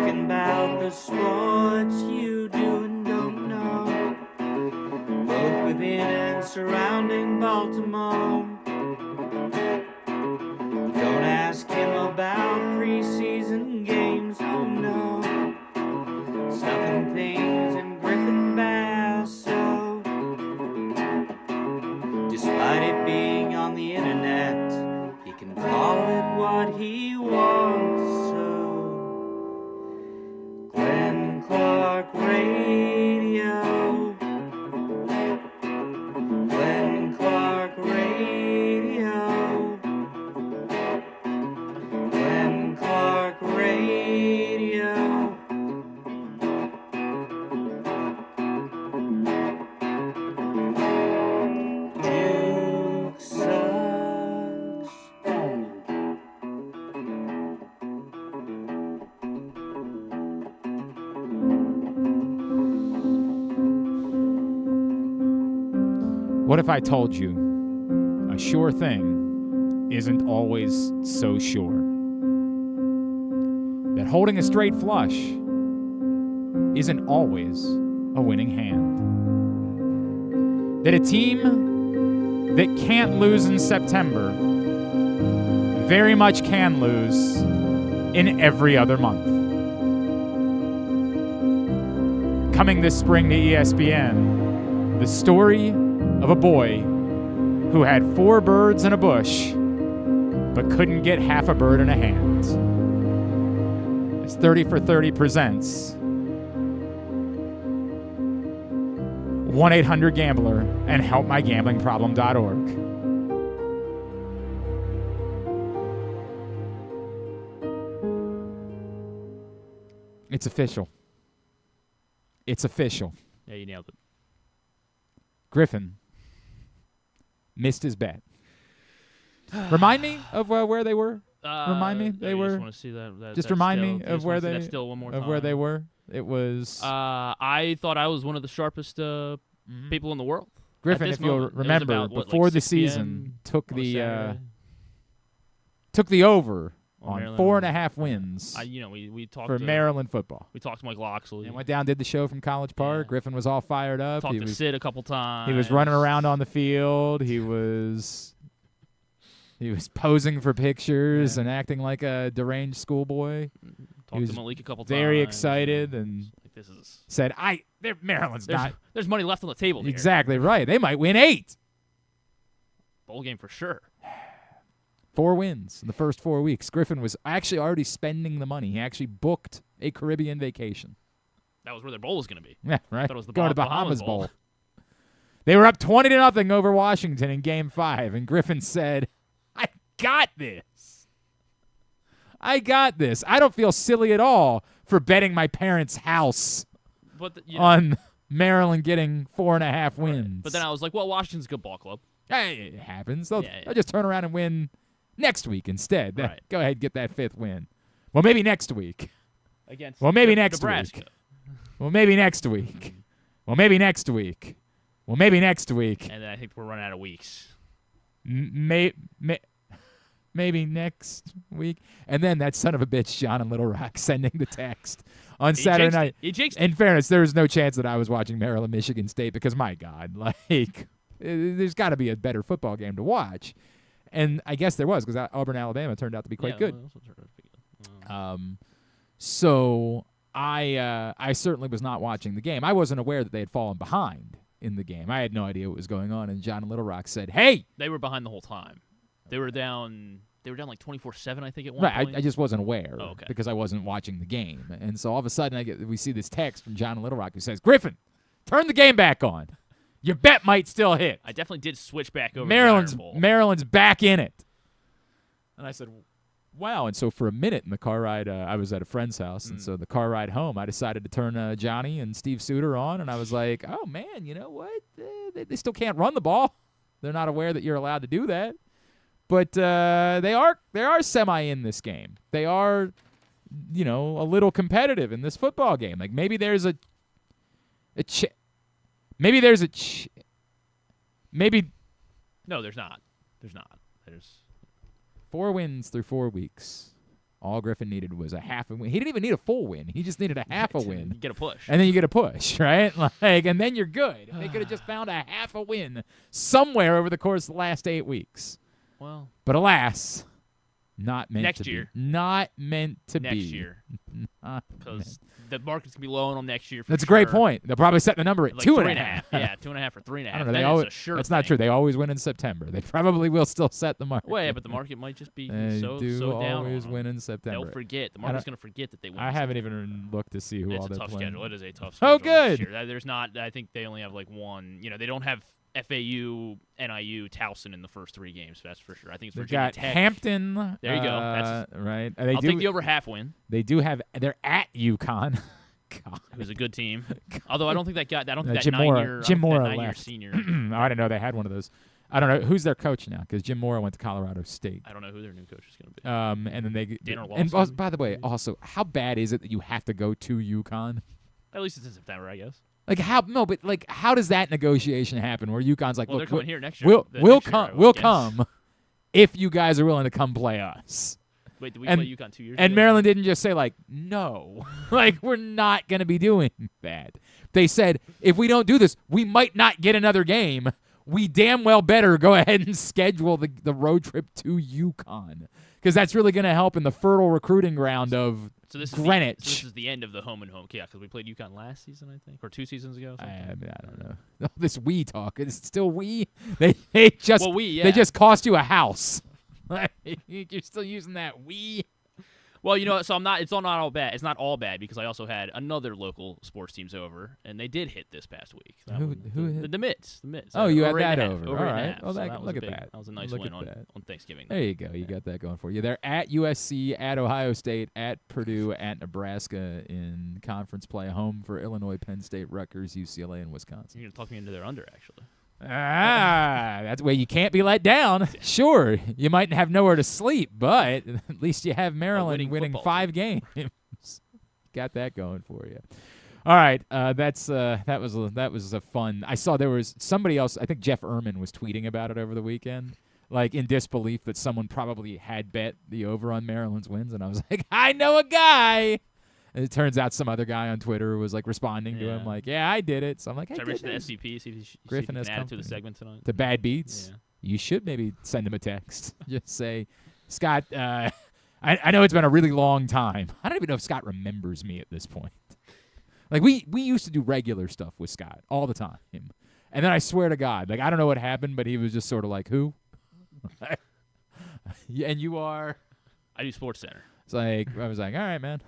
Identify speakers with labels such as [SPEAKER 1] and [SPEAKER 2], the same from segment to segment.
[SPEAKER 1] talking about the sports you do and don't know, both within and surrounding Baltimore. Don't ask him about preseason games, oh no. Stuff and things in Griffin Basso. Despite it being on the internet, he can call it what he wants. So, Glenn Clark Radio. Glenn Clark Radio. Glenn Clark Radio. Duke sucks.
[SPEAKER 2] What if I told you a sure thing isn't always so sure? That holding a straight flush isn't always a winning hand. That a team that can't lose in September very much can lose in every other month. Coming this spring to ESPN, the story of a boy who had 4 birds in a bush but couldn't get half a bird in a hand. It's 30 for 30 presents 1-800-GAMBLER and helpmygamblingproblem.org. It's official. It's official.
[SPEAKER 3] Yeah, you nailed it.
[SPEAKER 2] Griffin missed his bet. Remind me of where they were. Remind me they were.
[SPEAKER 3] Just want to see that.
[SPEAKER 2] Just
[SPEAKER 3] that
[SPEAKER 2] remind
[SPEAKER 3] still,
[SPEAKER 2] me of where they
[SPEAKER 3] still one more
[SPEAKER 2] of
[SPEAKER 3] time.
[SPEAKER 2] where they were. It was
[SPEAKER 3] I thought I was one of the sharpest people in the world.
[SPEAKER 2] Griffin. If you'll remember,
[SPEAKER 3] about,
[SPEAKER 2] before the
[SPEAKER 3] 6 p.m.
[SPEAKER 2] season, took
[SPEAKER 3] on a
[SPEAKER 2] the over on
[SPEAKER 3] Maryland.
[SPEAKER 2] 4.5 wins
[SPEAKER 3] we talked
[SPEAKER 2] for
[SPEAKER 3] to
[SPEAKER 2] Maryland football.
[SPEAKER 3] We talked to Mike Loxley.
[SPEAKER 2] And went down, did the show from College Park.
[SPEAKER 3] Yeah.
[SPEAKER 2] Griffin was all fired up.
[SPEAKER 3] Talked to Sid a couple times.
[SPEAKER 2] He was running around on the field. He was posing for pictures and acting like a deranged schoolboy.
[SPEAKER 3] Talked to Malik a couple times.
[SPEAKER 2] Very excited and
[SPEAKER 3] this is
[SPEAKER 2] said, Maryland's not.
[SPEAKER 3] There's money left on the table here.
[SPEAKER 2] Exactly right. They might win 8.
[SPEAKER 3] Bowl game for sure.
[SPEAKER 2] 4 wins in the first 4 weeks. Griffin was actually already spending the money. He actually booked a Caribbean vacation.
[SPEAKER 3] That was where their bowl was going to be.
[SPEAKER 2] Yeah, right.
[SPEAKER 3] I thought it was the
[SPEAKER 2] Going to
[SPEAKER 3] Bahamas
[SPEAKER 2] Bowl. They were up 20-0 over Washington in Game 5, and Griffin said, I got this. I got this. I don't feel silly at all for betting my parents' house on Maryland getting 4.5 wins.
[SPEAKER 3] But then I was like, well, Washington's a good ball club.
[SPEAKER 2] Hey, it happens. They'll just turn around and win next week instead.
[SPEAKER 3] Right.
[SPEAKER 2] Go ahead and get that 5th win. Well, maybe next week.
[SPEAKER 3] Against
[SPEAKER 2] Nebraska.
[SPEAKER 3] Week.
[SPEAKER 2] Well, maybe next week. Well, maybe next week. Well, maybe next week.
[SPEAKER 3] And then I think we're running out of weeks.
[SPEAKER 2] Maybe next week. And then that son of a bitch, John in Little Rock, sending the text on Saturday night.
[SPEAKER 3] He jinxed it.
[SPEAKER 2] In fairness, there was no chance that I was watching Maryland, Michigan State because, my God, there's got to be a better football game to watch. And I guess there was because Auburn, Alabama turned out to be quite good. So I certainly was not watching the game. I wasn't aware that they had fallen behind in the game. I had no idea what was going on. And John in Little Rock said, "Hey,
[SPEAKER 3] they were behind the whole time. They were down. They were down like 24-7, I think, at one
[SPEAKER 2] right,
[SPEAKER 3] point.
[SPEAKER 2] I just wasn't aware
[SPEAKER 3] okay.
[SPEAKER 2] because I wasn't watching the game. And so all of a sudden we see this text from John in Little Rock who says, "Griffin, turn the game back on. Your bet might still hit."
[SPEAKER 3] I definitely did switch back over
[SPEAKER 2] Maryland's back in it. And I said, wow. And so for a minute in the car ride, I was at a friend's house. And so the car ride home, I decided to turn Johnny and Steve Suter on. And I was like, oh, man, you know what? They still can't run the ball. They're not aware that you're allowed to do that. But they are semi in this game. They are, a little competitive in this football game. Like maybe there's
[SPEAKER 3] No, there's not. There's
[SPEAKER 2] 4 wins through 4 weeks All Griffin needed was a half a win. He didn't even need a full win. He just needed a half a win.
[SPEAKER 3] You get a push.
[SPEAKER 2] And then you get a push, right? Like, and then you're good. They could have just found a half a win somewhere over the course of the last 8 weeks.
[SPEAKER 3] Well,
[SPEAKER 2] but alas, not meant
[SPEAKER 3] next
[SPEAKER 2] to
[SPEAKER 3] year.
[SPEAKER 2] be. Not meant to
[SPEAKER 3] next
[SPEAKER 2] be.
[SPEAKER 3] year.
[SPEAKER 2] Not
[SPEAKER 3] Because
[SPEAKER 2] meant.
[SPEAKER 3] the market's going to be low on them next year. For
[SPEAKER 2] That's a great
[SPEAKER 3] sure.
[SPEAKER 2] point. They'll probably set the number at
[SPEAKER 3] Like
[SPEAKER 2] 2.5.
[SPEAKER 3] Yeah, 2.5 or 3.5.
[SPEAKER 2] I don't know.
[SPEAKER 3] Then
[SPEAKER 2] They always,
[SPEAKER 3] it's a sure
[SPEAKER 2] that's not
[SPEAKER 3] thing.
[SPEAKER 2] true. They always win in September. They probably will still set the market.
[SPEAKER 3] Well, yeah, but the market might just be
[SPEAKER 2] They
[SPEAKER 3] so
[SPEAKER 2] do
[SPEAKER 3] down
[SPEAKER 2] always
[SPEAKER 3] on
[SPEAKER 2] win
[SPEAKER 3] them.
[SPEAKER 2] in September.
[SPEAKER 3] They'll forget. The market's going to forget that they win.
[SPEAKER 2] I haven't even looked to see who
[SPEAKER 3] It's
[SPEAKER 2] all
[SPEAKER 3] a
[SPEAKER 2] they're
[SPEAKER 3] tough
[SPEAKER 2] playing.
[SPEAKER 3] schedule. It is a tough schedule.
[SPEAKER 2] Oh, good.
[SPEAKER 3] This year. There's not. I think they only have like one. They don't have FAU, NIU, Towson in the first 3 games. That's for sure. I think it's
[SPEAKER 2] They've
[SPEAKER 3] Virginia
[SPEAKER 2] got
[SPEAKER 3] Tech.
[SPEAKER 2] Hampton.
[SPEAKER 3] There you go. That's
[SPEAKER 2] right.
[SPEAKER 3] I'll take the over half win.
[SPEAKER 2] They do have. They're at UConn. God.
[SPEAKER 3] It was a good team. Although I don't think that got. I don't think that
[SPEAKER 2] Jim Mora-
[SPEAKER 3] 9-year.
[SPEAKER 2] Jim Mora
[SPEAKER 3] 9-year
[SPEAKER 2] left.
[SPEAKER 3] senior.
[SPEAKER 2] I didn't know they had one of those. I don't know who's their coach now because Jim Mora went to Colorado State.
[SPEAKER 3] I don't know who their new coach is going to be.
[SPEAKER 2] And then they
[SPEAKER 3] Tanner
[SPEAKER 2] and
[SPEAKER 3] Lawson.
[SPEAKER 2] by the way, also, how bad is it that you have to go to UConn?
[SPEAKER 3] At least it's in September, I guess.
[SPEAKER 2] Like how how does that negotiation happen where UConn's like,
[SPEAKER 3] Well,
[SPEAKER 2] look,
[SPEAKER 3] they're coming here next year.
[SPEAKER 2] we'll
[SPEAKER 3] Next year, I
[SPEAKER 2] come
[SPEAKER 3] would
[SPEAKER 2] we'll
[SPEAKER 3] guess.
[SPEAKER 2] come if you guys are willing to come play us.
[SPEAKER 3] Wait, did we
[SPEAKER 2] and-
[SPEAKER 3] play UConn 2 years ago?
[SPEAKER 2] And Maryland didn't just say like, no, like we're not going to be doing that. They said, if we don't do this, we might not get another game. We damn well better go ahead and schedule the road trip to UConn because that's really going to help in the fertile recruiting ground of Greenwich.
[SPEAKER 3] This is the end of the home and home. Yeah, because we played UConn last season, I think, or 2 seasons ago.
[SPEAKER 2] I don't know. This we talk. It's still we. They just
[SPEAKER 3] yeah.
[SPEAKER 2] they just cost you a house. You're still using that we.
[SPEAKER 3] Well, so I'm not. It's not all bad. It's not all bad because I also had another local sports teams over, and they did hit this past week.
[SPEAKER 2] Who hit?
[SPEAKER 3] The Mitts. The Mitts.
[SPEAKER 2] Oh, you had
[SPEAKER 3] Over 8.5,
[SPEAKER 2] that over.
[SPEAKER 3] Over
[SPEAKER 2] All
[SPEAKER 3] 8.5.
[SPEAKER 2] right. Well,
[SPEAKER 3] So
[SPEAKER 2] that-
[SPEAKER 3] that was
[SPEAKER 2] look
[SPEAKER 3] a
[SPEAKER 2] at
[SPEAKER 3] big,
[SPEAKER 2] that.
[SPEAKER 3] That was a nice
[SPEAKER 2] Look
[SPEAKER 3] win
[SPEAKER 2] at
[SPEAKER 3] on
[SPEAKER 2] that.
[SPEAKER 3] Thanksgiving.
[SPEAKER 2] There you go. You got that going for you. They're at USC, at Ohio State, at Purdue, at Nebraska in conference play. Home for Illinois, Penn State, Rutgers, UCLA, and Wisconsin.
[SPEAKER 3] You're gonna talk me into their under, actually.
[SPEAKER 2] That's where you can't be let down. Sure, you might have nowhere to sleep, but at least you have Maryland winning
[SPEAKER 3] football
[SPEAKER 2] 5 games. Got that going for you. All right, that was a fun. I saw there was somebody else. I think Jeff Ehrman was tweeting about it over the weekend, like in disbelief that someone probably had bet the over on Maryland's wins, and I was like, I know a guy. And it turns out some other guy on Twitter was like responding to him,
[SPEAKER 3] Yeah.
[SPEAKER 2] like, "Yeah, I did it." So I'm like, "Hey,
[SPEAKER 3] Should I
[SPEAKER 2] good
[SPEAKER 3] reach the
[SPEAKER 2] news."
[SPEAKER 3] SVP? See if
[SPEAKER 2] Griffin
[SPEAKER 3] you
[SPEAKER 2] has
[SPEAKER 3] can add it to the
[SPEAKER 2] company.
[SPEAKER 3] segment tonight.
[SPEAKER 2] To Bad Beats.
[SPEAKER 3] Yeah.
[SPEAKER 2] You should maybe send him a text. Just say, Scott, I know it's been a really long time. I don't even know if Scott remembers me at this point. Like, we used to do regular stuff with Scott all the time. And then I swear to God, like, I don't know what happened, but he was just sort of like, who? And you are?
[SPEAKER 3] I do Sports Center.
[SPEAKER 2] It's like, I was like, all right, man.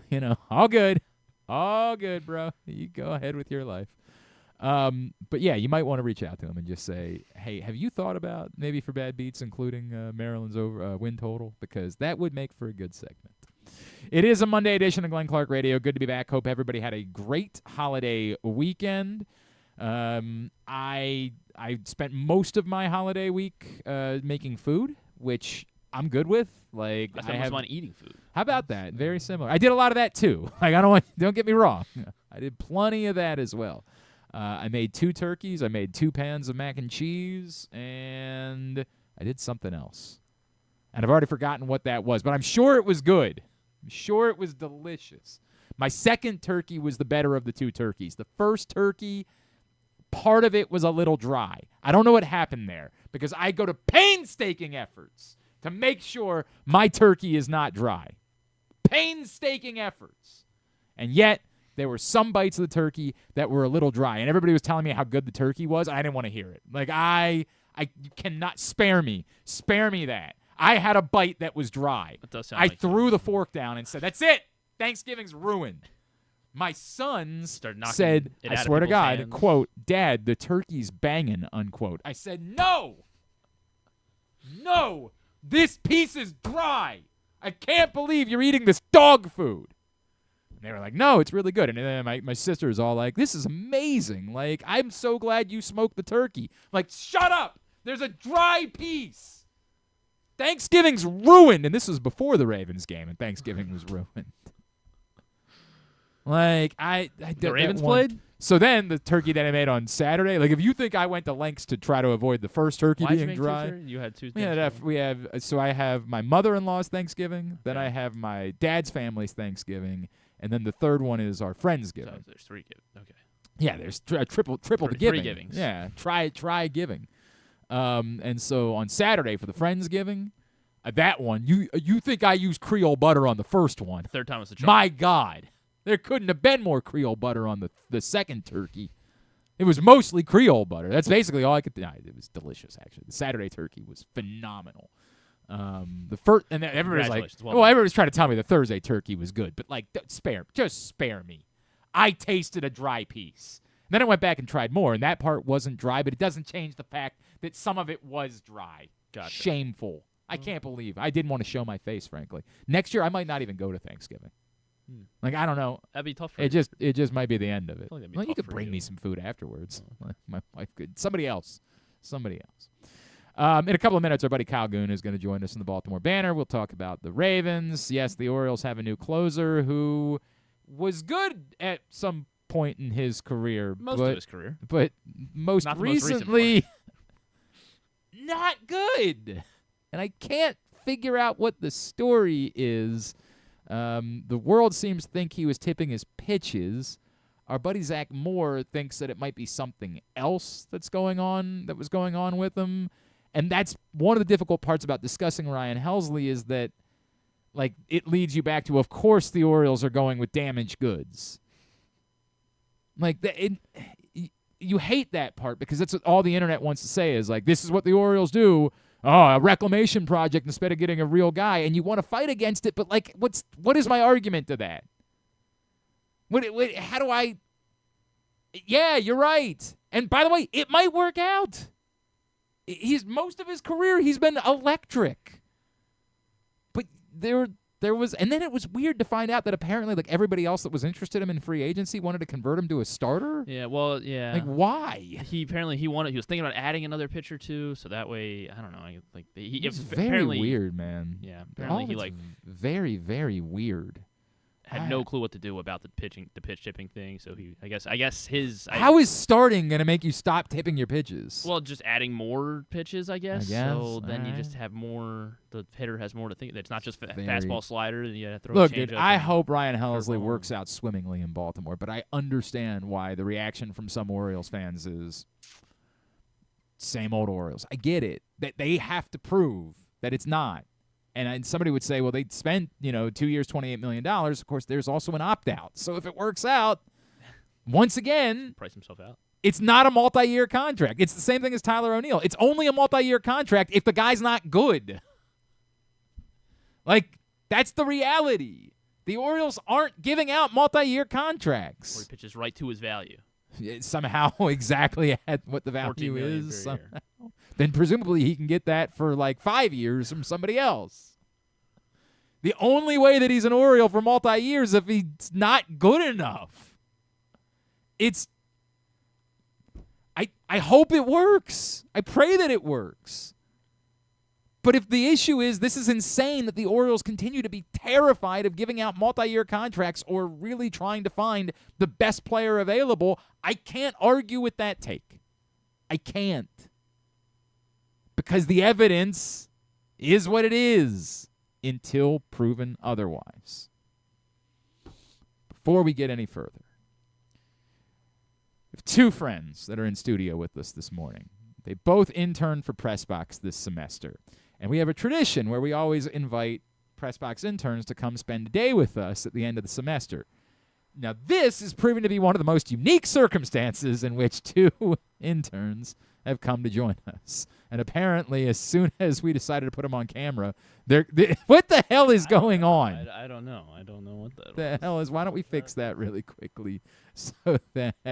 [SPEAKER 2] All good. All good, bro. You go ahead with your life. But yeah, you might want to reach out to him and just say, hey, have you thought about maybe for Bad Beats including Maryland's over win total? Because that would make for a good segment. It is a Monday edition of Glenn Clark Radio. Good to be back. Hope everybody had a great holiday weekend. I spent most of my holiday week making food, which I'm good with. Like
[SPEAKER 3] I spent most of mine eating food.
[SPEAKER 2] How about that? Very similar. I did a lot of that too. Like don't get me wrong. I did plenty of that as well. I made 2 turkeys. I made 2 pans of mac and cheese, and I did something else. And I've already forgotten what that was, but I'm sure it was good. I'm sure it was delicious. My second turkey was the better of the 2 turkeys. The first turkey, part of it was a little dry. I don't know what happened there because I go to painstaking efforts to make sure my turkey is not dry. Painstaking efforts. And yet, there were some bites of the turkey that were a little dry, and everybody was telling me how good the turkey was. I didn't want to hear it. Like, you cannot spare me. Spare me that. I had a bite that was dry.
[SPEAKER 3] That does sound
[SPEAKER 2] I
[SPEAKER 3] like
[SPEAKER 2] threw the fork down and said, that's it. Thanksgiving's ruined. My sons
[SPEAKER 3] Started knocking
[SPEAKER 2] said,
[SPEAKER 3] it
[SPEAKER 2] I
[SPEAKER 3] out of
[SPEAKER 2] swear to
[SPEAKER 3] people's
[SPEAKER 2] God,
[SPEAKER 3] hands.
[SPEAKER 2] quote, Dad, the turkey's banging, unquote. I said, no. No. This piece is dry. I can't believe you're eating this dog food. And they were like, no, it's really good. And then my sister is all like, this is amazing. Like, I'm so glad you smoked the turkey. I'm like, shut up. There's a dry piece. Thanksgiving's ruined. And this was before the Ravens game, and Thanksgiving was ruined. Like,
[SPEAKER 3] The Ravens played?
[SPEAKER 2] So then the turkey that I made on Saturday, like if you think I went to lengths to try to avoid the first turkey
[SPEAKER 3] Why'd you
[SPEAKER 2] being
[SPEAKER 3] make
[SPEAKER 2] dry,
[SPEAKER 3] you had two.
[SPEAKER 2] so I have my mother-in-law's Thanksgiving, then I have my dad's family's Thanksgiving, and then the third one is our Friendsgiving.
[SPEAKER 3] So there's 3 giving. Okay.
[SPEAKER 2] Yeah, there's triple the
[SPEAKER 3] Three
[SPEAKER 2] giving.
[SPEAKER 3] givings.
[SPEAKER 2] Yeah, try giving. And so on Saturday for the Friendsgiving, that one, you think I used Creole butter on the first one.
[SPEAKER 3] Third time was the charm.
[SPEAKER 2] My God. There couldn't have been more Creole butter on the second turkey. It was mostly Creole butter. That's basically all I could think. It was delicious, actually. The Saturday turkey was phenomenal. The first, and everybody's like, everybody's trying to tell me the Thursday turkey was good, but like, just spare me. I tasted a dry piece. And then I went back and tried more, and that part wasn't dry, but it doesn't change the fact that some of it was dry.
[SPEAKER 3] Gotcha.
[SPEAKER 2] Shameful. I can't believe. I didn't want to show my face, frankly. Next year, I might not even go to Thanksgiving. Like, I don't know.
[SPEAKER 3] That'd be tough for
[SPEAKER 2] it
[SPEAKER 3] you.
[SPEAKER 2] It just might be the end of it.
[SPEAKER 3] Like
[SPEAKER 2] Well, you could bring me some food afterwards. My wife could. Somebody else. In a couple of minutes, our buddy Kyle Goon is going to join us in the Baltimore Banner. We'll talk about the Ravens. Yes, the Orioles have a new closer who was good at some point in his career.
[SPEAKER 3] Most of his career.
[SPEAKER 2] But most
[SPEAKER 3] Not the
[SPEAKER 2] recently, not good. And I can't figure out what the story is. The world seems to think he was tipping his pitches. Our buddy Zach Moore thinks that it might be something else that was going on with him. And that's one of the difficult parts about discussing Ryan Helsley is that, like, it leads you back to, of course, the Orioles are going with damaged goods. Like, you hate that part because that's what all the internet wants to say is, like, this is what the Orioles do. Oh, a reclamation project instead of getting a real guy, and you want to fight against it, but, like, what is my argument to that? How do I... Yeah, you're right. And, by the way, it might work out. Most of his career, he's been electric. But there was... And then it was weird to find out that apparently, like, everybody else that was interested in him in free agency wanted to convert him to a starter.
[SPEAKER 3] Yeah, well, yeah.
[SPEAKER 2] Like, why?
[SPEAKER 3] He was thinking about adding another pitcher, too, so that way, I don't know.
[SPEAKER 2] It's very weird, man.
[SPEAKER 3] Yeah, apparently he,
[SPEAKER 2] very, very weird.
[SPEAKER 3] Had no clue what to do about the pitch tipping thing. So I guess his.
[SPEAKER 2] How is starting gonna make you stop tipping your pitches?
[SPEAKER 3] Well, just adding more pitches, I guess. So then you just have more. The hitter has more to think. It's not just fastball, slider. And you have to throw
[SPEAKER 2] Look,
[SPEAKER 3] a change
[SPEAKER 2] dude,
[SPEAKER 3] up
[SPEAKER 2] I hope Ryan Helsley works out swimmingly in Baltimore, but I understand why the reaction from some Orioles fans is same old Orioles. I get it that they have to prove that it's not. And somebody would say, well, they spent, 2 years, $28 million. Of course, there's also an opt-out. So if it works out, once again,
[SPEAKER 3] price himself out.
[SPEAKER 2] It's not a multi-year contract. It's the same thing as Tyler O'Neill. It's only a multi-year contract if the guy's not good. Like, that's the reality. The Orioles aren't giving out multi-year contracts.
[SPEAKER 3] Or he pitches right to his value.
[SPEAKER 2] Somehow exactly at what the value is. Then presumably he can get that for like 5 years from somebody else. The only way that he's an Oriole for multi-years is if he's not good enough. I hope it works. I pray that it works. But if the issue is this is insane that the Orioles continue to be terrified of giving out multi-year contracts or really trying to find the best player available, I can't argue with that take. I can't. Because the evidence is what it is until proven otherwise. Before we get any further, we have 2 friends that are in studio with us this morning. They both interned for Pressbox this semester. And we have a tradition where we always invite Pressbox interns to come spend a day with us at the end of the semester. Now, this is proving to be one of the most unique circumstances in which 2 interns have come to join us. And apparently, as soon as we decided to put them on camera, what the hell is going on?
[SPEAKER 3] I don't know. I don't know what that
[SPEAKER 2] the hell is. Why don't we fix that really quickly so that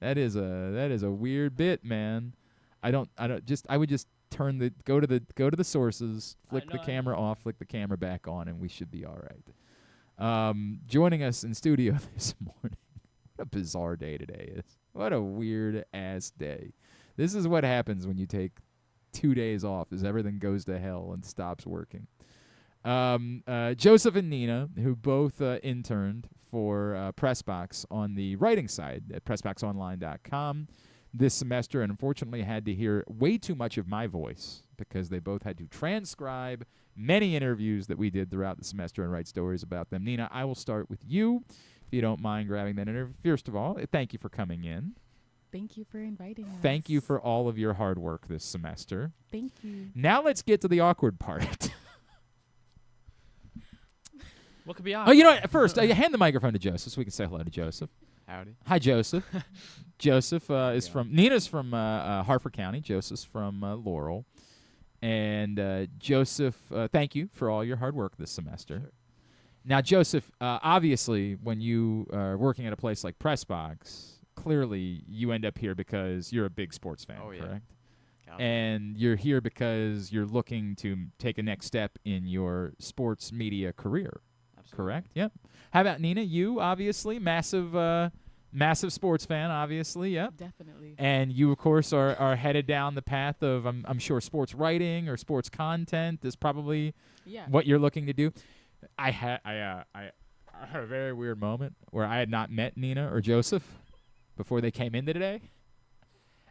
[SPEAKER 2] is a weird bit, man. I would just go to the sources, flick the camera off, flick the camera back on, and we should be all right. Joining us in studio this morning. What a bizarre day today is. What a weird-ass day. This is what happens when you take 2 days off, is everything goes to hell and stops working. Joseph and Nina, who both interned for Pressbox on the writing side at PressboxOnline.com this semester, and unfortunately had to hear way too much of my voice because they both had to transcribe many interviews that we did throughout the semester and write stories about them. Nina, I will start with you, if you don't mind grabbing that interview. First of all, thank you for coming in.
[SPEAKER 4] Thank you for inviting us.
[SPEAKER 2] Thank you for all of your hard work this semester.
[SPEAKER 4] Thank you.
[SPEAKER 2] Now let's get to the awkward part.
[SPEAKER 3] What could be awkward?
[SPEAKER 2] Oh, you know what? First, hand the microphone to Joseph so we can say hello to Joseph.
[SPEAKER 5] Howdy.
[SPEAKER 2] Hi, Joseph. Joseph is from Nina's from Harford County. Joseph's from Laurel. And Joseph, thank you for all your hard work this semester.
[SPEAKER 5] Sure.
[SPEAKER 2] Now, Joseph, obviously, when you are working at a place like Pressbox, clearly you end up here because you're a big sports fan, correct? And you're here because you're looking to take a next step in your sports media career.
[SPEAKER 5] Absolutely.
[SPEAKER 2] Correct? Yep. How about Nina? You, obviously, massive sports fan, obviously, yep.
[SPEAKER 4] Definitely.
[SPEAKER 2] And you, of course, are headed down the path of, I'm sure, sports writing or sports content is probably what you're looking to do. I had a very weird moment where I had not met Nina or Joseph before they came in today.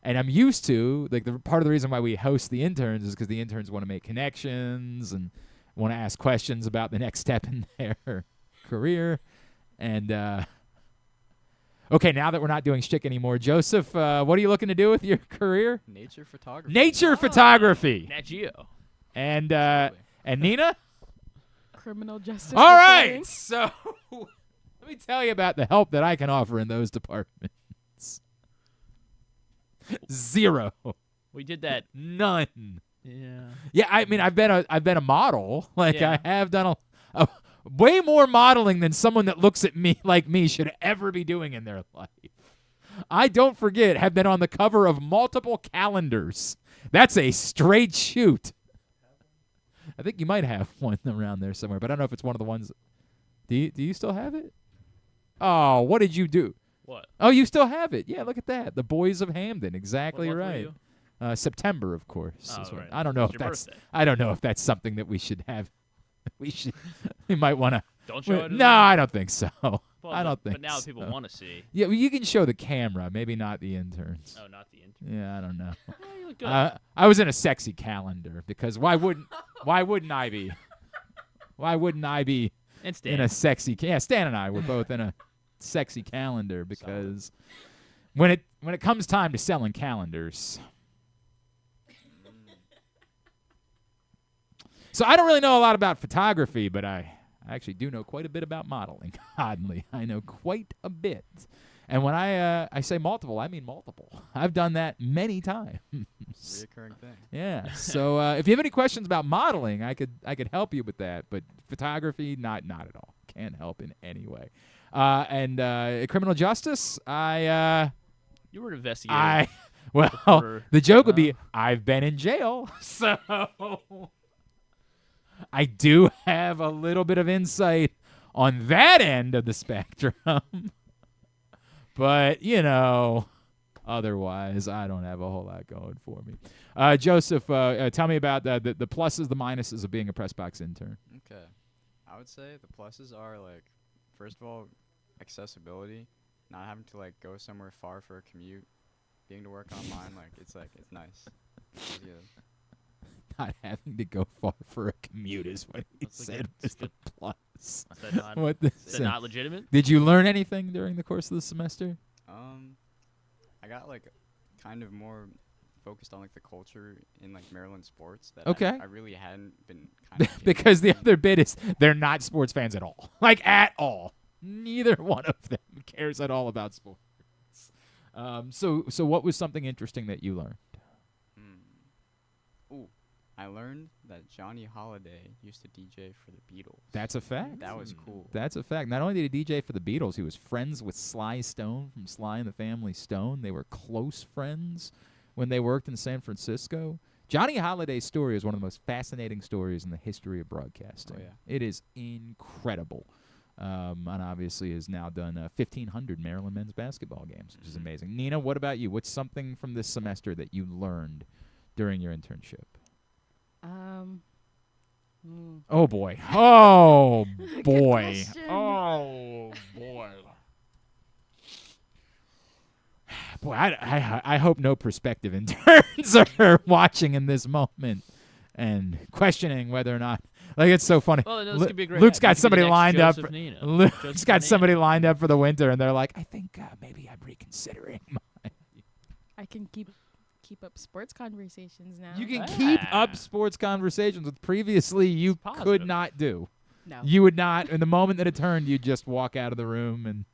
[SPEAKER 2] And I'm used to, like, the part of the reason why we host the interns is because the interns want to make connections and want to ask questions about the next step in their career. And, okay, now that we're not doing shtick anymore, Joseph, what are you looking to do with your career?
[SPEAKER 5] Nature photography.
[SPEAKER 2] Nature photography.
[SPEAKER 3] Nat Geo.
[SPEAKER 2] And Nina?
[SPEAKER 4] Criminal justice.
[SPEAKER 2] All right. So let me tell you about the help that I can offer in those departments. Zero.
[SPEAKER 3] We did that.
[SPEAKER 2] None.
[SPEAKER 3] Yeah.
[SPEAKER 2] Yeah, I mean, I've been a model. Like, I have done a way more modeling than someone that looks at me like me should ever be doing in their life. I, don't forget, have been on the cover of multiple calendars. That's a straight shoot. I think you might have one around there somewhere, but I don't know if it's one of the ones. Do you still have it? Oh, what did you do?
[SPEAKER 3] What?
[SPEAKER 2] Oh, you still have it. Yeah, look at that. The Boys of Hamden. Exactly
[SPEAKER 3] What month were
[SPEAKER 2] right.
[SPEAKER 3] you?
[SPEAKER 2] September, of course.
[SPEAKER 3] Oh,
[SPEAKER 2] is what-
[SPEAKER 3] right.
[SPEAKER 2] I don't know
[SPEAKER 3] It's
[SPEAKER 2] if
[SPEAKER 3] your
[SPEAKER 2] that's.
[SPEAKER 3] birthday.
[SPEAKER 2] I don't know if that's something that we should have. We might want to.
[SPEAKER 3] Don't show it.
[SPEAKER 2] No, I don't think so.
[SPEAKER 3] Well,
[SPEAKER 2] I don't think.
[SPEAKER 3] But now
[SPEAKER 2] so.
[SPEAKER 3] people want to see.
[SPEAKER 2] Yeah, well, you can show the camera, maybe not the interns.
[SPEAKER 3] Oh, not the intern.
[SPEAKER 2] Yeah, I don't know.
[SPEAKER 3] Oh, you look good.
[SPEAKER 2] I was in a sexy calendar because why wouldn't I be? Why wouldn't I be
[SPEAKER 3] and Stan.
[SPEAKER 2] in a sexy? Stan and I were both in a sexy calendar because when it comes time to selling calendars. So I don't really know a lot about photography, but I actually do know quite a bit about modeling. Oddly, I know quite a bit. And when I say multiple, I mean multiple. I've done that many times.
[SPEAKER 5] Reoccurring thing.
[SPEAKER 2] Yeah. So if you have any questions about modeling, I could help you with that. But photography, not at all. Can't help in any way. And criminal justice,
[SPEAKER 3] You were an investigator.
[SPEAKER 2] Well, the joke would be I've been in jail, so I do have a little bit of insight on that end of the spectrum. But, otherwise, I don't have a whole lot going for me. Joseph, tell me about the pluses, the minuses of being a Pressbox intern.
[SPEAKER 5] Okay. I would say the pluses are, like, first of all, accessibility. Not having to, like, go somewhere far for a commute. Being to work online, it's nice. It's good.
[SPEAKER 2] Not having to go far for a commute is what he said was the plus.
[SPEAKER 3] Is that not,
[SPEAKER 2] What
[SPEAKER 3] is that not legitimate?
[SPEAKER 2] Did you learn anything during the course of the semester?
[SPEAKER 5] I got, like, kind of more focused on, like, the culture in, like, Maryland sports that
[SPEAKER 2] Okay.
[SPEAKER 5] I really hadn't been kind of
[SPEAKER 2] Because the other bit is they're not sports fans at all. Like, at all. Neither one of them cares at all about sports. So what was something interesting that you learned?
[SPEAKER 5] I learned that Johnny Holiday used to DJ for the Beatles.
[SPEAKER 2] That's a fact.
[SPEAKER 5] That was cool.
[SPEAKER 2] That's a fact. Not only did he DJ for the Beatles, he was friends with Sly Stone from Sly and the Family Stone. They were close friends when they worked in San Francisco. Johnny Holiday's story is one of the most fascinating stories in the history of broadcasting.
[SPEAKER 5] Oh, yeah.
[SPEAKER 2] It is incredible. And obviously has now done 1,500 Maryland men's basketball games, which is amazing. Nina, what about you? What's something from this semester that you learned during your internship? Oh boy. Oh boy.
[SPEAKER 4] question.
[SPEAKER 2] Oh boy. Boy, I hope no prospective interns are watching in this moment and questioning whether or not. Like, it's so funny.
[SPEAKER 3] Well, this could be a great.
[SPEAKER 2] Luke's got somebody lined up.
[SPEAKER 3] Luke's
[SPEAKER 2] got somebody lined up for the winter, and they're like, I think maybe I'm reconsidering.
[SPEAKER 4] I can keep up sports conversations now.
[SPEAKER 2] You can keep up sports conversations with previously you could not do.
[SPEAKER 4] No.
[SPEAKER 2] You would not. In the moment that it turned, you'd just walk out of the room. And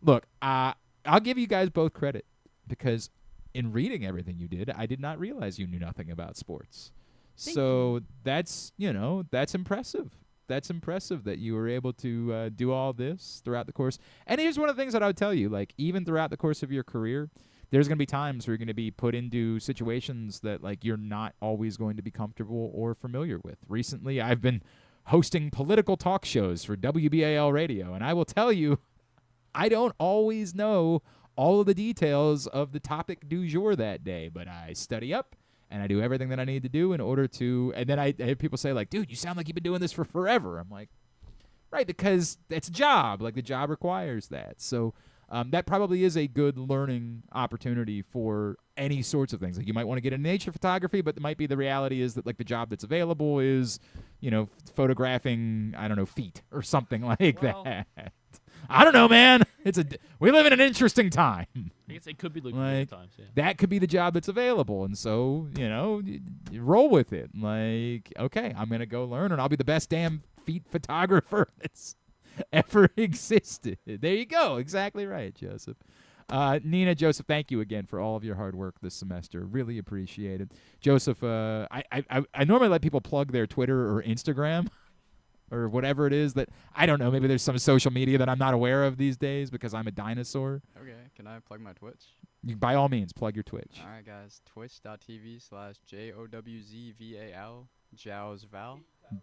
[SPEAKER 2] look, I'll give you guys both credit because in reading everything you did, I did not realize you knew nothing about sports. So that's impressive. That's impressive that you were able to do all this throughout the course. And here's one of the things that I would tell you, like, even throughout the course of your career, there's going to be times where you're going to be put into situations that, like, you're not always going to be comfortable or familiar with. Recently, I've been hosting political talk shows for WBAL radio, and I will tell you, I don't always know all of the details of the topic du jour that day, but I study up. And I do everything that I need to do in order to – and then I have people say, like, dude, you sound like you've been doing this for forever. I'm like, right, because it's a job. Like, the job requires that. So that probably is a good learning opportunity for any sorts of things. Like, you might want to get into nature photography, but it might be the reality is that, like, the job that's available is, photographing, I don't know, feet or something like that. I don't know, man. We live in an interesting time.
[SPEAKER 3] I guess it could be lucrative times. Yeah.
[SPEAKER 2] That could be the job that's available, and so you roll with it. Like, okay, I'm gonna go learn, and I'll be the best damn feet photographer that's ever existed. There you go. Exactly right, Joseph. Nina, Joseph, thank you again for all of your hard work this semester. Really appreciate it, Joseph. I normally let people plug their Twitter or Instagram. Or whatever it is that, I don't know, maybe there's some social media that I'm not aware of these days because I'm a dinosaur.
[SPEAKER 5] Okay, can I plug my Twitch?
[SPEAKER 2] By all means, plug your Twitch.
[SPEAKER 5] All right, guys, twitch.tv/JOWZVAL, Jowls Val.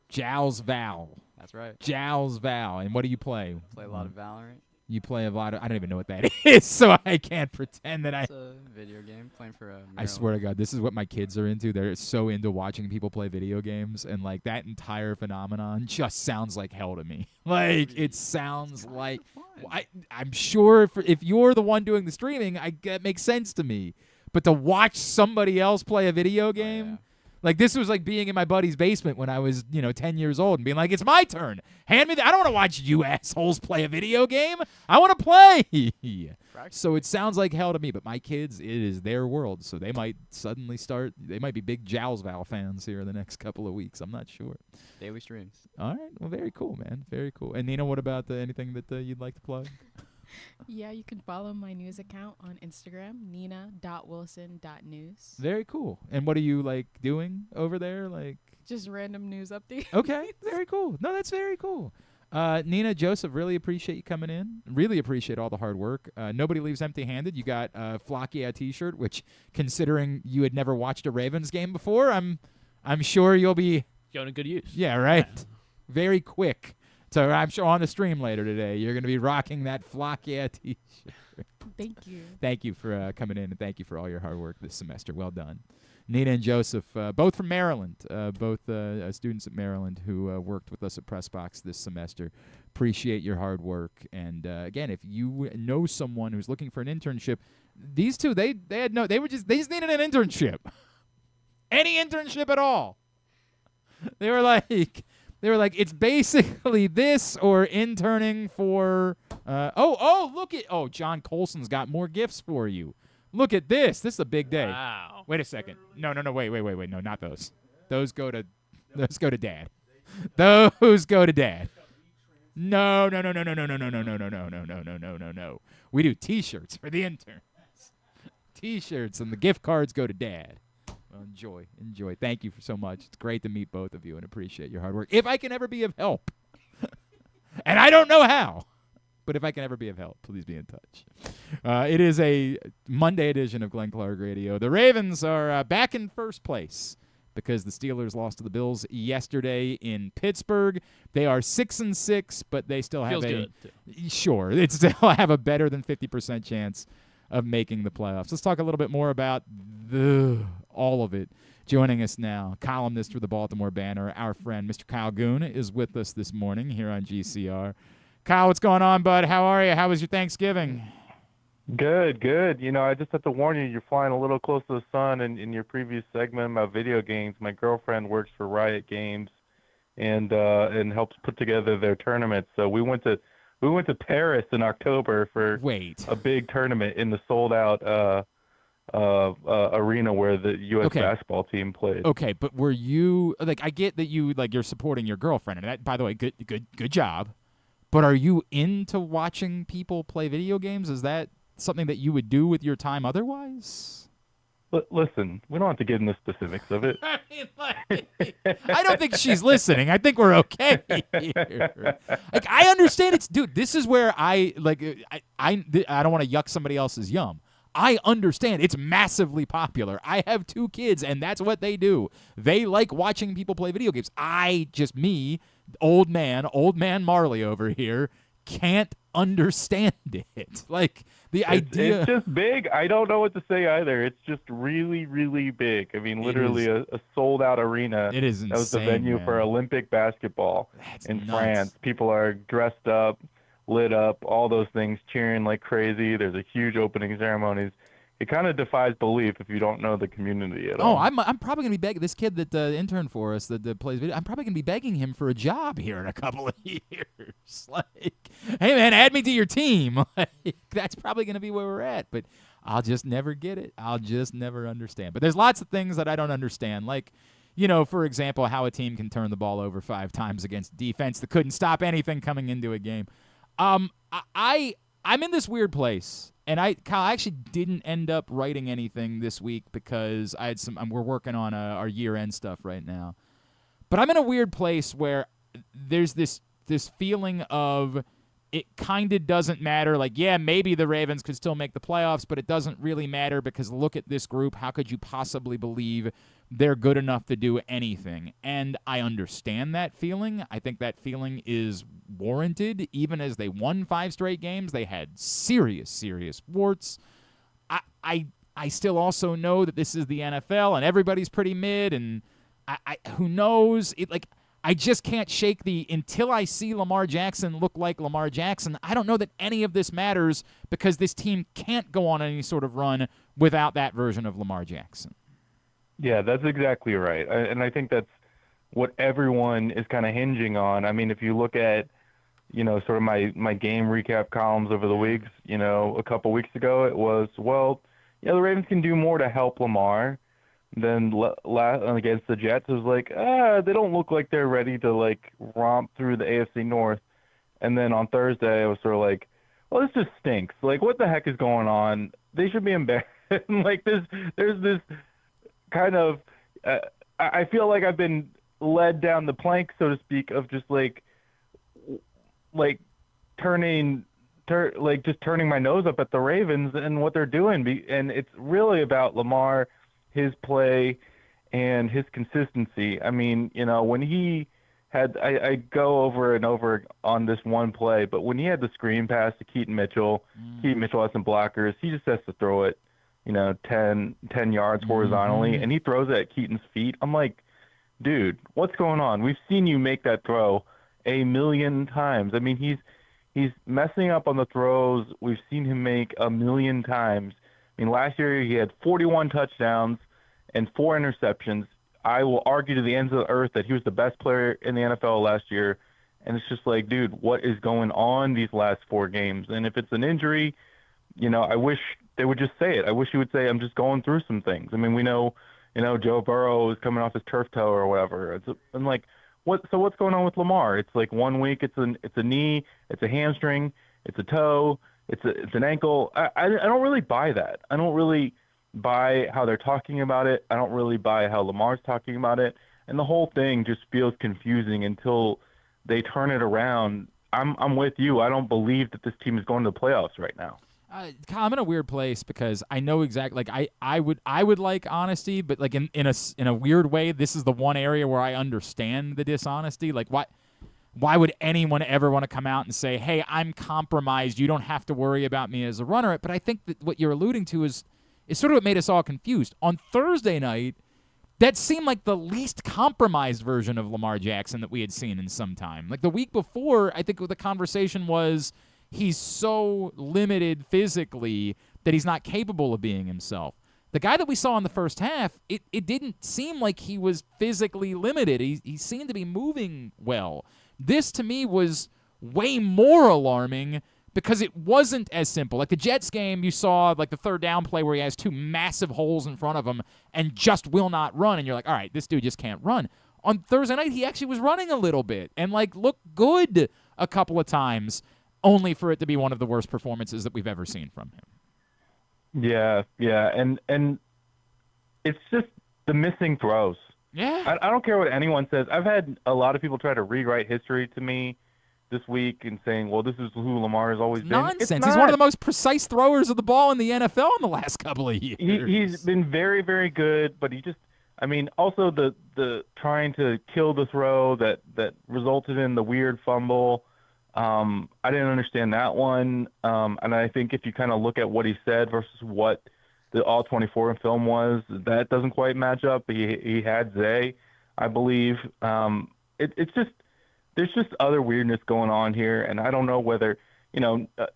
[SPEAKER 2] Jowls Val.
[SPEAKER 5] That's right.
[SPEAKER 2] Jowls Val. And what do you play?
[SPEAKER 5] Play a lot of Valorant.
[SPEAKER 2] You play a lot of, I don't even know what that is, so I can't pretend that
[SPEAKER 5] It's a video game playing for Maryland.
[SPEAKER 2] I swear to God, this is what my kids are into. They're so into watching people play video games, and, like, that entire phenomenon just sounds like hell to me. Like, it sounds like, I'm sure if you're the one doing the streaming, that makes sense to me. But to watch somebody else play a video game, like, this was like being in my buddy's basement when I was, 10 years old and being like, it's my turn. Hand me I don't want to watch you assholes play a video game. I want to play. So it sounds like hell to me, but my kids, it is their world. So they might suddenly they might be big Jowls Val fans here in the next couple of weeks. I'm not sure.
[SPEAKER 5] Daily streams.
[SPEAKER 2] All right. Well, very cool, man. Very cool. And Nina, what about anything that you'd like to plug?
[SPEAKER 4] Yeah, you can follow my news account on Instagram, nina.wilson.news.
[SPEAKER 2] Very cool. And what are you, like, doing over there? Like,
[SPEAKER 4] just random news updates.
[SPEAKER 2] Okay, very cool. No, that's very cool. Nina, Joseph, really appreciate you coming in. Really appreciate all the hard work. Nobody leaves empty-handed. You got a Flocky T-shirt, which, considering you had never watched a Ravens game before, I'm sure you'll be
[SPEAKER 3] going to good use.
[SPEAKER 2] Yeah, right. Yeah. Very quick. So I'm sure on the stream later today, you're going to be rocking that Flocky T-shirt.
[SPEAKER 4] Thank you.
[SPEAKER 2] Thank you for coming in, and thank you for all your hard work this semester. Well done. Nina and Joseph, both from Maryland, both students at Maryland who worked with us at Pressbox this semester. Appreciate your hard work. And again, if you know someone who's looking for an internship, these two they just needed an internship, any internship at all. They were like, it's basically this or interning for. John Colson's got more gifts for you. Look at this. This is a big day.
[SPEAKER 3] Wow.
[SPEAKER 2] Wait a second. No. Wait. No, not those. Those go to Dad. Those go to Dad. No. We do T-shirts for the interns. T-shirts and the gift cards go to Dad. Well, enjoy. Thank you so much. It's great to meet both of you and appreciate your hard work. If I can ever be of help, and I don't know how. But if I can ever be of help, please be in touch. It is a Monday edition of Glenn Clark Radio. The Ravens are back in first place because the Steelers lost to the Bills yesterday in Pittsburgh. They are 6-6, but they still have
[SPEAKER 3] good.
[SPEAKER 2] Sure, they still have a better than 50% chance of making the playoffs. Let's talk a little bit more about all of it. Joining us now, columnist for the Baltimore Banner, our friend Mr. Kyle Goon is with us this morning here on GCR. Kyle, what's going on, bud? How are you? How was your Thanksgiving?
[SPEAKER 6] Good, good. I just have to warn you, you're flying a little close to the sun. In your previous segment about video games, my girlfriend works for Riot Games and helps put together their tournaments. So we went to Paris in October for a big tournament in the sold out arena where the U.S. basketball team played.
[SPEAKER 2] Okay, but were you I get that you're supporting your girlfriend, and that, by the way, good job. But are you into watching people play video games? Is that something that you would do with your time otherwise?
[SPEAKER 6] Listen, we don't have to get into specifics of it.
[SPEAKER 2] I mean, I don't think she's listening. I think we're okay here. I understand dude. This is where I don't want to yuck somebody else's yum. I understand it's massively popular. I have 2 kids, and that's what they do. They like watching people play video games. Old man Marley over here, can't understand it. The idea.
[SPEAKER 6] It's just big. I don't know what to say either. It's just really, really big. I mean, literally a sold-out arena.
[SPEAKER 2] It is insane.
[SPEAKER 6] That was the venue for Olympic basketball in France. People are dressed up, lit up, all those things, cheering like crazy. There's a huge opening ceremonies. It kind of defies belief if you don't know the community at all.
[SPEAKER 2] Oh, I'm probably gonna be begging this kid that interned for us that plays video. I'm probably gonna be begging him for a job here in a couple of years. Hey man, add me to your team. That's probably gonna be where we're at. But I'll just never get it. I'll just never understand. But there's lots of things that I don't understand, for example, how a team can turn the ball over 5 times against defense that couldn't stop anything coming into a game. I'm in this weird place. And Kyle, I actually didn't end up writing anything this week because I had we're working on our year-end stuff right now. But I'm in a weird place where there's this feeling of it kind of doesn't matter. Maybe the Ravens could still make the playoffs, but it doesn't really matter because look at this group. How could you possibly believe they're good enough to do anything? And I understand that feeling. I think that feeling is warranted. Even as they won 5 straight games, they had serious warts. I still also know that this is the NFL and everybody's pretty mid, and I who knows? I just can't shake until I see Lamar Jackson look like Lamar Jackson. I don't know that any of this matters because this team can't go on any sort of run without that version of Lamar Jackson.
[SPEAKER 6] Yeah, that's exactly right. And I think that's what everyone is kind of hinging on. I mean, if you look at, sort of my game recap columns over the weeks, a couple weeks ago, it was, the Ravens can do more to help Lamar. Then against the Jets, it was they don't look like they're ready to romp through the AFC North. And then on Thursday, I was sort of this just stinks. What the heck is going on? They should be embarrassed. There's this kind of I feel like I've been led down the plank, so to speak, of just turning my nose up at the Ravens and what they're doing, and it's really about Lamar, his play, and his consistency. I mean, when he had I go over and over on this one play, but when he had the screen pass to Keaton Mitchell has some blockers. He just has to throw it, 10 yards horizontally, and he throws it at Keaton's feet. I'm like, dude, what's going on? We've seen you make that throw a million times. I mean, he's messing up on the throws we've seen him make a million times. I mean, last year he had 41 touchdowns and 4 interceptions. I will argue to the ends of the earth that he was the best player in the NFL last year. And it's just dude, what is going on these last 4 games? And if it's an injury, I wish they would just say it. I wish he would say, I'm just going through some things. I mean, we know, Joe Burrow is coming off his turf toe or whatever. What's going on with Lamar? It's 1 week it's a knee, it's a hamstring, it's a toe, it's an ankle. I don't really buy that. I don't really buy how they're talking about it. I don't really buy how Lamar's talking about it. And the whole thing just feels confusing until they turn it around. I'm with you. I don't believe that this team is going to the playoffs right now.
[SPEAKER 2] Kyle, I'm in a weird place because I know exactly. I would like honesty, but in a weird way, this is the one area where I understand the dishonesty. Why would anyone ever want to come out and say, "Hey, I'm compromised. You don't have to worry about me as a runner"? But I think that what you're alluding to is sort of what made us all confused on Thursday night. That seemed like the least compromised version of Lamar Jackson that we had seen in some time. The week before, I think the conversation was, he's so limited physically that he's not capable of being himself. The guy that we saw in the first half, it didn't seem like he was physically limited. He seemed to be moving well. This, to me, was way more alarming because it wasn't as simple. Like the Jets game, you saw like the third down play where he has two massive holes in front of him and just will not run, and you're like, all right, this dude just can't run. On Thursday night, he actually was running a little bit and like looked good a couple of times, only for it to be one of the worst performances that we've ever seen from him.
[SPEAKER 6] Yeah, and it's just the missing throws.
[SPEAKER 2] Yeah.
[SPEAKER 6] I don't care what anyone says. I've had a lot of people try to rewrite history to me this week and saying, well, this is who Lamar has always been.
[SPEAKER 2] Nonsense. He's one of the most precise throwers of the ball in the NFL in the last couple of years.
[SPEAKER 6] He's been very, very good, but also the trying to kill the throw that resulted in the weird fumble. I didn't understand that one. And I think if you kind of look at what he said versus what the all 24 film was, that doesn't quite match up. He had Zay, I believe. It's just, there's just other weirdness going on here. And I don't know whether,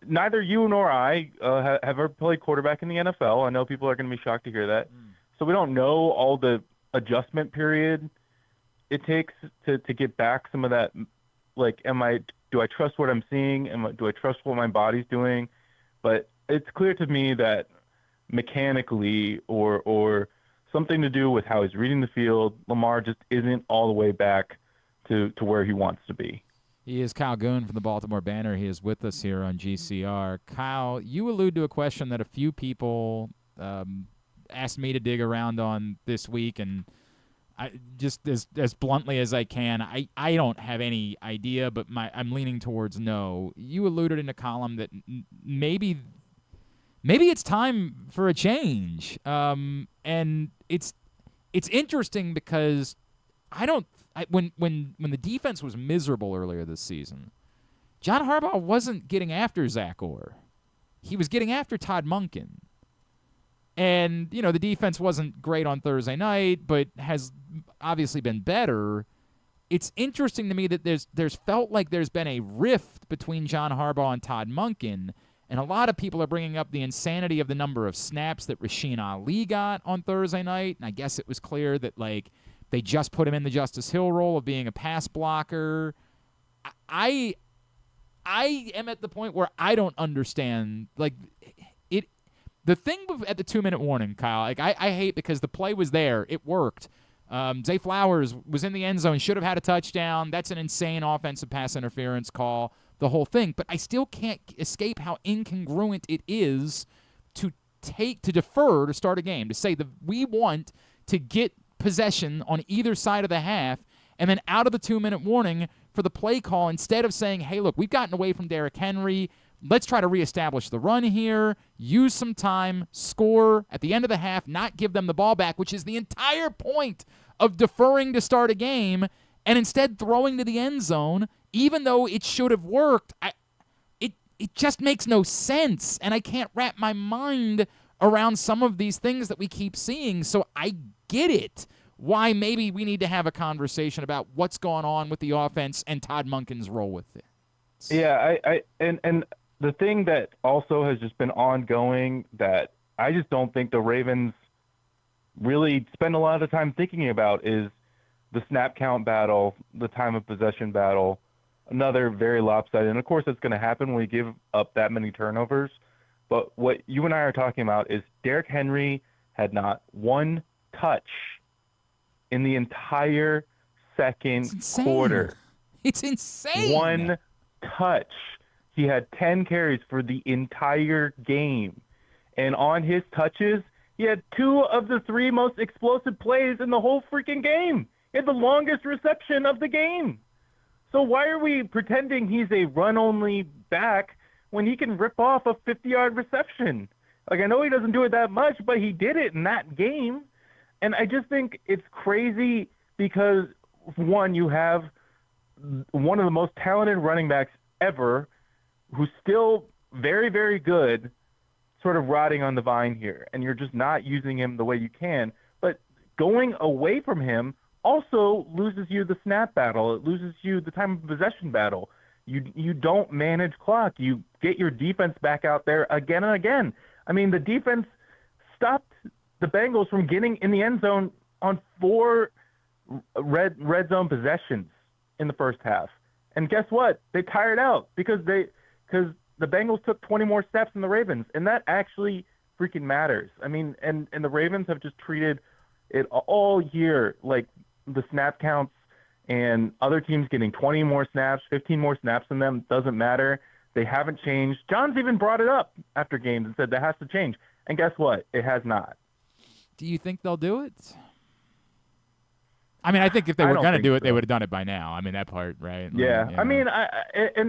[SPEAKER 6] neither you nor I have ever played quarterback in the NFL. I know people are going to be shocked to hear that. So we don't know all the adjustment period it takes to get back some of that. Like, do I trust what I'm seeing? Do I trust what my body's doing? But it's clear to me that mechanically or something to do with how he's reading the field, Lamar just isn't all the way back to where he wants to be.
[SPEAKER 2] He is Kyle Goon from the Baltimore Banner. He is with us here on GCR. Kyle, you allude to a question that a few people asked me to dig around on this week, and I just as bluntly as I can, I don't have any idea, but I'm leaning towards no. You alluded in a column that maybe it's time for a change, and it's interesting because when the defense was miserable earlier this season, John Harbaugh wasn't getting after Zach Orr. He was getting after Todd Monken. And, the defense wasn't great on Thursday night, but has obviously been better. It's interesting to me that there's felt like there's been a rift between John Harbaugh and Todd Monken, and a lot of people are bringing up the insanity of the number of snaps that Rasheen Ali got on Thursday night, and I guess it was clear that, they just put him in the Justice Hill role of being a pass blocker. I am at the point where I don't understand, the thing at the 2-minute warning, Kyle, I hate because the play was there. It worked. Zay Flowers was in the end zone, should have had a touchdown. That's an insane offensive pass interference call, the whole thing. But I still can't escape how incongruent it is to defer to start a game, to say that we want to get possession on either side of the half, and then out of the 2-minute warning for the play call, instead of saying, hey, look, we've gotten away from Derrick Henry. Let's try to reestablish the run here, use some time, score at the end of the half, not give them the ball back, which is the entire point of deferring to start a game, and instead throwing to the end zone, even though it should have worked. It just makes no sense, and I can't wrap my mind around some of these things that we keep seeing, so I get it. Why maybe we need to have a conversation about what's going on with the offense and Todd Monken's role with it.
[SPEAKER 6] Yeah, and the thing that also has just been ongoing that I just don't think the Ravens really spend a lot of time thinking about is the snap count battle, the time of possession battle, another very lopsided. And, of course, it's going to happen when we give up that many turnovers. But what you and I are talking about is Derrick Henry had not one touch in the entire second quarter.
[SPEAKER 2] It's insane.
[SPEAKER 6] One touch. He had 10 carries for the entire game. And on his touches, he had 2 of the 3 most explosive plays in the whole freaking game. He had the longest reception of the game. So why are we pretending he's a run-only back when he can rip off a 50-yard reception? I know he doesn't do it that much, but he did it in that game. And I just think it's crazy because, one, you have one of the most talented running backs ever who's still very, very good, sort of rotting on the vine here, and you're just not using him the way you can. But going away from him also loses you the snap battle. It loses you the time of possession battle. You don't manage clock. You get your defense back out there again and again. I mean, the defense stopped the Bengals from getting in the end zone on 4 red zone possessions in the first half. And guess what? They tired out because the Bengals took 20 more steps than the Ravens, and that actually freaking matters. I mean, and the Ravens have just treated it all year like the snap counts and other teams getting 20 more snaps, 15 more snaps than them doesn't matter. They haven't changed. John's even brought it up after games and said that has to change. And guess what? It has not.
[SPEAKER 2] Do you think they'll do it? I mean, I think if they were going to do it, they would have done it by now. I mean, that part, right?
[SPEAKER 6] Yeah.
[SPEAKER 2] Like,
[SPEAKER 6] I mean,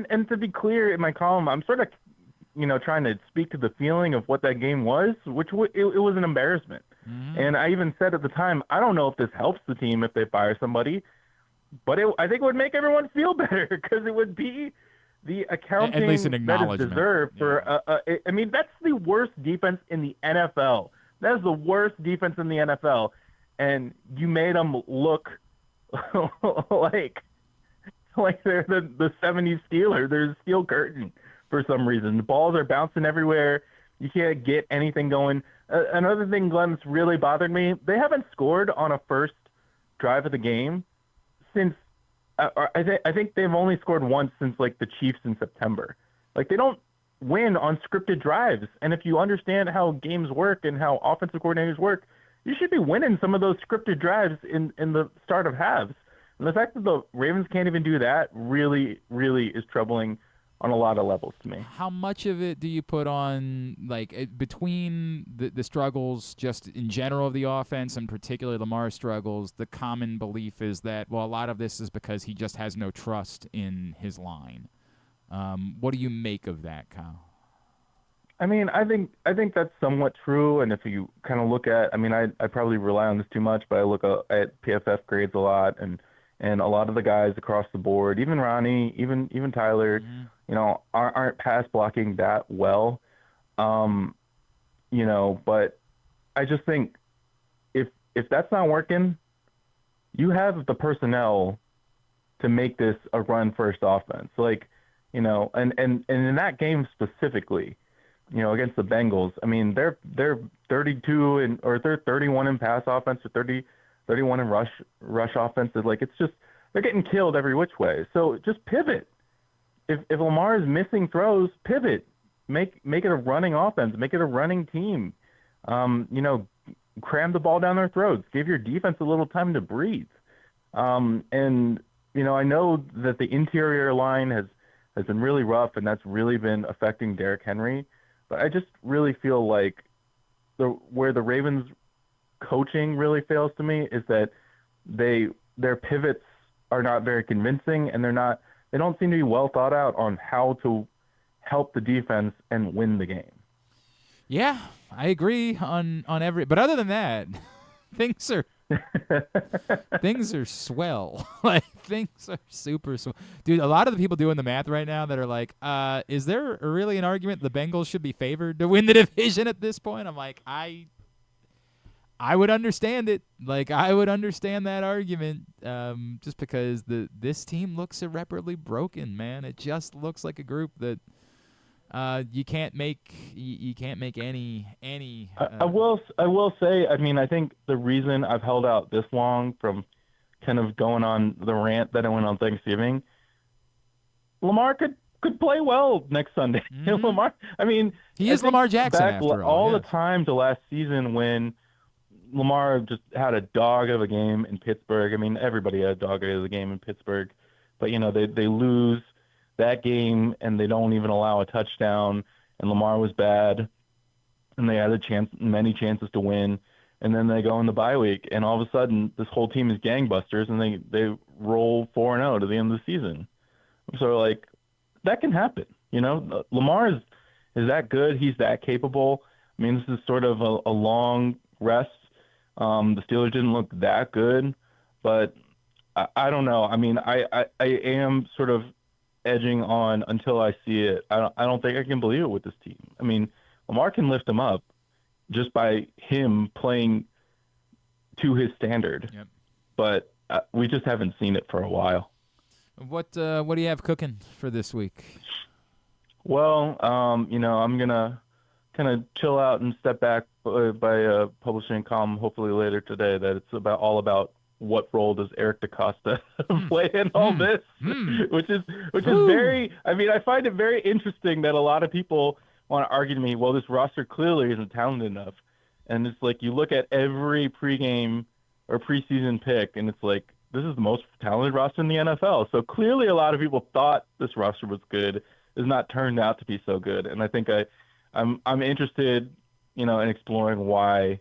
[SPEAKER 6] and to be clear in my column, I'm sort of, trying to speak to the feeling of what that game was, which it was an embarrassment. Mm-hmm. And I even said at the time, I don't know if this helps the team if they fire somebody, but I think it would make everyone feel better because it would be the accounting
[SPEAKER 2] at least an acknowledgement
[SPEAKER 6] that is deserved for. I mean, that's the worst defense in the NFL. That is the worst defense in the NFL, and you made them look like they're the '70s Steelers. There's a steel curtain for some reason. The balls are bouncing everywhere. You can't get anything going. Another thing, Glenn, that's really bothered me, they haven't scored on a first drive of the game since I think they've only scored once since like the Chiefs in September. Like they don't win on scripted drives. And if you understand how games work and how offensive coordinators work, you should be winning some of those scripted drives in the start of halves. And the fact that the Ravens can't even do that really, really is troubling on a lot of levels to me.
[SPEAKER 2] How much of it do you put on, between the struggles just in general of the offense and particularly Lamar's struggles, the common belief is that, well, a lot of this is because he just has no trust in his line. What do you make of that, Kyle?
[SPEAKER 6] I mean, I think that's somewhat true. And if you kind of look at, I mean, I probably rely on this too much, but I look at PFF grades a lot and a lot of the guys across the board, even Ronnie, even Tyler, mm-hmm. Aren't pass blocking that well. But I just think if that's not working, you have the personnel to make this a run first offense. And in that game specifically, against the Bengals, I mean, they're 32 or they're 31 in pass offense or 31 in rush offense. It's just, they're getting killed every which way. So just pivot. If Lamar is missing throws, pivot. Make it a running offense. Make it a running team. Cram the ball down their throats. Give your defense a little time to breathe. I know that the interior line has been really rough, and that's really been affecting Derrick Henry. But I just really feel like where the Ravens coaching really fails to me is that their pivots are not very convincing, and they don't seem to be well thought out on how to help the defense and win the game.
[SPEAKER 2] Yeah, I agree on every. But other than that, things are swell. Things are super swell. Dude, a lot of the people doing the math right now that are like, is there really an argument the Bengals should be favored to win the division at this point? I'm like, I would understand it. I would understand that argument, just because this team looks irreparably broken, man. It just looks like a group that you can't make any.
[SPEAKER 6] I will say, I mean, I think the reason I've held out this long from kind of going on the rant that I went on Thanksgiving, Lamar could play well next Sunday.
[SPEAKER 2] Mm-hmm.
[SPEAKER 6] Lamar, I mean,
[SPEAKER 2] he is Lamar Jackson after
[SPEAKER 6] all
[SPEAKER 2] yes.
[SPEAKER 6] the time to last season when Lamar just had a dog of a game in Pittsburgh. I mean, everybody had a dog of a game in Pittsburgh, but they lose that game and they don't even allow a touchdown, and Lamar was bad, and they had many chances to win, and then they go in the bye week, and all of a sudden this whole team is gangbusters, and they roll 4-0 to the end of the season. So that can happen. Lamar is that good. He's that capable. I mean, this is sort of a long rest. The Steelers didn't look that good, but I don't know. I mean, I am sort of edging on until I see it. I don't think I can believe it with this team. I mean, Lamar can lift them up just by him playing to his standard.
[SPEAKER 2] Yep.
[SPEAKER 6] But we just haven't seen it for a while.
[SPEAKER 2] What do you have cooking for this week?
[SPEAKER 6] Well, I'm gonna kind of chill out and step back by publishing a column hopefully later today that it's all about what role does Eric DaCosta play in all this, which is very. I mean, I find it very interesting that a lot of people want to argue to me, well, this roster clearly isn't talented enough, and it's like you look at every pregame or preseason pick, and it's like this is the most talented roster in the NFL. So clearly, a lot of people thought this roster was good. It's not turned out to be so good, and I think I'm interested, in exploring why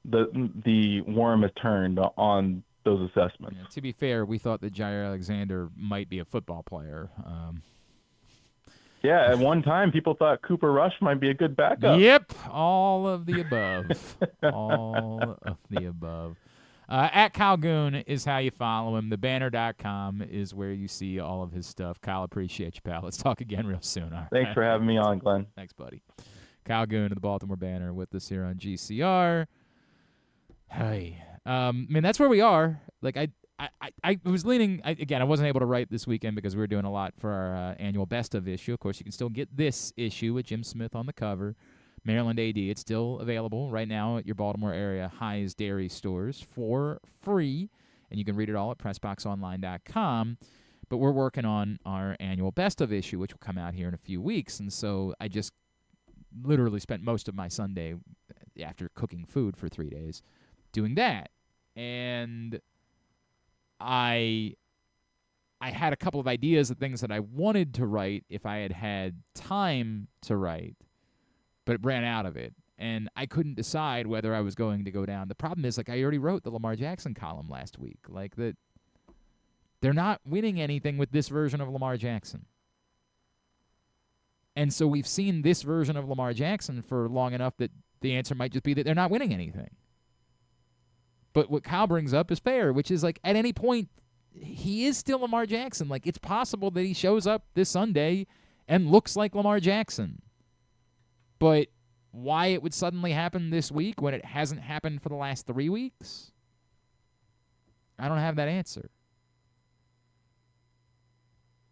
[SPEAKER 6] the worm has turned on those assessments.
[SPEAKER 2] Yeah, to be fair, we thought that Jair Alexander might be a football player.
[SPEAKER 6] Yeah, at one time, people thought Cooper Rush might be a good backup.
[SPEAKER 2] Yep, all of the above. All of the above. At Kyle Goon is how you follow him. Thebanner.com is where you see all of his stuff. Kyle, appreciate you, pal. Let's talk again real soon. All right.
[SPEAKER 6] Thanks for having me on, Glenn.
[SPEAKER 2] Thanks, buddy. Kyle Goon of the Baltimore Banner with us here on GCR. Hey, that's where we are. Like I was leaning. I wasn't able to write this weekend because we were doing a lot for our annual Best of issue. Of course, you can still get this issue with Jim Smith on the cover. Maryland AD. It's still available right now at your Baltimore area High's Dairy stores for free, and you can read it all at PressBoxOnline.com. But we're working on our annual Best of issue, which will come out here in a few weeks, and so I just literally spent most of my Sunday after cooking food for 3 days doing that. And I had a couple of ideas of things that I wanted to write if I had had time to write, but ran out of it. And I couldn't decide whether I was going to go down. The problem is, I already wrote the Lamar Jackson column last week. They're not winning anything with this version of Lamar Jackson. And so we've seen this version of Lamar Jackson for long enough that the answer might just be that they're not winning anything. But what Kyle brings up is fair, which is at any point, he is still Lamar Jackson. It's possible that he shows up this Sunday and looks like Lamar Jackson. But why it would suddenly happen this week when it hasn't happened for the last 3 weeks, I don't have that answer.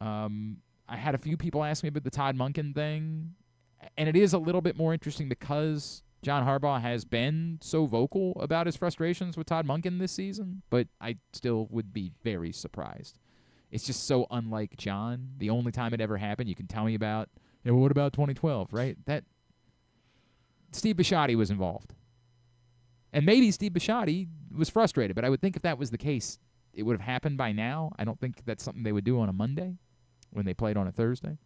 [SPEAKER 2] I had a few people ask me about the Todd Monken thing, and it is a little bit more interesting because John Harbaugh has been so vocal about his frustrations with Todd Monken this season, but I still would be very surprised. It's just so unlike John. The only time it ever happened, you can tell me about, what about 2012, right? That Steve Bisciotti was involved. And maybe Steve Bisciotti was frustrated, but I would think if that was the case, it would have happened by now. I don't think that's something they would do on a Monday when they played on a Thursday.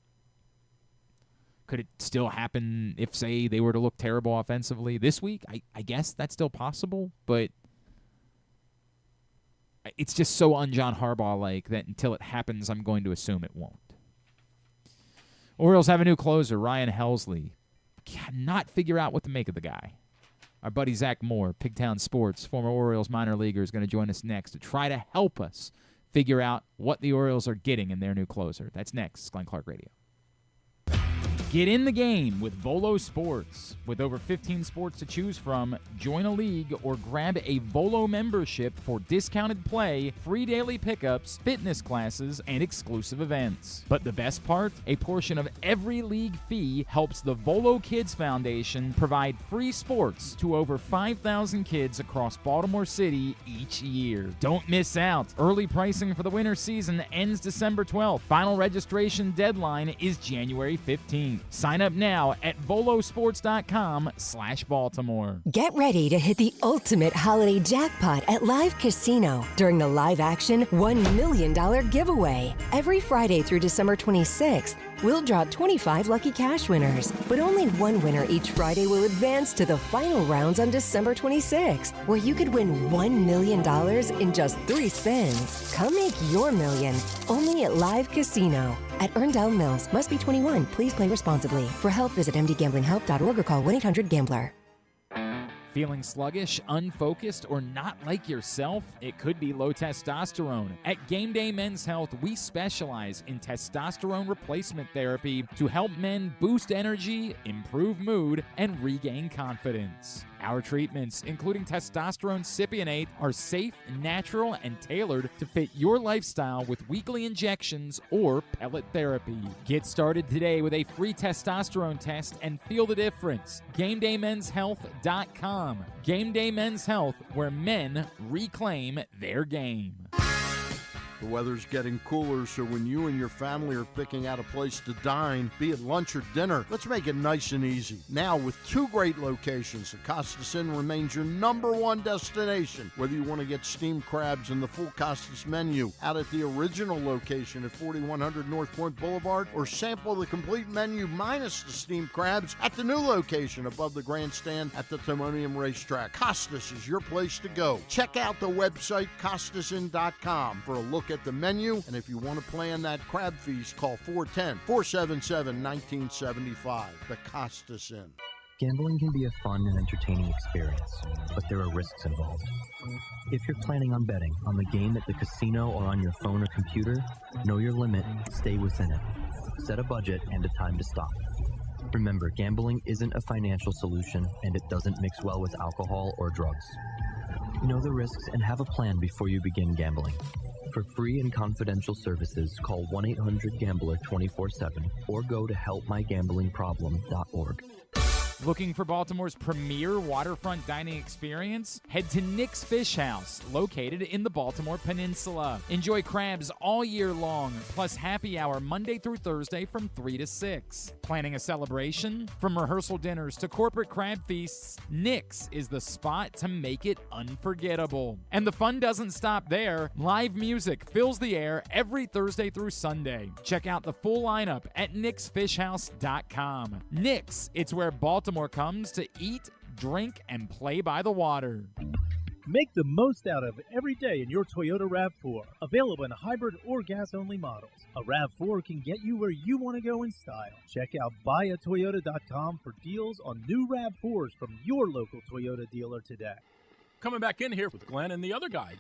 [SPEAKER 2] Could it still happen if, say, they were to look terrible offensively this week? I guess that's still possible, but it's just so un-John Harbaugh-like that until it happens, I'm going to assume it won't. Orioles have a new closer, Ryan Helsley. Cannot figure out what to make of the guy. Our buddy Zach Moore, Pigtown Sports, former Orioles minor leaguer, is going to join us next to try to help us figure out what the Orioles are getting in their new closer. That's next, Glenn Clark Radio. Get in the game with Volo Sports. With over 15 sports to choose from, join a league or grab a Volo membership for discounted play, free daily pickups, fitness classes, and exclusive events. But the best part? A portion of every league fee helps the Volo Kids Foundation provide free sports to over 5,000 kids across Baltimore City each year. Don't miss out. Early pricing for the winter season ends December 12th. Final registration deadline is January 15th. Sign up now at volosports.com/Baltimore.
[SPEAKER 7] Get ready to hit the ultimate holiday jackpot at Live Casino during the live action $1 million giveaway. Every Friday through December 26th, we'll draw 25 lucky cash winners, but only one winner each Friday will advance to the final rounds on December 26th, where you could win $1 million in just 3 spins. Come make your million, only at Live Casino. At Erndale Mills, must be 21. Please play responsibly. For help, visit mdgamblinghelp.org or call 1-800-GAMBLER.
[SPEAKER 2] Feeling sluggish, unfocused, or not like yourself? It could be low testosterone. At Game Day Men's Health, we specialize in testosterone replacement therapy to help men boost energy, improve mood, and regain confidence. Our treatments, including testosterone cypionate, are safe, natural, and tailored to fit your lifestyle with weekly injections or pellet therapy. Get started today with a free testosterone test and feel the difference. GameDayMen'sHealth.com. Game Day Men's Health, where men reclaim their game.
[SPEAKER 8] The weather's getting cooler, so when you and your family are picking out a place to dine, be it lunch or dinner, let's make it nice and easy. Now, with 2 great locations, the Costas Inn remains your #1 destination. Whether you want to get steamed crabs and the full Costas menu out at the original location at 4100 North Point Boulevard, or sample the complete menu minus the steamed crabs at the new location above the grandstand at the Timonium Racetrack, Costas is your place to go. Check out the website, CostasInn.com, for a look at the menu, and if you want to plan that crab feast, call 410-477-1975. The Costas Inn.
[SPEAKER 9] Gambling can be a fun and entertaining experience, but there are risks involved. If you're planning on betting on the game at the casino or on your phone or computer, know your limit, stay within it. Set a budget and a time to stop. Remember, gambling isn't a financial solution, and it doesn't mix well with alcohol or drugs. Know the risks and have a plan before you begin gambling. For free and confidential services, call 1-800-GAMBLER 24/7 or go to helpmygamblingproblem.org.
[SPEAKER 2] Looking for Baltimore's premier waterfront dining experience? Head to Nick's Fish House, located in the Baltimore Peninsula. Enjoy crabs all year long, plus happy hour Monday through Thursday from 3 to 6. Planning a celebration? From rehearsal dinners to corporate crab feasts, Nick's is the spot to make it unforgettable. And the fun doesn't stop there. Live music fills the air every Thursday through Sunday. Check out the full lineup at nicksfishhouse.com. Nick's, it's where Baltimore comes to eat, drink, and play by the water.
[SPEAKER 10] Make the most out of every day in your Toyota RAV4. Available in hybrid or gas-only models. A RAV4 can get you where you want to go in style. Check out buyatoyota.com for deals on new RAV4s from your local Toyota dealer today.
[SPEAKER 11] Coming back in here with Glenn and the other guy,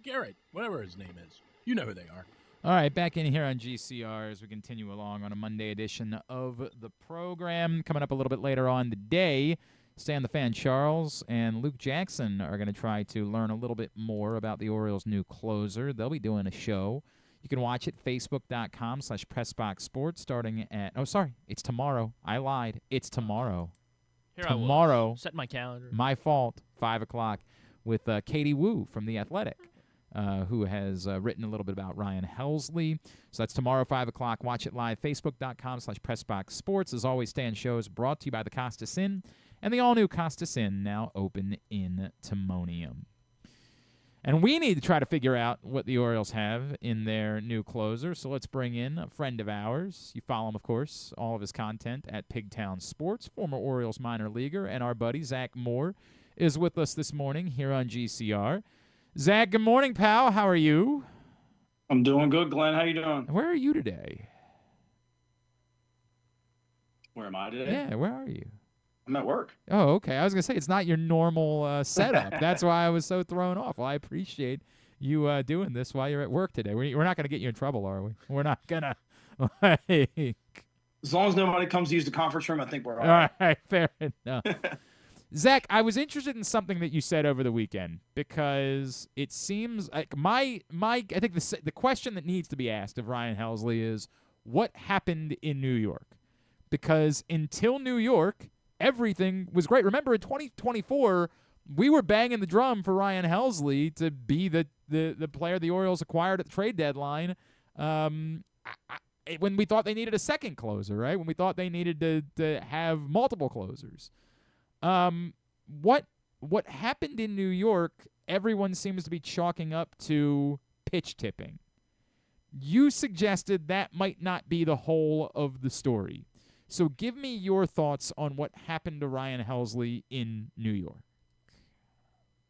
[SPEAKER 11] Garrett, whatever his name is. You know who they are.
[SPEAKER 2] All right, back in here on GCR as we continue along on a Monday edition of the program. Coming up a little bit later on today, Stan the Fan Charles and Luke Jackson are going to try to learn a little bit more about the Orioles' new closer. They'll be doing a show. You can watch it, facebook.com/PressBoxSports, starting at, it's tomorrow. I lied. It's tomorrow.
[SPEAKER 3] Tomorrow. I was. Set my calendar.
[SPEAKER 2] My fault, 5 o'clock, with Katie Wu from The Athletic. Who has written a little bit about Ryan Helsley. So that's tomorrow, 5 o'clock. Watch it live, facebook.com/PressBoxSports. As always, Stan shows brought to you by the Costas Inn and the all-new Costas Inn, now open in Timonium. And we need to try to figure out what the Orioles have in their new closer. So let's bring in a friend of ours. You follow him, of course, all of his content at Pigtown Sports, former Orioles minor leaguer, and our buddy Zach Moore is with us this morning here on GCR. Zach, good morning, pal. How are you?
[SPEAKER 12] I'm doing good, Glenn. How you doing?
[SPEAKER 2] Where are you today?
[SPEAKER 12] Where am I today?
[SPEAKER 2] Yeah, where are you?
[SPEAKER 12] I'm at work.
[SPEAKER 2] Oh, okay. I was going to say, it's not your normal setup. That's why I was so thrown off. Well, I appreciate you doing this while you're at work today. We're not going to get you in trouble, are we? We're not going to, like...
[SPEAKER 12] As long as nobody comes to use the conference room, I think we're all
[SPEAKER 2] right. All right, fair enough. Zach, I was interested in something that you said over the weekend because it seems like I think the question that needs to be asked of Ryan Helsley is what happened in New York? Because until New York, everything was great. Remember, in 2024, we were banging the drum for Ryan Helsley to be the player the Orioles acquired at the trade deadline when we thought they needed a second closer, right? When we thought they needed to have multiple closers. What happened in New York, everyone seems to be chalking up to pitch tipping. You suggested that might not be the whole of the story. So give me your thoughts on what happened to Ryan Helsley in New York.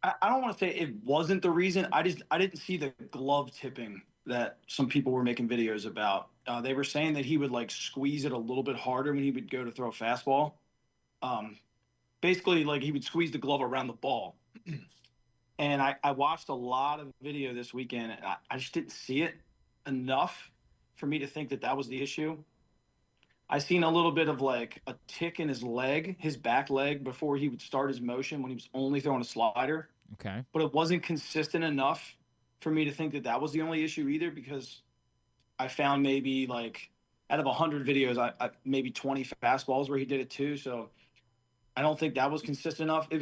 [SPEAKER 12] I don't want to say it wasn't the reason. I didn't see the glove tipping that some people were making videos about. They were saying that he would like squeeze it a little bit harder when he would go to throw a fastball. Basically, like he would squeeze the glove around the ball. And I watched a lot of video this weekend, and I just didn't see it enough for me to think that was the issue. I seen a little bit of like a tick in his leg, his back leg, before he would start his motion when he was only throwing a slider.
[SPEAKER 2] Okay.
[SPEAKER 12] But it wasn't consistent enough for me to think that that was the only issue either, because I found maybe like out of 100 videos, I maybe 20 fastballs where he did it too. So I don't think that was consistent enough. It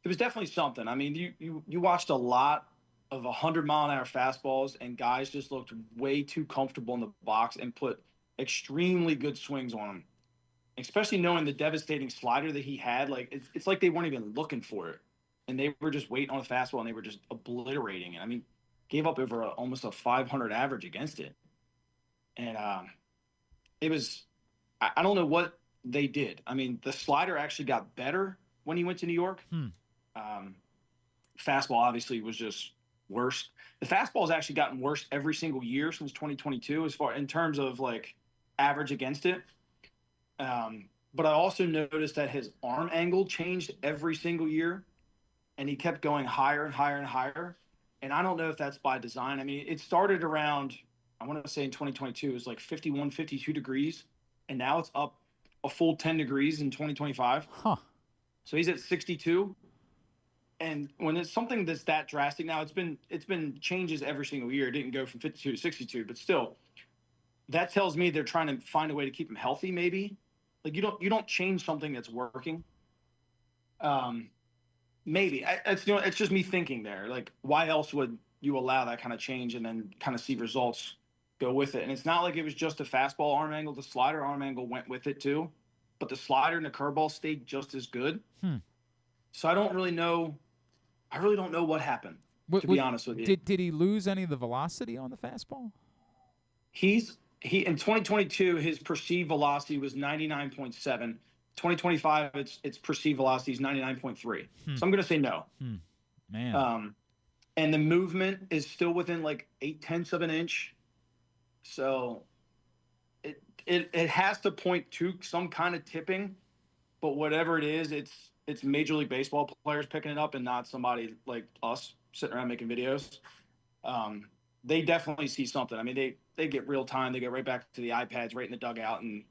[SPEAKER 12] was definitely something. I mean, you watched a lot of 100-mile-an-hour fastballs, and guys just looked way too comfortable in the box and put extremely good swings on him. Especially knowing the devastating slider that he had, like it's like they weren't even looking for it, and they were just waiting on the fastball, and they were just obliterating it. I mean, gave up over almost a 500 average against it, and it was I don't know what they did. I mean, the slider actually got better when he went to New York. Fastball obviously was just worse. The fastball has actually gotten worse every single year since 2022, as far in terms of like average against it. But I also noticed that his arm angle changed every single year, and he kept going higher and higher and higher. And I don't know if that's by design. I mean, it started around, I want to say in 2022, it was like 51, 52 degrees, and now it's up a full 10 degrees in 2025.
[SPEAKER 2] Huh.
[SPEAKER 12] So he's at 62. And when it's something that's that drastic, now it's been changes every single year. It didn't go from 52 to 62, but still, that tells me they're trying to find a way to keep him healthy. Maybe like you don't change something that's working. Maybe it's just me thinking there. Like, why else would you allow that kind of change and then kind of see results go with it? And it's not like it was just a fastball arm angle. The slider arm angle went with it too, but the slider and the curveball stayed just as good. So I don't really know. I really don't know what happened, to be honest with you.
[SPEAKER 2] Did he lose any of the velocity on the fastball?
[SPEAKER 12] He in 2022, his perceived velocity was 99.7. 2025, its perceived velocity is 99.3. So I'm going to say no.
[SPEAKER 2] Man.
[SPEAKER 12] And the movement is still within like 0.8 of an inch. So it has to point to some kind of tipping, but whatever it is, it's Major League Baseball players picking it up and not somebody like us sitting around making videos. They definitely see something. I mean, they get real time. They get right back to the iPads right in the dugout, and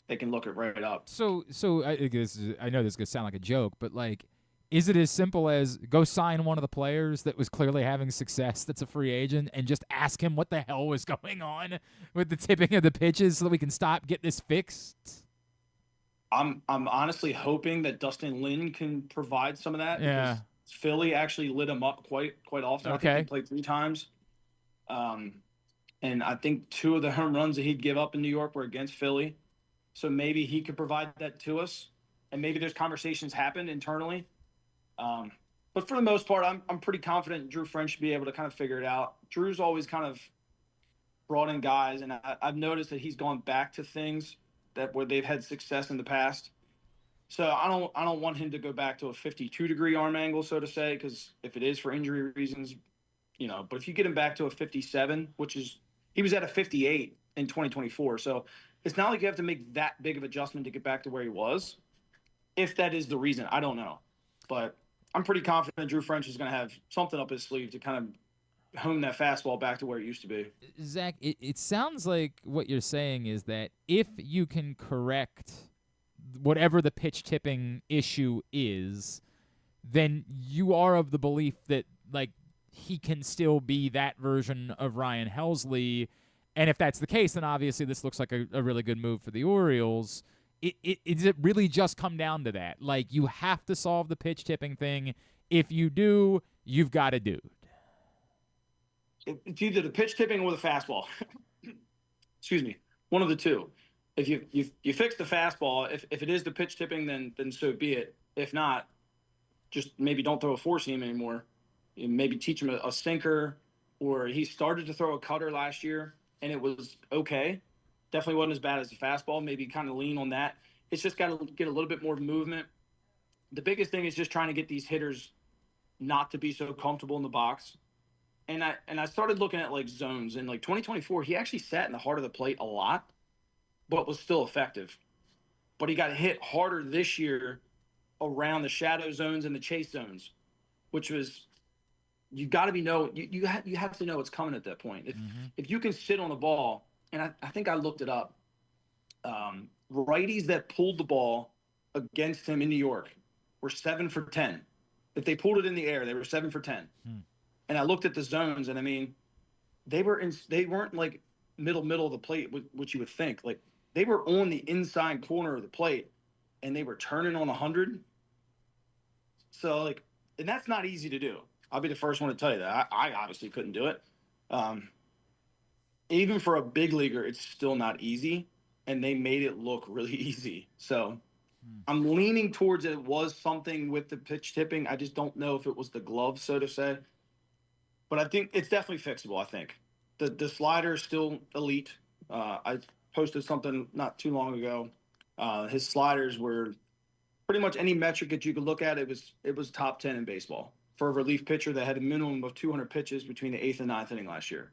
[SPEAKER 12] they can look it right up.
[SPEAKER 2] So I know this is going to sound like a joke, but like, is it as simple as go sign one of the players that was clearly having success that's a free agent and just ask him what the hell was going on with the tipping of the pitches so that we can get this fixed?
[SPEAKER 12] I'm honestly hoping that Dustin Lin can provide some of that.
[SPEAKER 2] Yeah.
[SPEAKER 12] Because Philly actually lit him up quite often.
[SPEAKER 2] Okay.
[SPEAKER 12] I think he played 3 times. And I think 2 of the home runs that he'd give up in New York were against Philly. So maybe he could provide that to us. And maybe there's conversations happened internally. But for the most part, I'm pretty confident Drew French should be able to kind of figure it out. Drew's always kind of brought in guys, and I've noticed that he's gone back to things where they've had success in the past. So I don't want him to go back to a 52-degree arm angle, so to say, because if it is for injury reasons, but if you get him back to a 57, he was at a 58 in 2024. So it's not like you have to make that big of adjustment to get back to where he was. If that is the reason, I don't know. But I'm pretty confident Drew French is going to have something up his sleeve to kind of hone that fastball back to where it used to be.
[SPEAKER 2] Zach, it sounds like what you're saying is that if you can correct whatever the pitch tipping issue is, then you are of the belief that like he can still be that version of Ryan Helsley. And if that's the case, then obviously this looks like a really good move for the Orioles. Does it really just come down to that? Like, you have to solve the pitch tipping thing. If you do, you've got a dude.
[SPEAKER 12] It's either the pitch tipping or the fastball. Excuse me. One of the two. If you fix the fastball, if it is the pitch tipping, then so be it. If not, just maybe don't throw a four seam anymore. Maybe teach him a sinker, or he started to throw a cutter last year and it was okay. Definitely wasn't as bad as the fastball. Maybe kind of lean on that. It's just got to get a little bit more movement. The biggest thing is just trying to get these hitters not to be so comfortable in the box. And I started looking at like zones. In like 2024, he actually sat in the heart of the plate a lot, but was still effective. But he got hit harder this year around the shadow zones and the chase zones, which was you got to be you have to know what's coming at that point. If you can sit on the ball, and I think I looked it up. righties that pulled the ball against him in New York were 7 for 10. If they pulled it in the air, they were 7 for 10. And I looked at the zones, and I mean, they weren't like middle of the plate, which you would think. Like, they were on the inside corner of the plate, and they were turning on 100. So, like, and that's not easy to do. I'll be the first one to tell you that. I obviously couldn't do it. Even for a big leaguer, it's still not easy, and they made it look really easy. So I'm leaning towards it was something with the pitch tipping. I just don't know if it was the glove, so to say. But I think it's definitely fixable, I think. The slider is still elite. I posted something not too long ago. His sliders were pretty much any metric that you could look at. It was top 10 in baseball for a relief pitcher that had a minimum of 200 pitches between the 8th and 9th inning last year.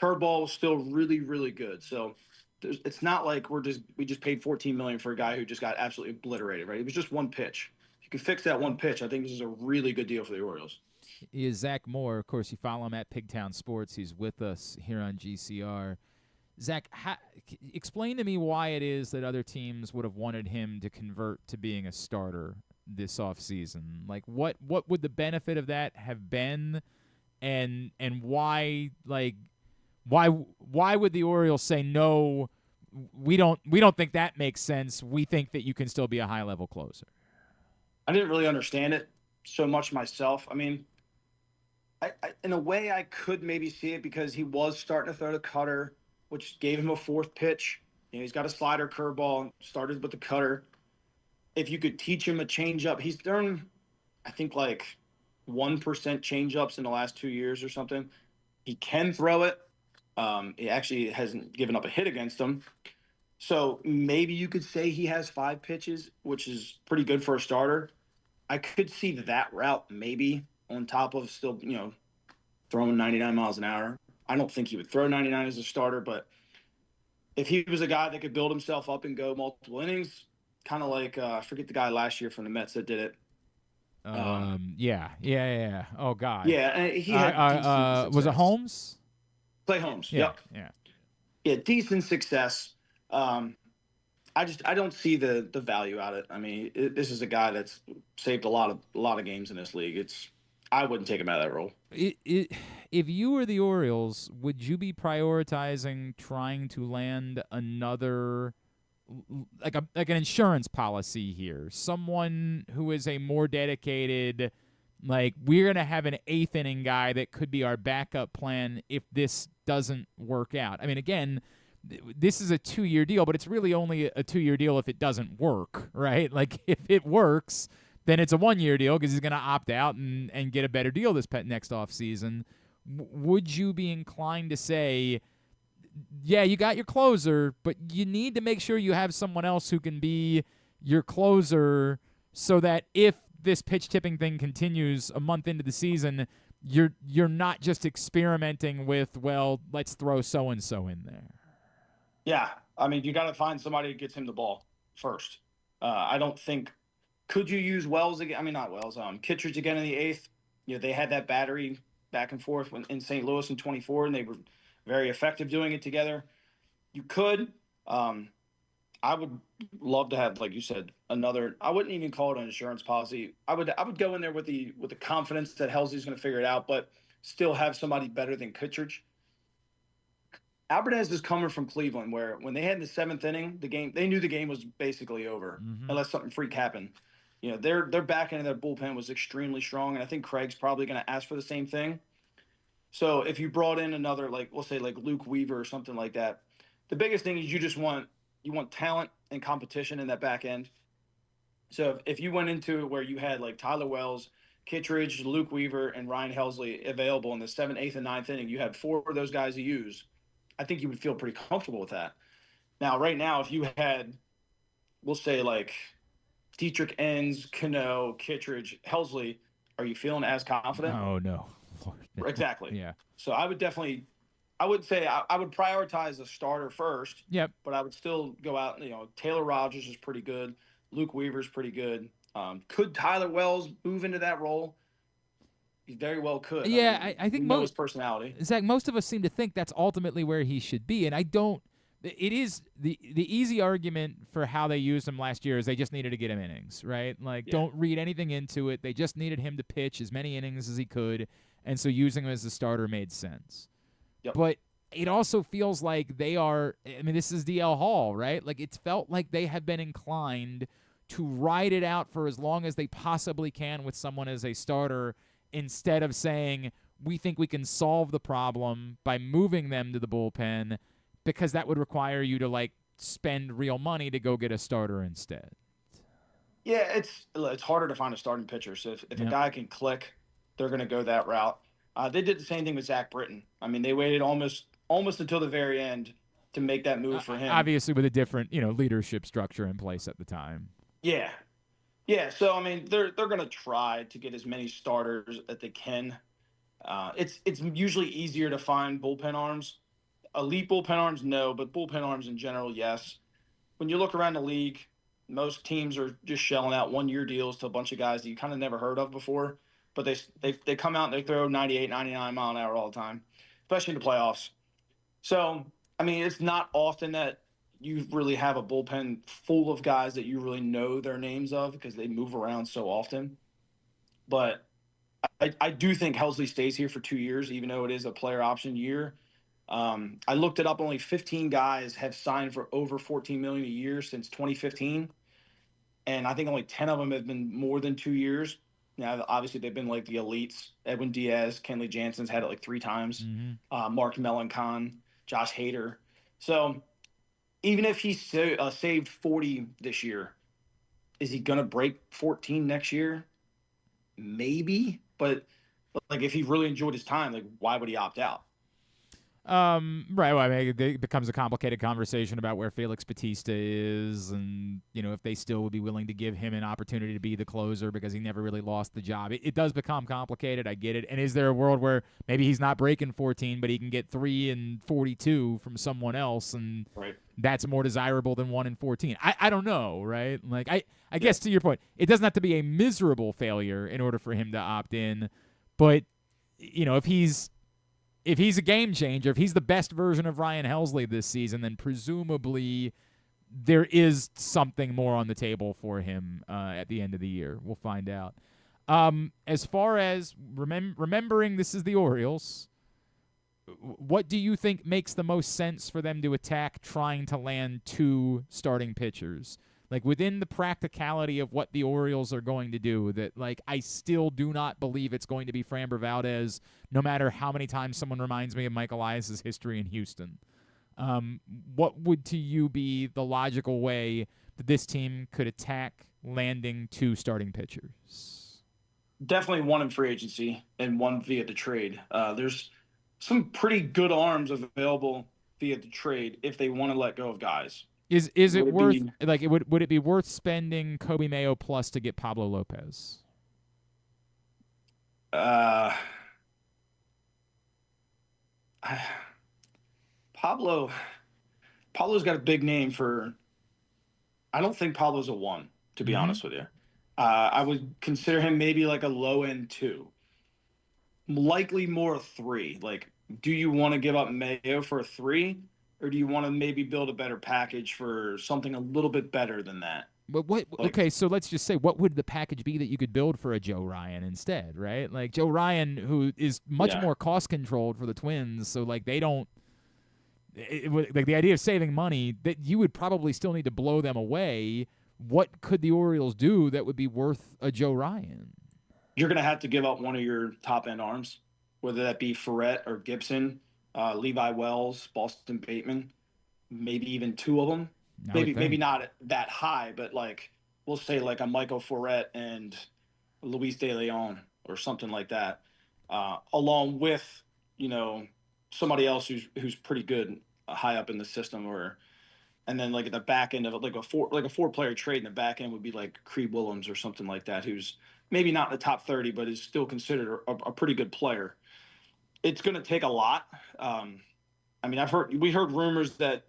[SPEAKER 12] Curveball was still really, really good. So it's not like we just paid $14 million for a guy who just got absolutely obliterated, right? It was just one pitch. If you could fix that one pitch, I think this is a really good deal for the Orioles.
[SPEAKER 2] He is Zach Moore. Of course, you follow him at Pigtown Sports. He's with us here on GCR. Zach, explain to me why it is that other teams would have wanted him to convert to being a starter this offseason. Like, what would the benefit of that have been, and why would the Orioles say no? We don't think that makes sense. We think that you can still be a high level closer.
[SPEAKER 12] I didn't really understand it so much myself. I mean, I in a way I could maybe see it because he was starting to throw the cutter, which gave him a fourth pitch. You know, he's got a slider, curveball, started with the cutter. If you could teach him a changeup, he's thrown, I think, like 1% changeups in the last 2 years or something. He can throw it. He actually hasn't given up a hit against him. So maybe you could say he has 5 pitches, which is pretty good for a starter. I could see that route maybe on top of still, throwing 99 miles an hour. I don't think he would throw 99 as a starter, but if he was a guy that could build himself up and go multiple innings, kind of like I forget the guy last year from the Mets that did it.
[SPEAKER 2] Yeah. Oh God.
[SPEAKER 12] Yeah, and he had
[SPEAKER 2] was it Holmes?
[SPEAKER 12] Clay Holmes.
[SPEAKER 2] Yeah.
[SPEAKER 12] Yep. Yeah, decent success. I don't see the value out of it. I mean, this is a guy that's saved a lot of games in this league. I wouldn't take him out of that role.
[SPEAKER 2] If you were the Orioles, would you be prioritizing trying to land another, like an insurance policy here? Someone who is a more dedicated, like, we're going to have an 8th inning guy that could be our backup plan if this doesn't work out. I mean, again, this is a 2-year deal, but it's really only a 2-year deal if it doesn't work, right? Like, if it works, then it's a 1-year deal because he's going to opt out and get a better deal this next offseason. Would you be inclined to say, yeah, you got your closer, but you need to make sure you have someone else who can be your closer so that if this pitch tipping thing continues a month into the season, you're not just experimenting with, well, let's throw so-and-so in there.
[SPEAKER 12] Yeah, I mean, you got to find somebody who gets him the ball first. I don't think – could you use Wells again? I mean, not Wells. Kittredge again in the 8th. They had that battery back and forth in St. Louis in 24, and they were very effective doing it together. You could. I would love to have, like you said, another. I wouldn't even call it an insurance policy. I would go in there with the confidence that Helsley's going to figure it out, but still have somebody better than Kittredge. Alvarez is coming from Cleveland, where when they had the 7th inning, they knew the game was basically over unless something freak happened. Their back end of their bullpen was extremely strong, and I think Craig's probably going to ask for the same thing. So if you brought in another, like, we'll say like Luke Weaver or something like that, the biggest thing is you want talent and competition in that back end. So if you went into it where you had like Tyler Wells, Kittredge, Luke Weaver, and Ryan Helsley available in the 7th, 8th, and 9th inning, you had 4 of those guys to use. I think you would feel pretty comfortable with that. Now, right now, if you had, we'll say like Dietrich Enns, Cano, Kittredge, Helsley, are you feeling as confident?
[SPEAKER 2] Oh, no.
[SPEAKER 12] Exactly.
[SPEAKER 2] Yeah.
[SPEAKER 12] So I would say I would prioritize a starter first.
[SPEAKER 2] Yep.
[SPEAKER 12] But I would still go out. Taylor Rogers is pretty good. Luke Weaver's pretty good. Could Tyler Wells move into that role? He very well could.
[SPEAKER 2] Yeah, I think
[SPEAKER 12] his personality.
[SPEAKER 2] Zach, most of us seem to think that's ultimately where he should be, and I don't it is the easy argument for how they used him last year is they just needed to get him innings, right? Like, don't read anything into it. They just needed him to pitch as many innings as he could, and so using him as a starter made sense.
[SPEAKER 12] Yep.
[SPEAKER 2] But it also feels like they are – I mean, this is DL Hall, right? Like, it's felt like they have been inclined to ride it out for as long as they possibly can with someone as a starter instead of saying, we think we can solve the problem by moving them to the bullpen – because that would require you to, like, spend real money to go get a starter instead.
[SPEAKER 12] Yeah, it's harder to find a starting pitcher. So if a guy can click, they're going to go that route. They did the same thing with Zach Britton. I mean, they waited almost until the very end to make that move for him.
[SPEAKER 2] Obviously with a different, leadership structure in place at the time.
[SPEAKER 12] Yeah. Yeah, so, I mean, they're going to try to get as many starters that they can. It's usually easier to find bullpen arms. Elite bullpen arms, no, but bullpen arms in general, yes. When you look around the league, most teams are just shelling out one-year deals to a bunch of guys that you kind of never heard of before, but they come out and they throw 98, 99 mile an hour all the time, especially in the playoffs. So, I mean, it's not often that you really have a bullpen full of guys that you really know their names of because they move around so often. But I do think Helsley stays here for 2 years, even though it is a player option year. I looked it up. Only 15 guys have signed for over $14 million a year since 2015, and I think only 10 of them have been more than 2 years. Now, obviously, they've been like the elites. Edwin Diaz, Kenley Jansen's had it like 3 times. Mark Melancon, Josh Hader. So even if he saved 40 this year, is he gonna break 14 next year? Maybe, but like if he really enjoyed his time, like why would he opt out?
[SPEAKER 2] Right. Well, I mean, it becomes a complicated conversation about where Felix Bautista is and, if they still would be willing to give him an opportunity to be the closer because he never really lost the job. It does become complicated. I get it. And is there a world where maybe he's not breaking 14, but he can get 3 and 42 from someone else and that's more desirable than 1 and 14? I don't know, right? Like, I guess to your point, it doesn't have to be a miserable failure in order for him to opt in. But, if he's a game changer, if he's the best version of Ryan Helsley this season, then presumably there is something more on the table for him at the end of the year. We'll find out. As far as remembering this is the Orioles, what do you think makes the most sense for them to attack trying to land 2 starting pitchers? Like, within the practicality of what the Orioles are going to do, that, like, I still do not believe it's going to be Framber Valdez, no matter how many times someone reminds me of Mike Elias' history in Houston. What would, to you, be the logical way that this team could attack landing 2 starting pitchers?
[SPEAKER 12] Definitely 1 in free agency and 1 via the trade. There's some pretty good arms available via the trade if they want to let go of guys.
[SPEAKER 2] Is it worth would it be worth spending Kobe Mayo plus to get Pablo Lopez?
[SPEAKER 12] Pablo's got a big name for. I don't think Pablo's a 1, to be honest with you. I would consider him maybe like a low end 2, likely more a 3. Like, do you want to give up Mayo for a 3? Or do you want to maybe build a better package for something a little bit better than that?
[SPEAKER 2] But okay, so let's just say, what would the package be that you could build for a Joe Ryan instead, right? Like, Joe Ryan, who is much more cost-controlled for the Twins, so, like, they don't like the idea of saving money, that you would probably still need to blow them away. What could the Orioles do that would be worth a Joe Ryan?
[SPEAKER 12] You're going to have to give up one of your top-end arms, whether that be Ferret or Gibson, Levi Wells, Boston Bateman, maybe even 2 of them. Maybe not that high, but like we'll say like a Michael Ferret and Luis De Leon or something like that, along with somebody else who's pretty good high up in the system, and then like at the back end of it, like a 4-player trade in the back end would be like Creed Willems or something like that, who's maybe not in the top 30, but is still considered a pretty good player. It's going to take a lot. I mean, we heard rumors that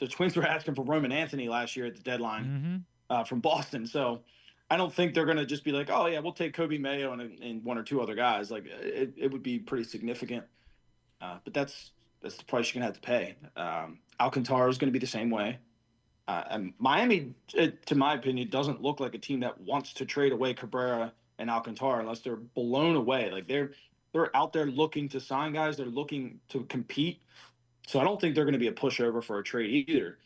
[SPEAKER 12] the Twins were asking for Roman Anthony last year at the deadline from Boston. So I don't think they're going to just be like, oh yeah, we'll take Kobe Mayo and 1 or 2 other guys. Like it would be pretty significant. But that's That's the price you're going to have to pay. Alcantara is going to be the same way. And Miami, to my opinion, doesn't look like a team that wants to trade away Cabrera and Alcantara unless they're blown away. Like they're out there looking to sign guys. They're looking to compete. So I don't think they're going to be a pushover for a trade either.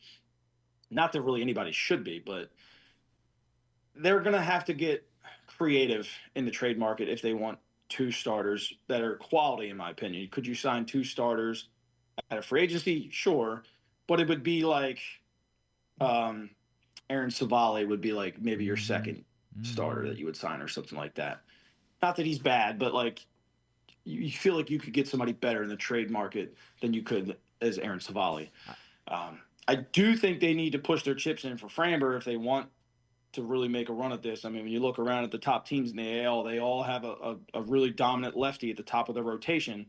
[SPEAKER 12] Not that really anybody should be, but they're going to have to get creative in the trade market if they want 2 starters that are quality, in my opinion. Could you sign 2 starters at a free agency? Sure. But it would be like Aaron Savali would be like maybe your second starter that you would sign or something like that. Not that he's bad, but like you feel like you could get somebody better in the trade market than you could as Aaron Savali. I do think they need to push their chips in for Framber if they want to really make a run at this. I mean, when you look around at the top teams in the AL, they all have a really dominant lefty at the top of their rotation.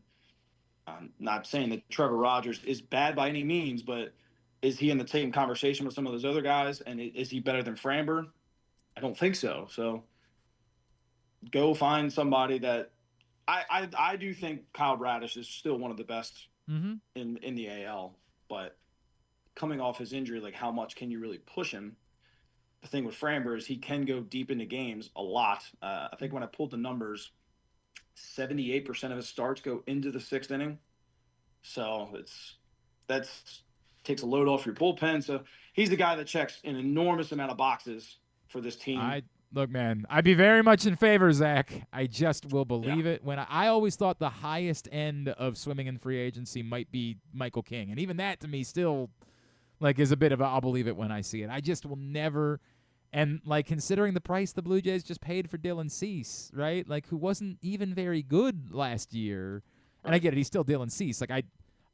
[SPEAKER 12] I'm not saying that Trevor Rogers is bad by any means, but is he in the same conversation with some of those other guys? And is he better than Framber? I don't think so. So go find somebody that I do think Kyle Bradish is still one of the best in the AL, but coming off his injury, like how much can you really push him? The thing with Framber is he can go deep into games a lot. I think when I pulled the numbers, 78% of his starts go into the 6th inning. So that's takes a load off your bullpen. So he's the guy that checks an enormous amount of boxes for this team.
[SPEAKER 2] Look, man, I'd be very much in favor, Zach. I just will believe it. When I always thought the highest end of swimming in free agency might be Michael King. And even that to me still like is a bit of a I'll believe it when I see it. I just will never. And like considering the price the Blue Jays just paid for Dylan Cease, right? Like who wasn't even very good last year. And I get it, he's still Dylan Cease. Like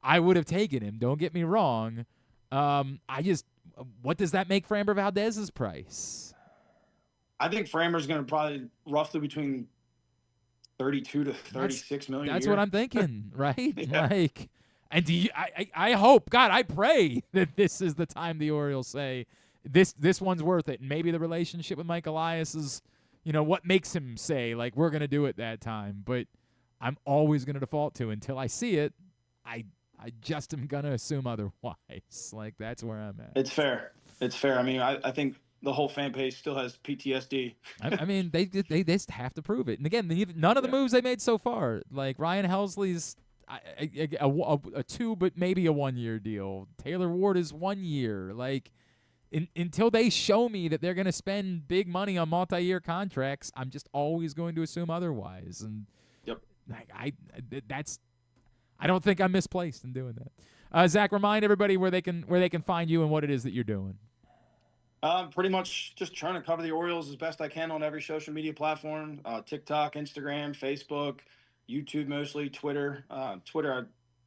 [SPEAKER 2] I would have taken him, don't get me wrong. What does that make Framber Valdez's price?
[SPEAKER 12] I think Framber's going to probably roughly between 32 to 36 million.
[SPEAKER 2] That's
[SPEAKER 12] a year.
[SPEAKER 2] what I'm thinking, right?
[SPEAKER 12] Yeah.
[SPEAKER 2] Like, and I hope, God, I pray that this is the time the Orioles say this one's worth it. And maybe the relationship with Mike Elias is, what makes him say like we're going to do it that time. But I'm always going to default to until I see it. I just am going to assume otherwise. Like that's where I'm at.
[SPEAKER 12] It's fair. I mean, I think the whole fan base still has PTSD.
[SPEAKER 2] I mean, they just have to prove it. And again, none of the moves they made so far, like Ryan Helsley's a 2, but maybe a 1-year deal. Taylor Ward is 1 year. Like until they show me that they're going to spend big money on multi-year contracts, I'm just always going to assume otherwise. And like I don't think I'm misplaced in doing that. Zach, remind everybody where they can find you and what it is that you're doing.
[SPEAKER 12] Pretty much just trying to cover the Orioles as best I can on every social media platform, TikTok, Instagram, Facebook, YouTube mostly, Twitter. Twitter, I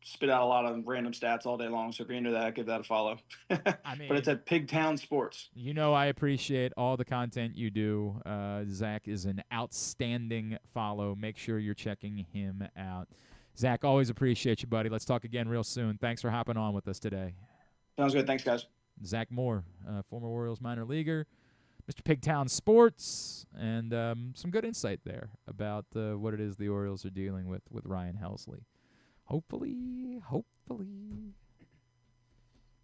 [SPEAKER 12] spit out a lot of random stats all day long, so if you're into that, give that a follow. But it's at Pigtown Sports.
[SPEAKER 2] I appreciate all the content you do. Zach is an outstanding follow. Make sure you're checking him out. Zach, always appreciate you, buddy. Let's talk again real soon. Thanks for hopping on with us today.
[SPEAKER 12] Sounds good. Thanks, guys.
[SPEAKER 2] Zach Moore, former Orioles minor leaguer, Mr. Pigtown Sports, and some good insight there about what it is the Orioles are dealing with Ryan Helsley. Hopefully.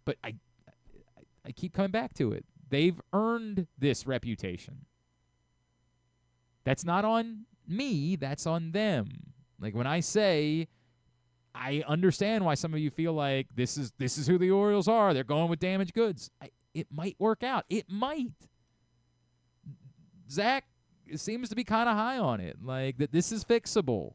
[SPEAKER 2] But I keep coming back to it. They've earned this reputation. That's not on me. That's on them. Like when I say I understand why some of you feel like this is who the Orioles are. They're going with damaged goods. It might work out. It might. Zach seems to be kind of high on it, like that this is fixable.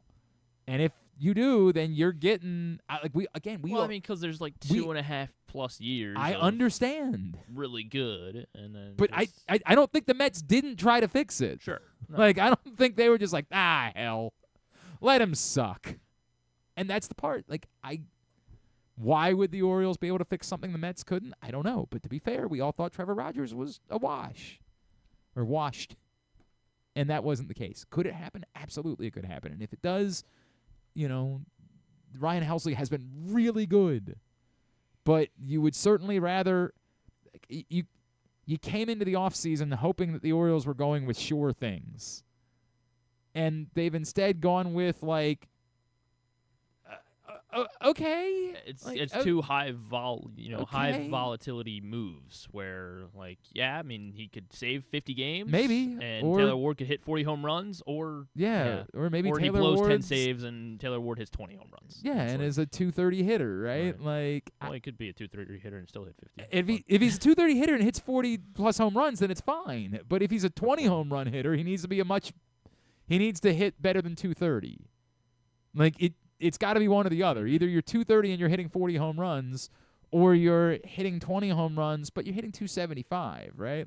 [SPEAKER 2] And if you do, then you're getting
[SPEAKER 3] because there's like 2.5+ years.
[SPEAKER 2] I understand.
[SPEAKER 3] Really good, and then.
[SPEAKER 2] But I don't think the Mets didn't try to fix it.
[SPEAKER 3] Sure. No.
[SPEAKER 2] Like I don't think they were just like hell, let him suck. And that's the part. Like, why would the Orioles be able to fix something the Mets couldn't? I don't know. But to be fair, we all thought Trevor Rogers was a wash. Or washed. And that wasn't the case. Could it happen? Absolutely it could happen. And if it does, Ryan Helsley has been really good. But you would certainly rather you came into the offseason hoping that the Orioles were going with sure things. And they've instead gone with, like, Okay.
[SPEAKER 3] It's too high high volatility moves where I mean he could save 50 games
[SPEAKER 2] maybe,
[SPEAKER 3] and
[SPEAKER 2] or
[SPEAKER 3] Taylor Ward could hit 40 home runs or
[SPEAKER 2] or maybe
[SPEAKER 3] or
[SPEAKER 2] Taylor
[SPEAKER 3] he blows 10
[SPEAKER 2] Ward's,
[SPEAKER 3] saves and Taylor Ward hits 20 home runs.
[SPEAKER 2] Yeah, and is a 230 hitter, right?
[SPEAKER 3] He could be a 230 hitter and still hit 50.
[SPEAKER 2] If he's a 230 hitter and hits 40 plus home runs, then it's fine. But if he's a 20 home run hitter, he needs to hit better than 230. It's got to be one or the other. Either you're 230 and you're hitting 40 home runs, or you're hitting 20 home runs, but you're hitting 275, right?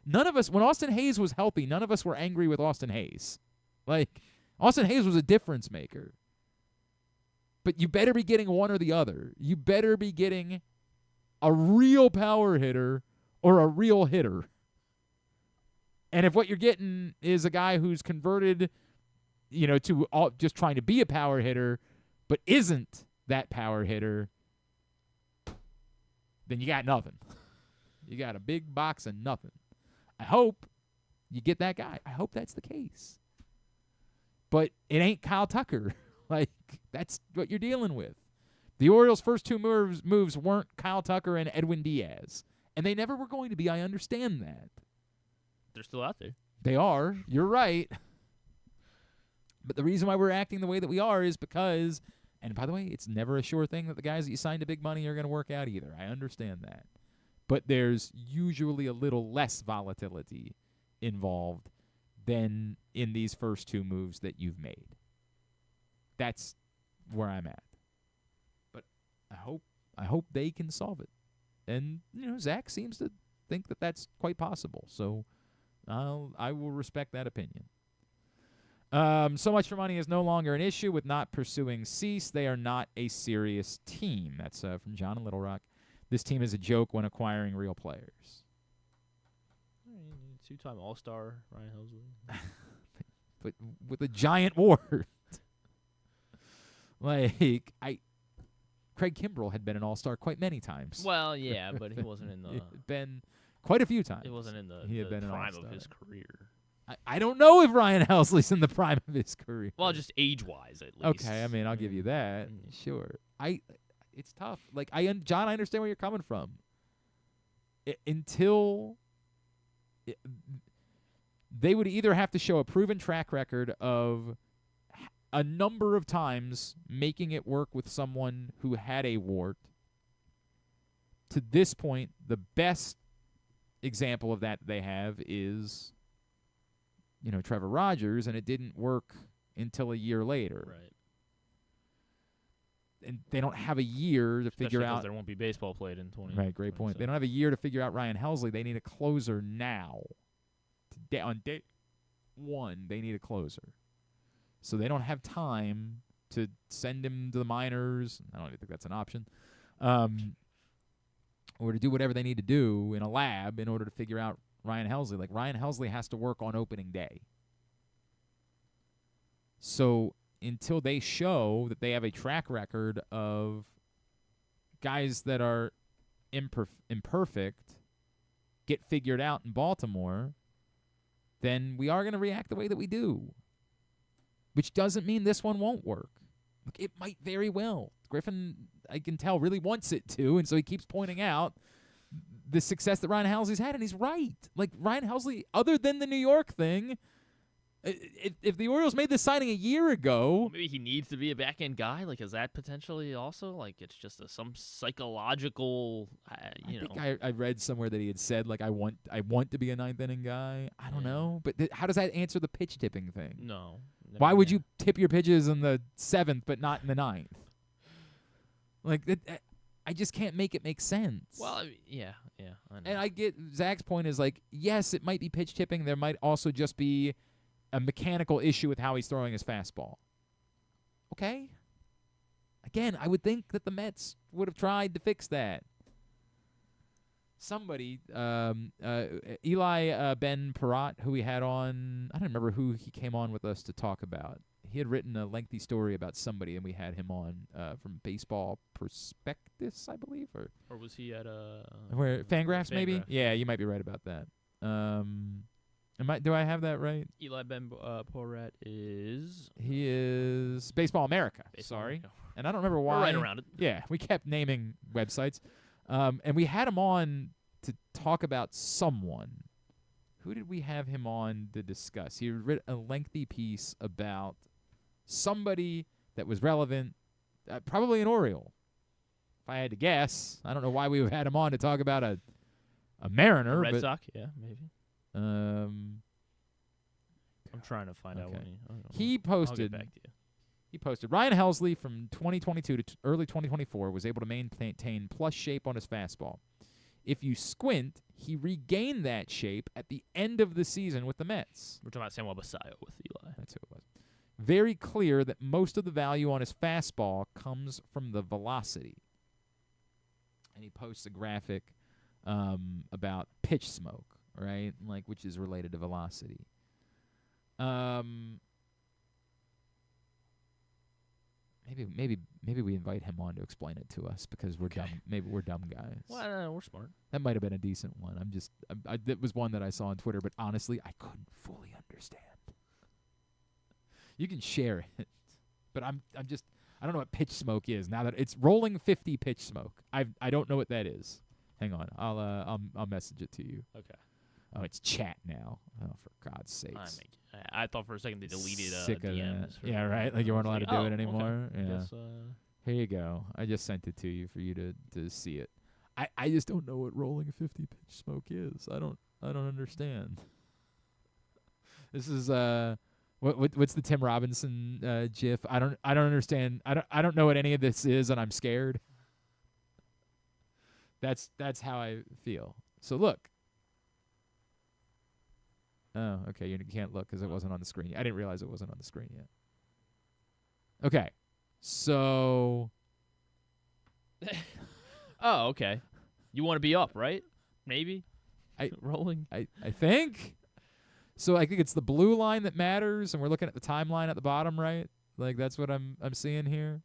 [SPEAKER 2] None of us, when Austin Hayes was healthy, none of us were angry with Austin Hayes. Austin Hayes was a difference maker. But you better be getting one or the other. You better be getting a real power hitter or a real hitter. And if what you're getting is a guy who's converted, to just trying to be a power hitter, but isn't that power hitter, then you got nothing. You got a big box of nothing. I hope you get that guy. I hope that's the case. But it ain't Kyle Tucker. That's what you're dealing with. The Orioles' first two moves weren't Kyle Tucker and Edwin Diaz. And they never were going to be. I understand that.
[SPEAKER 3] They're still out there.
[SPEAKER 2] They are. You're right. But the reason why we're acting the way that we are is because, and by the way, it's never a sure thing that the guys that you signed to big money are going to work out either. I understand that. But there's usually a little less volatility involved than in these first two moves that you've made. That's where I'm at. But I hope they can solve it. And, Zach seems to think that that's quite possible. So I will respect that opinion. So much for money is no longer an issue with not pursuing Cease. They are not a serious team. That's from John in Little Rock. This team is a joke when acquiring real players.
[SPEAKER 3] Two-time All-Star Ryan Helsley.
[SPEAKER 2] But with a giant ward. Craig Kimbrell had been an All-Star quite many times.
[SPEAKER 3] Well, yeah, but he wasn't in the...
[SPEAKER 2] been quite a few times.
[SPEAKER 3] He wasn't in the
[SPEAKER 2] been
[SPEAKER 3] prime of his career.
[SPEAKER 2] I don't know if Ryan Helsley's in the prime of his career.
[SPEAKER 3] Well, just age-wise, at least.
[SPEAKER 2] Okay, I mean, I'll give you that. Sure. It's tough. John, I understand where you're coming from. They would either have to show a proven track record of a number of times making it work with someone who had a wart. To this point, the best example of that they have is, Trevor Rogers, and it didn't work until a year later.
[SPEAKER 3] Right.
[SPEAKER 2] And they don't have a year to figure out.
[SPEAKER 3] There won't be baseball played in 20.
[SPEAKER 2] Right, great point. They don't have a year to figure out Ryan Helsley. They need a closer now. On day one, they need a closer. So they don't have time to send him to the minors. I don't even think that's an option. Or to do whatever they need to do in a lab in order to figure out Ryan Helsley. Ryan Helsley has to work on opening day. So until they show that they have a track record of guys that are imperfect get figured out in Baltimore, then we are going to react the way that we do. Which doesn't mean this one won't work. It might very well. Griffin, I can tell, really wants it to, and so he keeps pointing out the success that Ryan Helsley's had, and he's right. Ryan Helsley, other than the New York thing, if the Orioles made this signing a year ago...
[SPEAKER 3] Maybe he needs to be a back-end guy? Is that potentially also? It's just some psychological,
[SPEAKER 2] I think I read somewhere that he had said, I want to be a ninth-inning guy. I don't know. But how does that answer the pitch tipping thing?
[SPEAKER 3] No.
[SPEAKER 2] Why would you tip your pitches in the 7th but not in the 9th? I just can't make it make sense.
[SPEAKER 3] Well, yeah, I know.
[SPEAKER 2] And I get Zach's point is yes, it might be pitch tipping. There might also just be a mechanical issue with how he's throwing his fastball. Okay. Again, I would think that the Mets would have tried to fix that. Somebody, Eli Ben Perrott, who we had on, I don't remember who he came on with us to talk about. He had written a lengthy story about somebody, and we had him on from Baseball Prospectus, I believe, or
[SPEAKER 3] was he at
[SPEAKER 2] Fangraphs maybe? Yeah, you might be right about that. Do I have that right?
[SPEAKER 3] Eli Ben Perrott is...
[SPEAKER 2] He is Baseball America.
[SPEAKER 3] Baseball
[SPEAKER 2] Sorry.
[SPEAKER 3] America.
[SPEAKER 2] And I don't remember why.
[SPEAKER 3] We're right around it.
[SPEAKER 2] Yeah, we kept naming websites. And we had him on to talk about someone. Who did we have him on to discuss? He read a lengthy piece about somebody that was relevant, probably an Oriole. If I had to guess, I don't know why we had him on to talk about a Mariner.
[SPEAKER 3] Red Sox, yeah, maybe.
[SPEAKER 2] I'm
[SPEAKER 3] trying to find out when
[SPEAKER 2] he posted.
[SPEAKER 3] I'll get back to you.
[SPEAKER 2] He posted, Ryan Helsley from 2022 to early 2024 was able to maintain plus shape on his fastball. If you squint, he regained that shape at the end of the season with the Mets.
[SPEAKER 3] We're talking about Samuel Basallo with Eli.
[SPEAKER 2] That's who it was. Very clear that most of the value on his fastball comes from the velocity. And he posts a graphic about pitch smoke, right? Like, which is related to velocity. Maybe we invite him on to explain it to us because we're dumb. Maybe we're dumb guys.
[SPEAKER 3] Well, we're smart.
[SPEAKER 2] That might have been a decent one. That was one that I saw on Twitter, but honestly, I couldn't fully understand. You can share it, but I don't know what pitch smoke is. Now that it's rolling 50 pitch smoke, I don't know what that is. Hang on, I'll message it to you.
[SPEAKER 3] Okay.
[SPEAKER 2] Oh, it's chat now. Oh, for God's sakes.
[SPEAKER 3] I thought for a second they deleted
[SPEAKER 2] Sick of
[SPEAKER 3] DMs.
[SPEAKER 2] that. Yeah, right? Like you weren't allowed to do it anymore?
[SPEAKER 3] Okay.
[SPEAKER 2] Yeah. Here you go. I just sent it to you for you to see it. I just don't know what rolling 50 pitch smoke is. I don't understand. This is what's the Tim Robinson GIF? I don't understand. I don't know what any of this is, and I'm scared. That's how I feel. So look. Oh, okay. You can't look because it wasn't on the screen. I didn't realize it wasn't on the screen yet. Okay. So.
[SPEAKER 3] Oh, okay. You want to be up, right? Maybe. Rolling.
[SPEAKER 2] I think. So I think it's the blue line that matters, and we're looking at the timeline at the bottom, right? Like that's what I'm seeing here.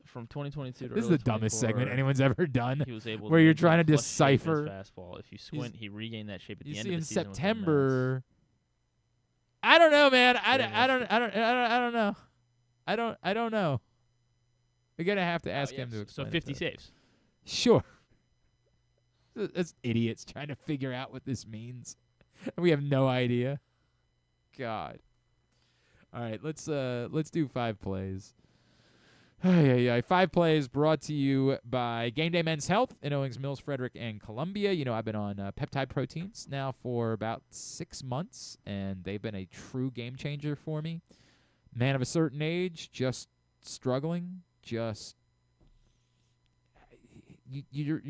[SPEAKER 3] From 2022 to
[SPEAKER 2] this is the dumbest segment anyone's ever done.
[SPEAKER 3] He was able
[SPEAKER 2] where
[SPEAKER 3] to
[SPEAKER 2] you're trying to decipher
[SPEAKER 3] fastball. If you squint, he regained that shape at the end
[SPEAKER 2] of the
[SPEAKER 3] season.
[SPEAKER 2] In September. I don't know, man. I don't know. I don't know. We're gonna have to ask him to explain.
[SPEAKER 3] So 50 saves.
[SPEAKER 2] Sure. That's idiots trying to figure out what this means. We have no idea. God. All right, let's do 5 plays. 5 plays brought to you by Game Day Men's Health in Owings Mills, Frederick, and Columbia. You know, I've been on peptide proteins now for about 6 months, and they've been a true game changer for me. Man of a certain age, just struggling, you're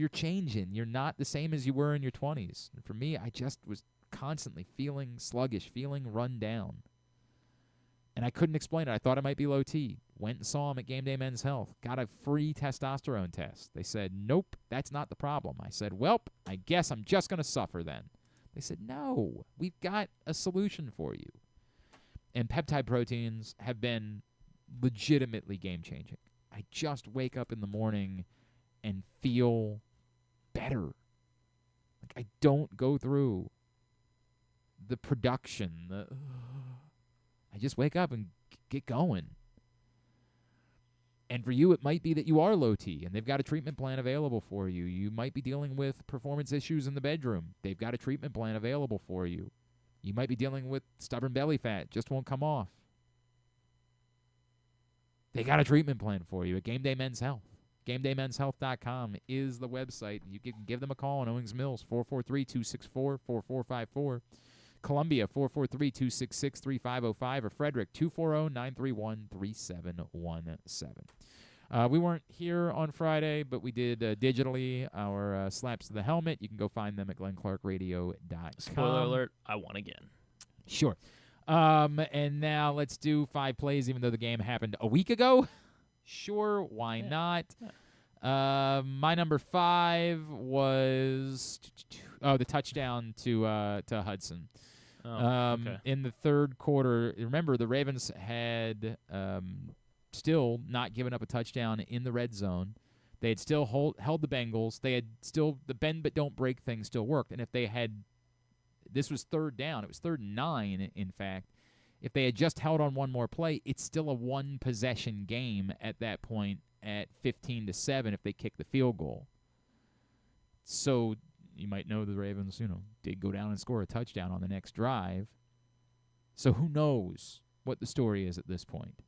[SPEAKER 2] changing. You're not the same as you were in your 20s. And for me, I just was constantly feeling sluggish, feeling run down. And I couldn't explain it. I thought it might be low T. Went and saw him at Game Day Men's Health. Got a free testosterone test. They said, nope, that's not the problem. I said, welp, I guess I'm just going to suffer then. They said, no, we've got a solution for you. And peptide proteins have been legitimately game-changing. I just wake up in the morning and feel better. Like I don't go through the production. I just wake up and get going. And for you, it might be that you are low T, and they've got a treatment plan available for you. You might be dealing with performance issues in the bedroom. They've got a treatment plan available for you. You might be dealing with stubborn belly fat, just won't come off. They got a treatment plan for you at Game Day Men's Health. GameDayMen'sHealth.com is the website. You can give them a call in Owings Mills, 443-264-4454. Columbia, 443-266-3505, or Frederick, 240-931-3717. We weren't here on Friday, but we did digitally our slaps to the helmet. You can go find them at glennclarkradio.com.
[SPEAKER 3] Spoiler alert, I won again.
[SPEAKER 2] Sure. And now let's do 5 plays, even though the game happened a week ago. Sure, why not? My number 5 was the touchdown to Hudson.
[SPEAKER 3] Okay.
[SPEAKER 2] In the third quarter. Remember, the Ravens had still not given up a touchdown in the red zone. They had still held the Bengals. They had still the bend but don't break thing still worked. And if they had, this was third down. It was 3rd and 9, in fact. if they had just held on one more play, it's still a one-possession game at that point at 15-7 if they kick the field goal. So you might know the Ravens, did go down and score a touchdown on the next drive. So who knows what the story is at this point.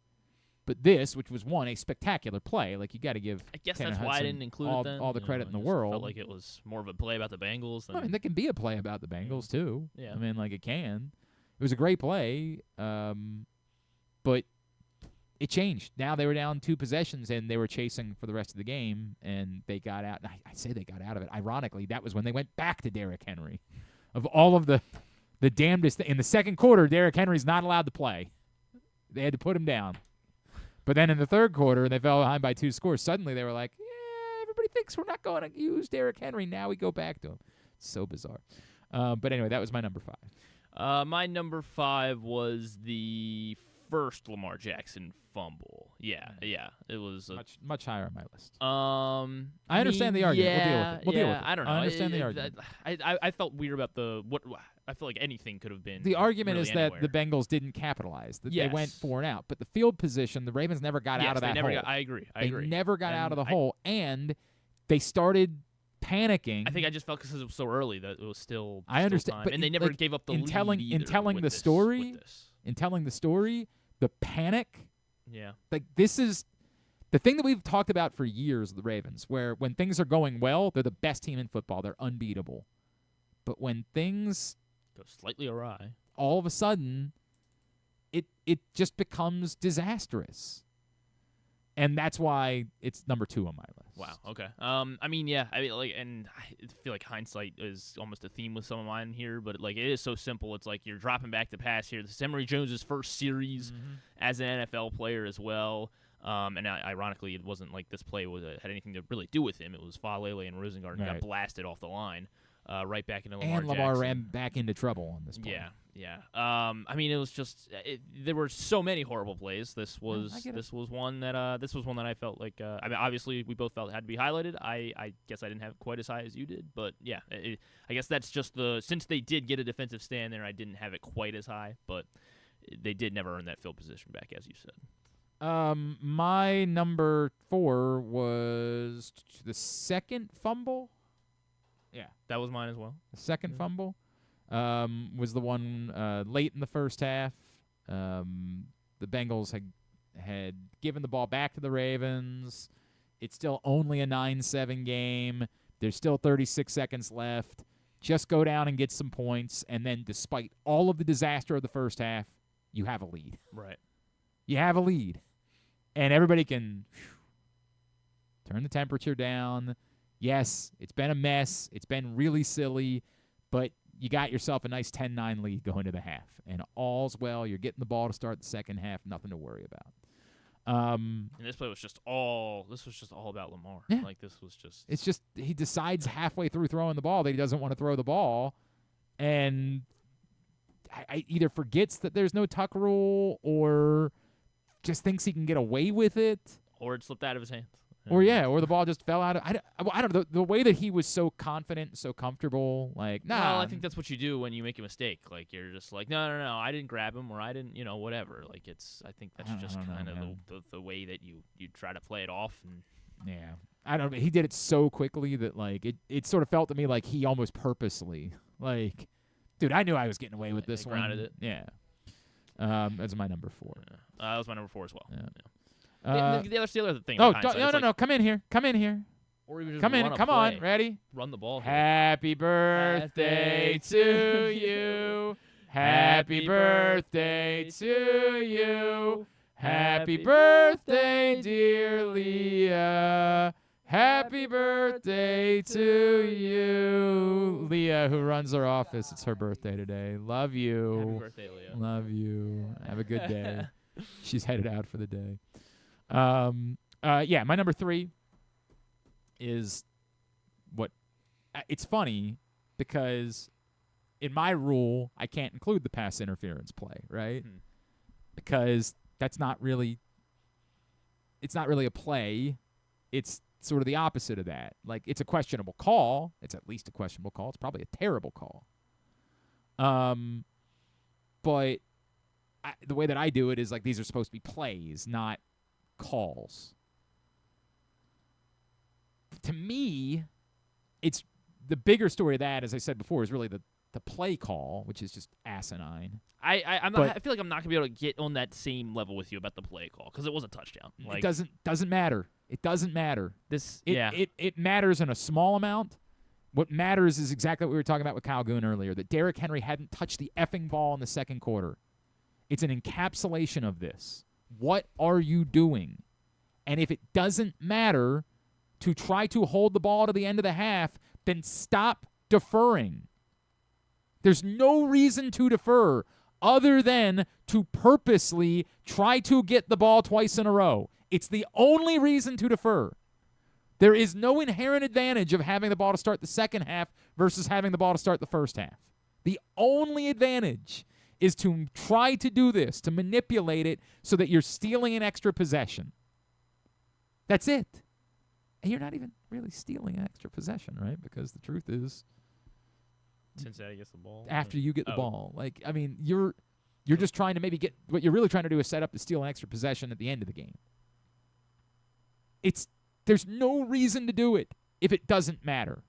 [SPEAKER 2] But this, which was a spectacular play, like you got to give.
[SPEAKER 3] I guess
[SPEAKER 2] Ken
[SPEAKER 3] that's
[SPEAKER 2] Hudson
[SPEAKER 3] why I didn't include it then.
[SPEAKER 2] all the credit in the
[SPEAKER 3] I
[SPEAKER 2] world.
[SPEAKER 3] Felt like it was more of a play about the Bengals. Than,
[SPEAKER 2] I mean, there can be a play about the Bengals too.
[SPEAKER 3] Yeah.
[SPEAKER 2] I mean, like it can. It was a great play, but it changed. Now they were down 2 possessions, and they were chasing for the rest of the game, and they got out. I say they got out of it. Ironically, that was when they went back to Derrick Henry. Of all of the damnedest in the second quarter, Derrick Henry's not allowed to play. They had to put him down. But then in the third quarter, they fell behind by 2 scores. Suddenly they were like, yeah, everybody thinks we're not going to use Derrick Henry. Now we go back to him. So bizarre. But anyway, that was my number 5.
[SPEAKER 3] My number 5 was the first Lamar Jackson fumble. Yeah, it was
[SPEAKER 2] much higher on my list.
[SPEAKER 3] I
[SPEAKER 2] understand the argument. We'll deal with it.
[SPEAKER 3] I don't know.
[SPEAKER 2] I understand the argument.
[SPEAKER 3] I felt weird about I feel like anything could have been.
[SPEAKER 2] The argument
[SPEAKER 3] really
[SPEAKER 2] is
[SPEAKER 3] anywhere.
[SPEAKER 2] that the Bengals didn't capitalize. That
[SPEAKER 3] Yes.
[SPEAKER 2] They went 4 and out. But the field position, the Ravens never got out of that hole.
[SPEAKER 3] I agree.
[SPEAKER 2] They never got out of the hole, and they started panicking.
[SPEAKER 3] I think I just felt because it was so early that it was still.
[SPEAKER 2] I understand,
[SPEAKER 3] time.
[SPEAKER 2] but
[SPEAKER 3] and they never gave up the lead
[SPEAKER 2] in telling the story. In telling the story, the panic.
[SPEAKER 3] Yeah.
[SPEAKER 2] Like this is the thing that we've talked about for years. The Ravens, where when things are going well, they're the best team in football. They're unbeatable. But when things
[SPEAKER 3] go slightly awry,
[SPEAKER 2] all of a sudden, it just becomes disastrous. And that's why it's number 2 on my list.
[SPEAKER 3] Wow. Okay. I mean, yeah. I feel like hindsight is almost a theme with some of mine here, but it is so simple. It's like you're dropping back to pass here. This is Emory Jones's first series as an NFL player as well. And ironically, it wasn't like this play had anything to really do with him. It was Falele and Rosengarten got blasted off the line. Right back into Lamar Jackson.
[SPEAKER 2] And Lamar ran back into trouble on this play.
[SPEAKER 3] Yeah. I mean, it was just there were so many horrible plays. This was one that I felt like. I mean, obviously we both felt it had to be highlighted. I guess I didn't have quite as high as you did, but yeah, I guess that's just since they did get a defensive stand there, I didn't have it quite as high, but they did never earn that field position back, as you said.
[SPEAKER 2] My number 4 was the second fumble. Yeah,
[SPEAKER 3] that was mine as well.
[SPEAKER 2] The second fumble was the one late in the first half. The Bengals had given the ball back to the Ravens. It's still only a 9-7 game. There's still 36 seconds left. Just go down and get some points, and then despite all of the disaster of the first half, you have a lead.
[SPEAKER 3] Right.
[SPEAKER 2] You have a lead. And everybody can turn the temperature down. Yes, it's been a mess. It's been really silly, but you got yourself a nice 10-9 lead going to the half, and all's well. You're getting the ball to start the second half. Nothing to worry about.
[SPEAKER 3] And this play was just all about Lamar.
[SPEAKER 2] Yeah.
[SPEAKER 3] Like this was just.
[SPEAKER 2] It's just he decides halfway through throwing the ball that he doesn't want to throw the ball, and I either forgets that there's no tuck rule or just thinks he can get away with it,
[SPEAKER 3] or it slipped out of his hands.
[SPEAKER 2] Or the ball just fell out of. I don't know the way that he was so confident and so comfortable. Like, nah.
[SPEAKER 3] Well, I think that's what you do when you make a mistake. Like you're just like, no, I didn't grab him, or I didn't, whatever. Like I think that's just kind of the way that you try to play it off. And
[SPEAKER 2] yeah, I don't know. He did it so quickly that like it sort of felt to me like he almost purposely like, dude, I knew I was getting away with this one.
[SPEAKER 3] Grounded it.
[SPEAKER 2] Yeah. That's my number 4.
[SPEAKER 3] Yeah. That was my number 4 as well.
[SPEAKER 2] Yeah.
[SPEAKER 3] The other thing.
[SPEAKER 2] No, come in here. Come in here.
[SPEAKER 3] Or even just
[SPEAKER 2] come in. Come on. Ready?
[SPEAKER 3] Run the ball. Here.
[SPEAKER 2] Happy birthday to you. Happy birthday to you. Happy birthday, dear Leah. Happy birthday to you. Leah, who runs our office. It's her birthday today. Love you.
[SPEAKER 3] Happy birthday, Leah.
[SPEAKER 2] Love you. Have a good day. She's headed out for the day. My number 3 is what it's funny because in my rule I can't include the pass interference play, right? Because it's not really a play. It's sort of the opposite of that. Like it's a questionable call. It's at least a questionable call. It's probably a terrible call. But the way that I do it is like these are supposed to be plays, not calls. To me, it's the bigger story of that, as I said before, is really the play call, which is just asinine.
[SPEAKER 3] I feel like I'm not gonna be able to get on that same level with you about the play call because it was a touchdown. Like,
[SPEAKER 2] it doesn't matter. It doesn't matter.
[SPEAKER 3] It
[SPEAKER 2] matters in a small amount. What matters is exactly what we were talking about with Kyle Goon earlier, that Derrick Henry hadn't touched the effing ball in the second quarter. It's an encapsulation of this. What are you doing? And if it doesn't matter to try to hold the ball to the end of the half, then stop deferring. There's no reason to defer other than to purposely try to get the ball twice in a row. It's the only reason to defer. There is no inherent advantage of having the ball to start the second half versus having the ball to start the first half. The only advantage is to try to do this, to manipulate it so that you're stealing an extra possession. That's it. And you're not even really stealing an extra possession, right? Because the truth is,
[SPEAKER 3] Cincinnati gets the ball
[SPEAKER 2] after you get the ball. Like, I mean, you're just trying to maybe get – what you're really trying to do is set up to steal an extra possession at the end of the game. There's no reason to do it if it doesn't matter.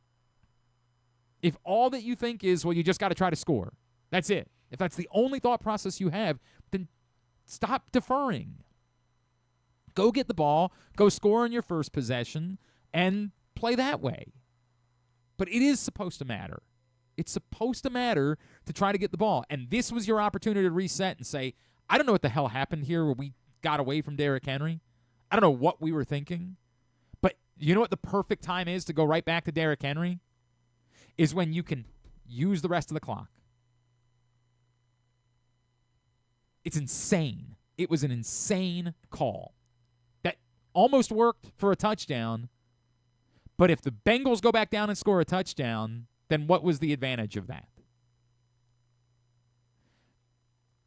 [SPEAKER 2] If all that you think is, well, you just got to try to score, that's it. If that's the only thought process you have, then stop deferring. Go get the ball, go score on your first possession, and play that way. But it is supposed to matter. It's supposed to matter to try to get the ball. And this was your opportunity to reset and say, I don't know what the hell happened here where we got away from Derrick Henry. I don't know what we were thinking. But you know what the perfect time is to go right back to Derrick Henry? Is when you can use the rest of the clock. It's insane. It was an insane call. That almost worked for a touchdown. But if the Bengals go back down and score a touchdown, then what was the advantage of that?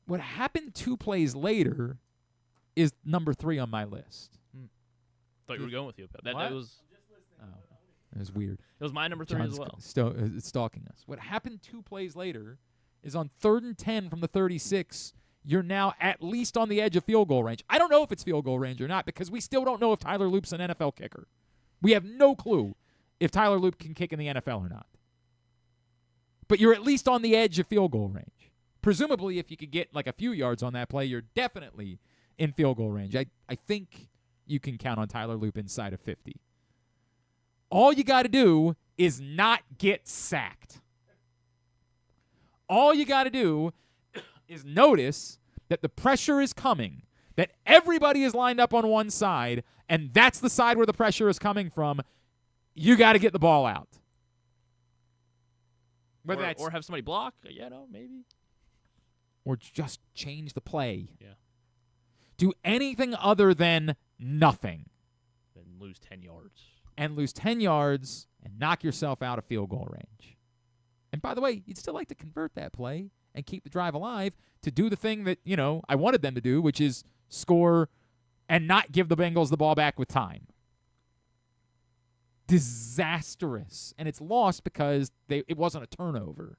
[SPEAKER 2] What happened 2 plays later is number 3 on my list.
[SPEAKER 3] Thought you were going with you. That was.
[SPEAKER 2] Oh, it was weird.
[SPEAKER 3] It was my number 3
[SPEAKER 2] John's
[SPEAKER 3] as well.
[SPEAKER 2] Stalking us. What happened 2 plays later is on 3rd and 10 from the 36. You're now at least on the edge of field goal range. I don't know if it's field goal range or not because we still don't know if Tyler Loop's an NFL kicker. We have no clue if Tyler Loop can kick in the NFL or not. But you're at least on the edge of field goal range. Presumably, if you could get like a few yards on that play, you're definitely in field goal range. I think you can count on Tyler Loop inside of 50. All you got to do is not get sacked. All you got to do is notice that the pressure is coming, that everybody is lined up on one side, and that's the side where the pressure is coming from. You got to get the ball out.
[SPEAKER 3] Or have somebody block, maybe.
[SPEAKER 2] Or just change the play.
[SPEAKER 3] Yeah.
[SPEAKER 2] Do anything other than nothing.
[SPEAKER 3] Then lose 10 yards.
[SPEAKER 2] And lose 10 yards and knock yourself out of field goal range. And by the way, you'd still like to convert that play and keep the drive alive to do the thing that, I wanted them to do, which is score and not give the Bengals the ball back with time. Disastrous. And it's lost because it wasn't a turnover.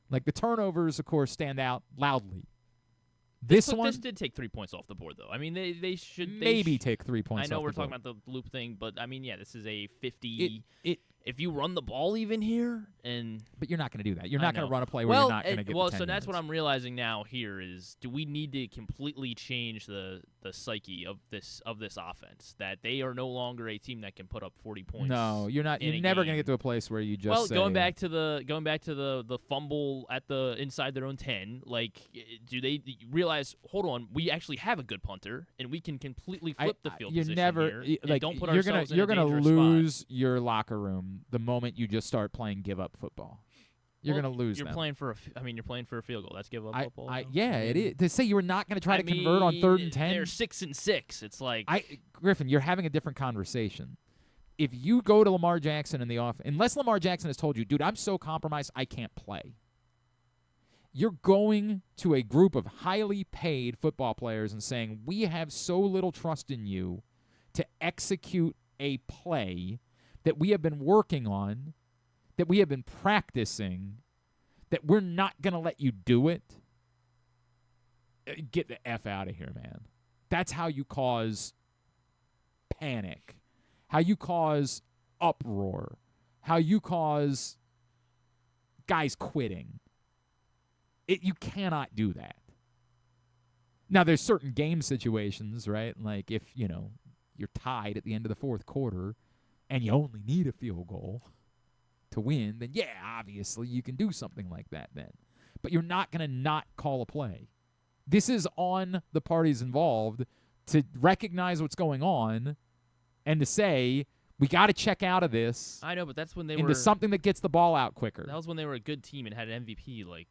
[SPEAKER 2] Like the turnovers, of course, stand out loudly. This
[SPEAKER 3] did take 3 points off the board, though. I mean, they should
[SPEAKER 2] take 3 points.
[SPEAKER 3] I know
[SPEAKER 2] off
[SPEAKER 3] we're
[SPEAKER 2] the board.
[SPEAKER 3] talking about the loop thing, but I mean, this is a 50. If you run the ball even here, but
[SPEAKER 2] you're not going to do that. You're not going to run a play where you're not going to get.
[SPEAKER 3] So that's what I'm realizing now. Here is, do we need to completely change the psyche of this offense? That they are no longer a team that can put up 40 points.
[SPEAKER 2] No, you're not. You're never going to get to a place where you just.
[SPEAKER 3] Well, going back to the fumble at the inside their own 10. Like, do they realize? Hold on, we actually have a good punter, and we can completely flip the field position here. Don't put ourselves in a dangerous spot.
[SPEAKER 2] You're going to lose your locker room the moment you just start playing give up football. You're going to lose them.
[SPEAKER 3] You're playing for a field goal. That's give up football.
[SPEAKER 2] Yeah, it is. To say you were not going to try to convert on 3rd and 10.
[SPEAKER 3] They're 6-6. It's like
[SPEAKER 2] Griffin, you're having a different conversation. If you go to Lamar Jackson in the off, unless Lamar Jackson has told you, dude, I'm so compromised I can't play. You're going to a group of highly paid football players and saying, we have so little trust in you to execute a play that we have been working on, that we have been practicing, that we're not going to let you do it. Get the F out of here, man. That's how you cause panic, how you cause uproar, how you cause guys quitting. You cannot do that. Now, there's certain game situations, right? Like if, you're tied at the end of the fourth quarter and you only need a field goal to win, then yeah, obviously you can do something like that then. But you're not going to not call a play. This is on the parties involved to recognize what's going on and to say, we got to check out of this.
[SPEAKER 3] I know, but that's when they
[SPEAKER 2] into
[SPEAKER 3] were
[SPEAKER 2] something that gets the ball out quicker.
[SPEAKER 3] That was when they were a good team and had an MVP like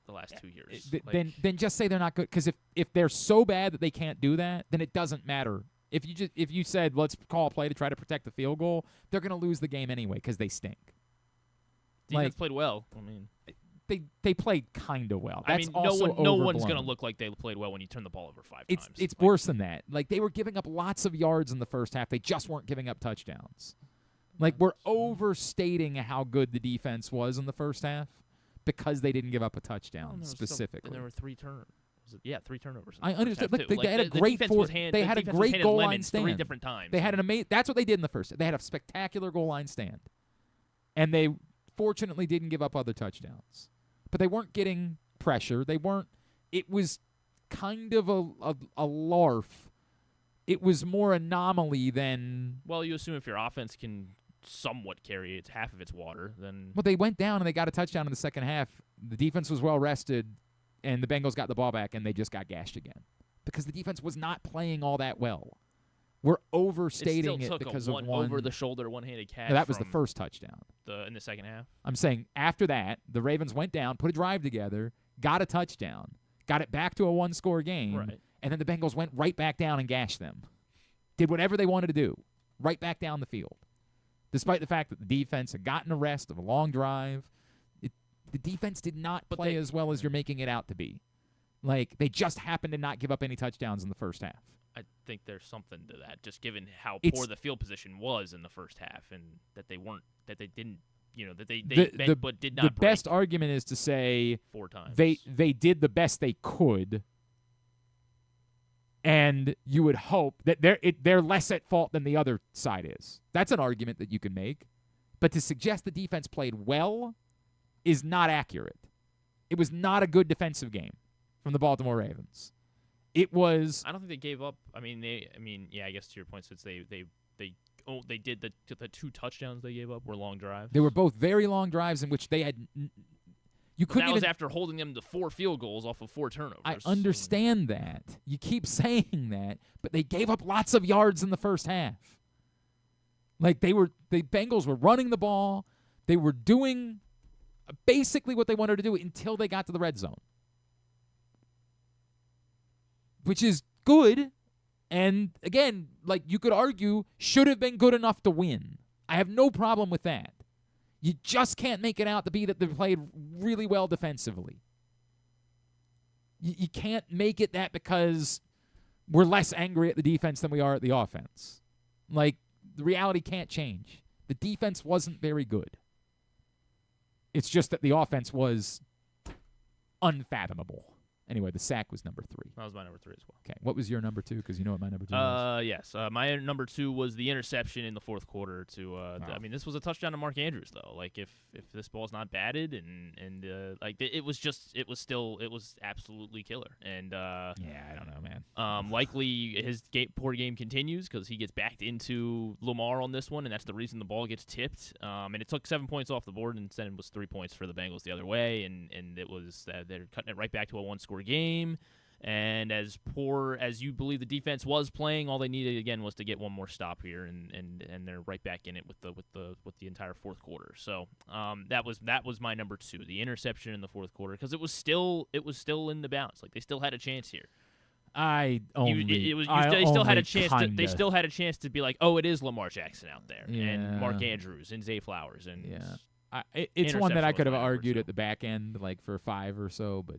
[SPEAKER 3] the last 2 years.
[SPEAKER 2] Then just say they're not good, because if they're so bad that they can't do that, then it doesn't matter. If you said let's call a play to try to protect the field goal, they're going to lose the game anyway because they stink.
[SPEAKER 3] Defense played well. I mean,
[SPEAKER 2] they played kind of well. That's
[SPEAKER 3] no one's going to look like they played well when you turn the ball over 5 times.
[SPEAKER 2] It's worse than that. Like, they were giving up lots of yards in the first half. They just weren't giving up touchdowns. Like, we're overstating how good the defense was in the first half because they didn't give up a touchdown specifically.
[SPEAKER 3] And there were 3 turnovers. 3 turnovers.
[SPEAKER 2] I understand. Look, they had a great they had a great goal line stand
[SPEAKER 3] 3 different times.
[SPEAKER 2] They had an amazing. That's what they did in the first. They had a spectacular goal line stand, and they fortunately didn't give up other touchdowns. But they weren't getting pressure. They weren't. It was kind of a larf. It was more anomaly than.
[SPEAKER 3] Well, you assume if your offense can somewhat carry its half of its water, then.
[SPEAKER 2] Well, they went down and they got a touchdown in the second half. The defense was well rested, and the Bengals got the ball back, and they just got gashed again because the defense was not playing all that well. We're overstating it because of one
[SPEAKER 3] over-the-shoulder, one-handed catch.
[SPEAKER 2] No, that was the first touchdown.
[SPEAKER 3] In the second half?
[SPEAKER 2] I'm saying after that, the Ravens went down, put a drive together, got a touchdown, got it back to a one-score game,
[SPEAKER 3] right.
[SPEAKER 2] And then the Bengals went right back down and gashed them. Did whatever they wanted to do, right back down the field. Despite the fact that the defense had gotten a rest of a long drive, the defense did not play as well as you're making it out to be. Like, they just happened to not give up any touchdowns in the first half.
[SPEAKER 3] I think there's something to that, just given how poor the field position was in the first half, and that they did not.
[SPEAKER 2] The best argument is to say
[SPEAKER 3] 4 times
[SPEAKER 2] they did the best they could, and you would hope that they're less at fault than the other side is. That's an argument that you can make, but to suggest the defense played well is not accurate. It was not a good defensive game from the Baltimore Ravens. It was.
[SPEAKER 3] I don't think they gave up. I guess to your point, since they did the 2 touchdowns they gave up were long drives.
[SPEAKER 2] They were both very long drives in which they had. You couldn't.
[SPEAKER 3] That was after holding them to 4 field goals off of 4 turnovers.
[SPEAKER 2] I understand that. You keep saying that, but they gave up lots of yards in the first half. Like, the Bengals were running the ball. They were doing basically what they wanted to do until they got to the red zone. Which is good, and again, like, you could argue, should have been good enough to win. I have no problem with that. You just can't make it out to be that they played really well defensively. You can't make it that because we're less angry at the defense than we are at the offense. Like, the reality can't change. The defense wasn't very good. It's just that the offense was unfathomable. Anyway, the sack was number 3.
[SPEAKER 3] That was my number 3 as well.
[SPEAKER 2] Okay, what was your number 2? Because you know what my number 2 was.
[SPEAKER 3] Yes. My number 2 was the interception in the fourth quarter. This was a touchdown to Mark Andrews, though. Like, if this ball's not batted it was absolutely killer. And
[SPEAKER 2] I don't know, man.
[SPEAKER 3] Likely his poor game continues because he gets backed into Lamar on this one, and that's the reason the ball gets tipped. And it took 7 points off the board, and instead it was 3 points for the Bengals the other way, and it was they're cutting it right back to a 1-score game. And as poor as you believe the defense was playing, all they needed again was to get one more stop here, and they're right back in it with the entire fourth quarter. So that was my number 2, the interception in the fourth quarter, because it was still in the bounds. Like, they still had a chance here.
[SPEAKER 2] They
[SPEAKER 3] still had a chance to be like, oh, it is Lamar Jackson out there, and Mark Andrews and Zay Flowers, and
[SPEAKER 2] it's one that I could have argued at the back end, like, for 5 or so, but.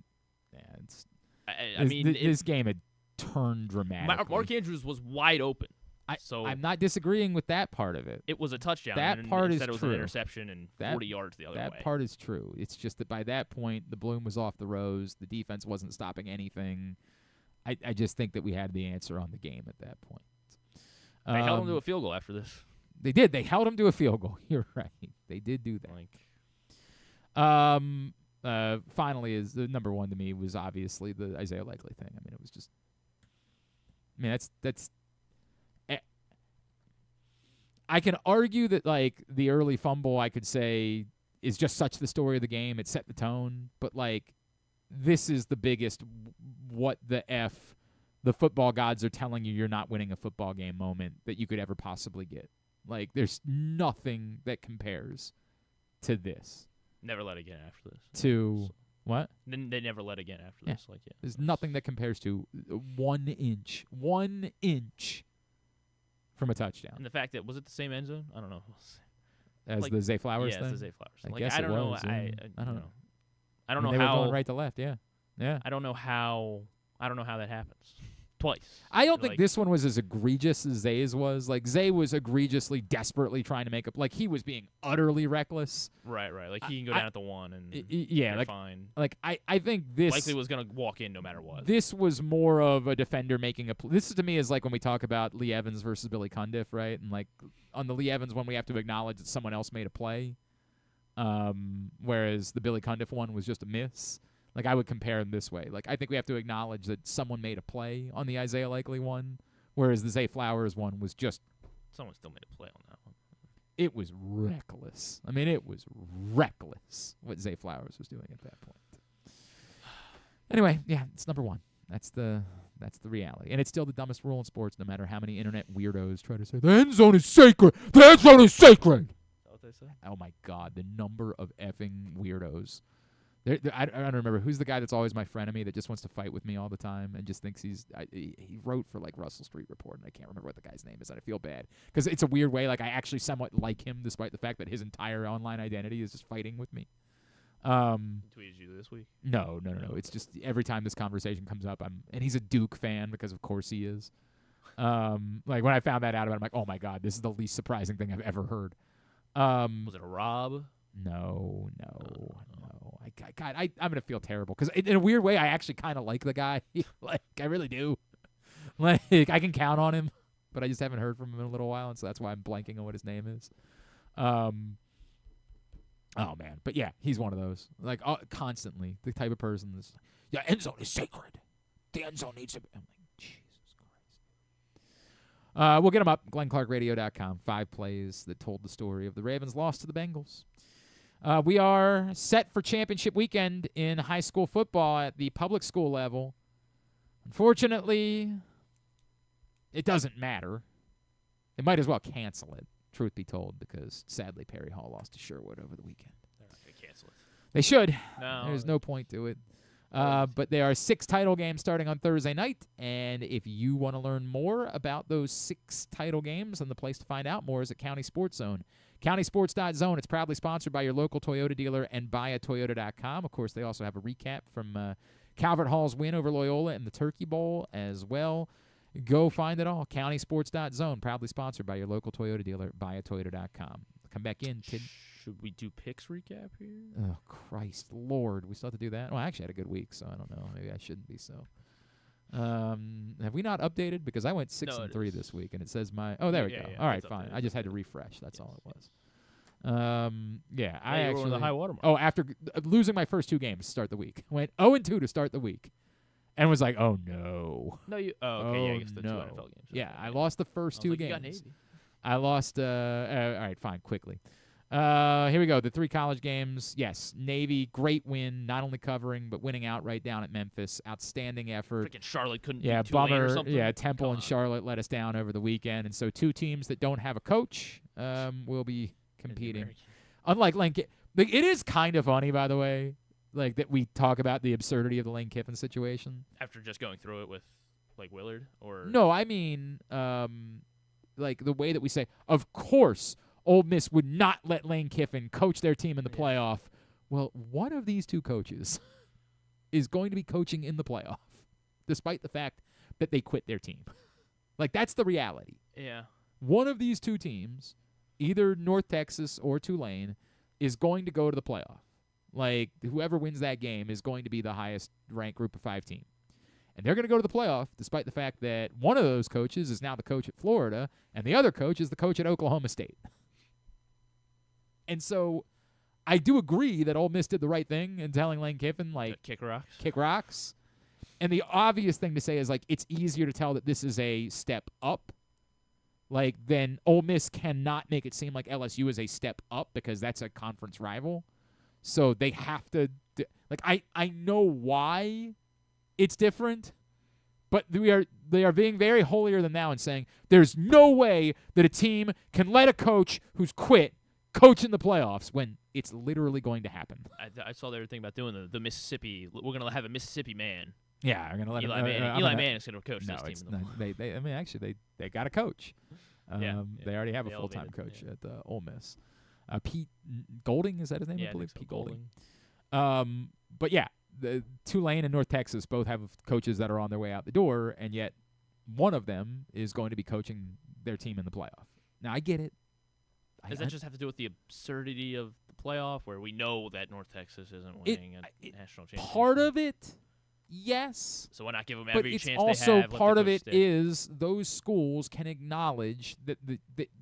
[SPEAKER 2] Yeah, this game had turned dramatically.
[SPEAKER 3] Mark Andrews was wide open.
[SPEAKER 2] I'm not disagreeing with that part of it.
[SPEAKER 3] It was a touchdown.
[SPEAKER 2] That
[SPEAKER 3] and
[SPEAKER 2] part is
[SPEAKER 3] instead it was
[SPEAKER 2] true.
[SPEAKER 3] an interception and 40 yards the other way.
[SPEAKER 2] That part is true. It's just that by that point, the bloom was off the rose. The defense wasn't stopping anything. I just think that we had the answer on the game at that point.
[SPEAKER 3] They held him to a field goal after this.
[SPEAKER 2] They did. They held him to a field goal. You're right. They did do that. Finally, is the number one to me was obviously the Isaiah Likely thing. I mean, it was just. I mean, that's. I can argue that like the early fumble, I could say, is just such the story of the game. It set the tone, but like, this is the biggest. What the F, the football gods are telling you you're not winning a football game moment that you could ever possibly get. Like, there's nothing that compares to this.
[SPEAKER 3] Never let again after this.
[SPEAKER 2] To what?
[SPEAKER 3] Then they never let again after this. Like,
[SPEAKER 2] there's nothing that compares to 1 inch from a touchdown.
[SPEAKER 3] And the fact that was it the same end zone? I don't know.
[SPEAKER 2] As
[SPEAKER 3] like,
[SPEAKER 2] the Zay Flowers thing?
[SPEAKER 3] Yeah, the Zay Flowers thing.
[SPEAKER 2] I guess
[SPEAKER 3] I don't know.
[SPEAKER 2] was, I don't know.
[SPEAKER 3] I don't
[SPEAKER 2] I mean,
[SPEAKER 3] know
[SPEAKER 2] they
[SPEAKER 3] how.
[SPEAKER 2] were going right to left. Yeah.
[SPEAKER 3] I don't know how that happens. Twice.
[SPEAKER 2] I don't think this one was as egregious as Zay's was. Like, Zay was egregiously, desperately trying to make up. Like, he was being utterly reckless.
[SPEAKER 3] Right. Like, he can go down at the one and
[SPEAKER 2] like,
[SPEAKER 3] fine.
[SPEAKER 2] Like, I think this...
[SPEAKER 3] Likely was going to walk in no matter what.
[SPEAKER 2] This was more of a defender making a... This, to me, is like when we talk about Lee Evans versus Billy Cundiff, right? And, like, on the Lee Evans one, we have to acknowledge that someone else made a play. Whereas the Billy Cundiff one was just a miss. Like, I would compare them this way. Like, I think we have to acknowledge that someone made a play on the Isaiah Likely one, whereas the Zay Flowers one was just...
[SPEAKER 3] Someone still made a play on that one.
[SPEAKER 2] It was reckless. I mean, it was reckless what Zay Flowers was doing at that point. Anyway, yeah, it's number one. That's the reality. And it's still the dumbest rule in sports, no matter how many internet weirdos try to say, the end zone is sacred! The end zone is sacred!
[SPEAKER 3] Is that what they say?
[SPEAKER 2] Oh, my God, the number of effing weirdos. I don't remember. Who's the guy that's always my frenemy that just wants to fight with me all the time and just thinks he wrote for, like, Russell Street Report, and I can't remember what the guy's name is, and I feel bad. Because it's a weird way. Like, I actually somewhat like him despite the fact that his entire online identity is just fighting with me.
[SPEAKER 3] He tweeted you this week?
[SPEAKER 2] No. It's just every time this conversation comes up, and he's a Duke fan because, of course, he is. Like, when I found that out about it, I'm like, oh, my God, this is the least surprising thing I've ever heard.
[SPEAKER 3] Was it a Rob?
[SPEAKER 2] No. I'm gonna feel terrible because in a weird way, I actually kind of like the guy. Like, I really do. Like, I can count on him, but I just haven't heard from him in a little while, and so that's why I'm blanking on what his name is. Oh man, but yeah, he's one of those. Like, constantly the type of person that's, yeah, end zone is sacred. The end zone needs to be. I'm like, Jesus Christ. We'll get him up. GlennClarkRadio.com. 5 plays that told the story of the Ravens' loss to the Bengals. We are set for championship weekend in high school football at the public school level. Unfortunately, it doesn't matter. They might as well cancel it, truth be told, because sadly Perry Hall lost to Sherwood over the weekend.
[SPEAKER 3] They're not going to cancel it.
[SPEAKER 2] They should.
[SPEAKER 3] No.
[SPEAKER 2] There's no point to it. But there are 6 title games starting on Thursday night, and if you want to learn more about those 6 title games, then the place to find out more is at County Sports Zone. CountySports.zone. It's proudly sponsored by your local Toyota dealer and buyatoyota.com. Of course, they also have a recap from Calvert Hall's win over Loyola in the Turkey Bowl as well. Go find it all. CountySports.zone. Proudly sponsored by your local Toyota dealer, buyatoyota.com. Come back in, kid.
[SPEAKER 3] Should we do picks recap here?
[SPEAKER 2] Oh, Christ, Lord. We still have to do that? Well, I actually had a good week, so I don't know. Maybe I shouldn't be so. Have we not updated? Because I went 6-3 this week, and it says my... Oh, there we go. All right, fine. I just had to refresh. That's all it was. Yeah, I
[SPEAKER 3] you were
[SPEAKER 2] actually...
[SPEAKER 3] the high water mark.
[SPEAKER 2] Oh, after losing my first 2 games to start the week. Went 0-2 to start the week. And was like, oh, no.
[SPEAKER 3] No, you... Oh, okay, yeah, I guess the 2
[SPEAKER 2] no.
[SPEAKER 3] NFL games.
[SPEAKER 2] Yeah, I lost the first 2
[SPEAKER 3] like,
[SPEAKER 2] games.
[SPEAKER 3] You got Navy.
[SPEAKER 2] I lost... all right, fine, quickly. Here we go. The 3 college games. Yes, Navy, great win. Not only covering, but winning outright down at Memphis. Outstanding effort.
[SPEAKER 3] Freaking Charlotte couldn't
[SPEAKER 2] beat
[SPEAKER 3] Tulane or
[SPEAKER 2] bummer.
[SPEAKER 3] something.
[SPEAKER 2] Yeah, Temple and Charlotte let us down over the weekend. And so 2 teams that don't have a coach will be competing. Unlike Lane Kiffin. It is kind of funny, by the way, like that we talk about the absurdity of the Lane Kiffin situation.
[SPEAKER 3] After just going through it with, like, Willard? Or
[SPEAKER 2] No, I mean, like the way that we say, of course, Ole Miss would not let Lane Kiffin coach their team in the playoff. Well, one of these 2 coaches is going to be coaching in the playoff, despite the fact that they quit their team. Like, that's the reality.
[SPEAKER 3] Yeah.
[SPEAKER 2] One of these two teams, either North Texas or Tulane, is going to go to the playoff. Like, whoever wins that game is going to be the highest-ranked Group of 5 team. And they're going to go to the playoff, despite the fact that one of those coaches is now the coach at Florida, and the other coach is the coach at Oklahoma State. And so I do agree that Ole Miss did the right thing in telling Lane Kiffin, like,
[SPEAKER 3] kick rocks.
[SPEAKER 2] Kick rocks. And the obvious thing to say is, like, it's easier to tell that this is a step up. Like, then Ole Miss cannot make it seem like LSU is a step up because that's a conference rival. So they have to like, I know why it's different, but they are being very holier than thou and saying there's no way that a team can let a coach who's quit coach in the playoffs when it's literally going to happen.
[SPEAKER 3] I saw they were thinking about doing the Mississippi. We're going to have a Mississippi man.
[SPEAKER 2] Yeah, I'm going to let
[SPEAKER 3] Eli
[SPEAKER 2] him.
[SPEAKER 3] Manning. Eli Manning is going to coach
[SPEAKER 2] No,
[SPEAKER 3] this team.
[SPEAKER 2] Actually, they got a coach. They already have a full-time coach at Ole Miss. Pete Golding, is that his name?
[SPEAKER 3] Yeah,
[SPEAKER 2] I believe
[SPEAKER 3] so.
[SPEAKER 2] Pete Golding. But yeah, the Tulane and North Texas both have coaches that are on their way out the door, and yet one of them is going to be coaching their team in the playoff. Now, I get it.
[SPEAKER 3] Does that just have to do with the absurdity of the playoff, where we know that North Texas isn't winning a national championship?
[SPEAKER 2] Part of it, yes.
[SPEAKER 3] So why not give them
[SPEAKER 2] but
[SPEAKER 3] every
[SPEAKER 2] it's
[SPEAKER 3] chance
[SPEAKER 2] also
[SPEAKER 3] they have?
[SPEAKER 2] part of it is those schools can acknowledge that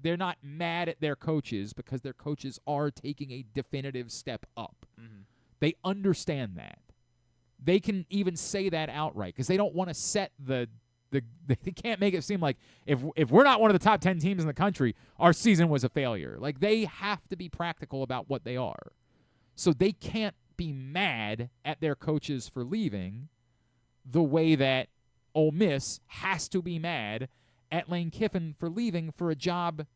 [SPEAKER 2] they're not mad at their coaches because their coaches are taking a definitive step up.
[SPEAKER 3] Mm-hmm.
[SPEAKER 2] They understand that. They can even say that outright because they don't want to set they can't make it seem like if we're not one of the top 10 teams in the country, our season was a failure. Like, they have to be practical about what they are. So they can't be mad at their coaches for leaving the way that Ole Miss has to be mad at Lane Kiffin for leaving for a job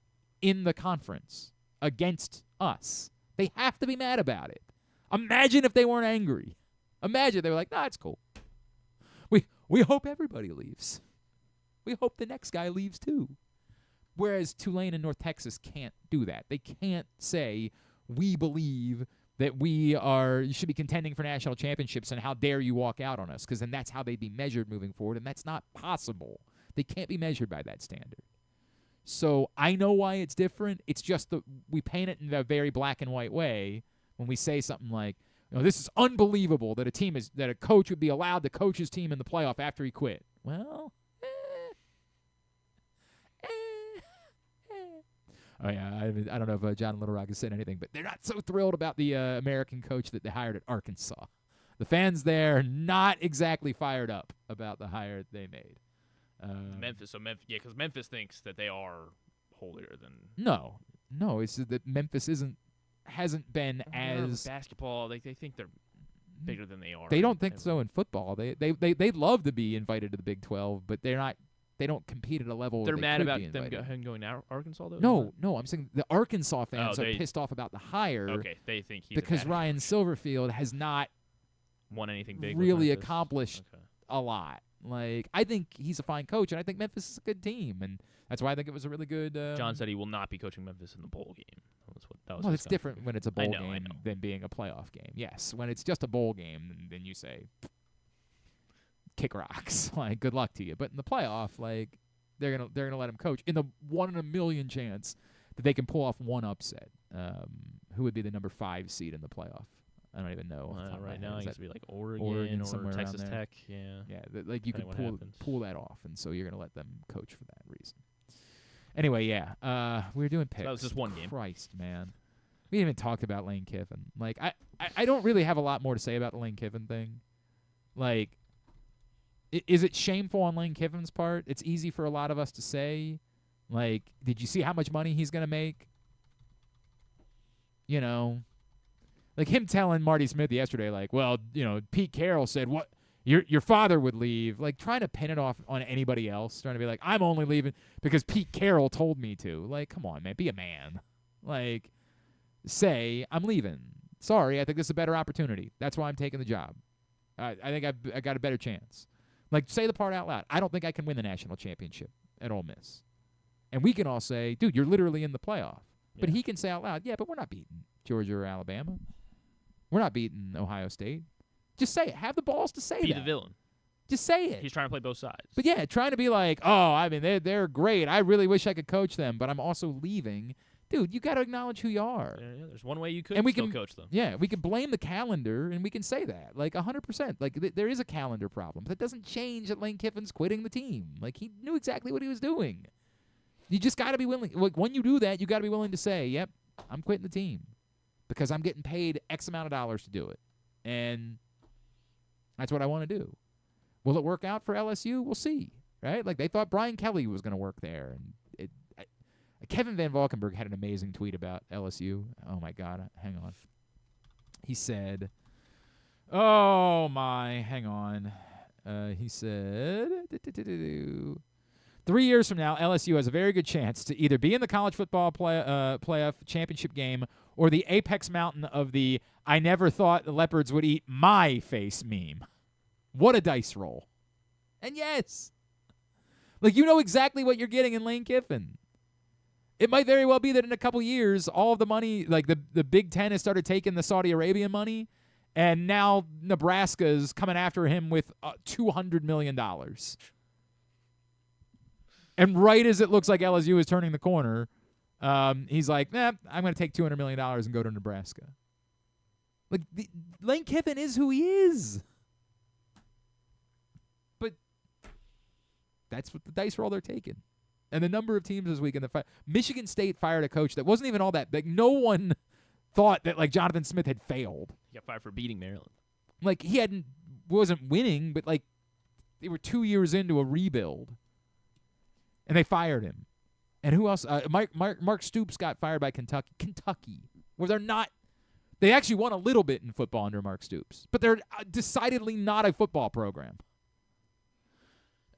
[SPEAKER 2] in the conference against us. They have to be mad about it. Imagine if they weren't angry. Imagine they were like, nah, it's cool. We hope everybody leaves. We hope the next guy leaves too. Whereas Tulane and North Texas can't do that. They can't say, we believe that we should be contending for national championships, and how dare you walk out on us, because then that's how they'd be measured moving forward, and that's not possible. They can't be measured by that standard. So I know why it's different. It's just we paint it in a very black and white way when we say something like, this is unbelievable that a coach would be allowed to coach his team in the playoff after he quit. Well, Oh, yeah, I don't know if John Little Rock has said anything, but they're not so thrilled about the American coach that they hired at Arkansas. The fans there are not exactly fired up about the hire they made.
[SPEAKER 3] Memphis, because Memphis thinks that they are holier than.
[SPEAKER 2] No, it's that Memphis hasn't been as
[SPEAKER 3] basketball. They think they're bigger than they are.
[SPEAKER 2] They don't think so in football. They'd love to be invited to the Big 12, but they're not. They don't compete at a level.
[SPEAKER 3] They're mad about
[SPEAKER 2] them
[SPEAKER 3] going to Arkansas, though?
[SPEAKER 2] No. I'm saying the Arkansas fans are pissed off about the hire.
[SPEAKER 3] Okay, they think he's
[SPEAKER 2] because Ryan Silverfield has not
[SPEAKER 3] won anything big.
[SPEAKER 2] Really accomplished a lot. Like, I think he's a fine coach, and I think Memphis is a good team, and that's why I think it was a really good.
[SPEAKER 3] John said he will not be coaching Memphis in the bowl game.
[SPEAKER 2] Well, it's different when it's a bowl game than being a playoff game. Yes, when it's just a bowl game, then you say, kick rocks. Like, good luck to you. But in the playoff, like, they're gonna let him coach in the 1 in a million chance that they can pull off one upset. Who would be the number 5 seed in the playoff? I don't even know.
[SPEAKER 3] Right now, it used to be like Oregon or Texas Tech.
[SPEAKER 2] Yeah. Like, you can pull that off, and so you're gonna let them coach for that reason. Anyway, yeah, we were doing picks.
[SPEAKER 3] That was just one game.
[SPEAKER 2] Christ, man. We didn't even talk about Lane Kiffin. Like, I don't really have a lot more to say about the Lane Kiffin thing. Like, is it shameful on Lane Kiffin's part? It's easy for a lot of us to say. Like, did you see how much money he's going to make? Like him telling Marty Smith yesterday, like, well, Pete Carroll said, what, your father would leave. Like, trying to pin it off on anybody else. Trying to be like, I'm only leaving because Pete Carroll told me to. Like, come on, man. Be a man. Like, say, I'm leaving. Sorry, I think this is a better opportunity. That's why I'm taking the job. I think I got a better chance. Like, say the part out loud. I don't think I can win the national championship at Ole Miss. And we can all say, dude, you're literally in the playoff. Yeah. But he can say out loud, yeah, but we're not beating Georgia or Alabama. We're not beating Ohio State. Just say it. Have the balls to say that.
[SPEAKER 3] Be the villain.
[SPEAKER 2] Just say it.
[SPEAKER 3] He's trying to play both sides.
[SPEAKER 2] But yeah, trying to be like, oh, I mean, they're great. I really wish I could coach them, but I'm also leaving. Dude, you got to acknowledge who you are.
[SPEAKER 3] Yeah, there's one way you could
[SPEAKER 2] and we
[SPEAKER 3] still
[SPEAKER 2] can
[SPEAKER 3] coach them.
[SPEAKER 2] Yeah, we can blame the calendar, and we can say that, like 100%. Like there is a calendar problem, but that doesn't change that Lane Kiffin's quitting the team. Like he knew exactly what he was doing. You just got to be willing. Like when you do that, you got to be willing to say, "Yep, I'm quitting the team because I'm getting paid X amount of dollars to do it," and that's what I want to do. Will it work out for LSU? We'll see, right? Like they thought Brian Kelly was going to work there, and Kevin Van Valkenburg had an amazing tweet about LSU. Oh, my God. Hang on. He said, hang on. He said, 3 years from now, LSU has a very good chance to either be in the college football playoff championship game or the apex mountain of the I never thought the Leopards would eat my face meme. What a dice roll. And yes. Like, you know exactly what you're getting in Lane Kiffin. It might very well be that in a couple years, all of the money, like the Big Ten has started taking the Saudi Arabian money, and now Nebraska's coming after him with $200 million. And right as it looks like LSU is turning the corner, he's like, I'm going to take $200 million and go to Nebraska. Like, Lane Kiffin is who he is. But that's what the dice roll they're taking. And the number of teams this week in the Michigan State fired a coach that wasn't even all that big. No one thought that like Jonathan Smith had failed.
[SPEAKER 3] He got fired for beating Maryland.
[SPEAKER 2] Like he wasn't winning, but like they were 2 years into a rebuild, and they fired him. And who else? Mark Stoops got fired by Kentucky, where they're not. They actually won a little bit in football under Mark Stoops, but they're decidedly not a football program.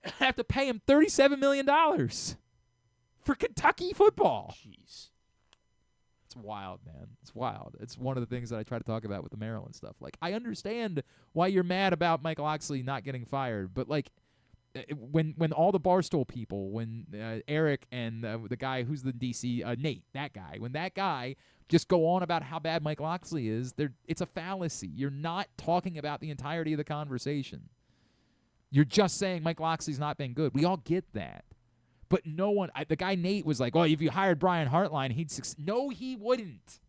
[SPEAKER 2] I have to pay him $37 million for Kentucky football.
[SPEAKER 3] Jeez.
[SPEAKER 2] It's wild, man. It's wild. It's one of the things that I try to talk about with the Maryland stuff. Like, I understand why you're mad about Mike Elias not getting fired, but, like, when all the Barstool people, when Eric and the guy who's the DC, Nate, that guy, when that guy just go on about how bad Mike Loxley is, it's a fallacy. You're not talking about the entirety of the conversation. You're just saying Mike Loxley's not been good. We all get that. But no one, the guy Nate was like, if you hired Brian Hartline, he'd succeed. No, he wouldn't.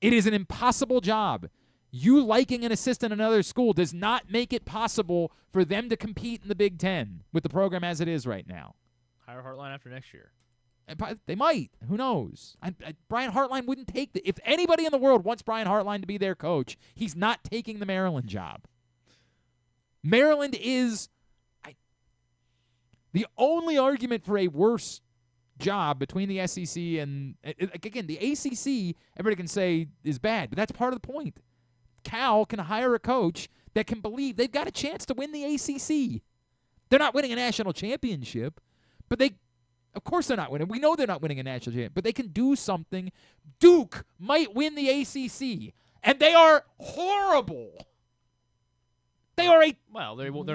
[SPEAKER 2] It is an impossible job. You liking an assistant in another school does not make it possible for them to compete in the Big Ten with the program as it is right now.
[SPEAKER 3] Hire Hartline after next year.
[SPEAKER 2] They might. Who knows? Brian Hartline wouldn't take if anybody in the world wants Brian Hartline to be their coach, he's not taking the Maryland job. Maryland is the only argument for a worse job between the SEC and, again, the ACC, everybody can say is bad, but that's part of the point. Cal can hire a coach that can believe they've got a chance to win the ACC. They're not winning a national championship, but of course they're not winning. We know they're not winning a national championship, but they can do something. Duke might win the ACC, and they are horrible. They are a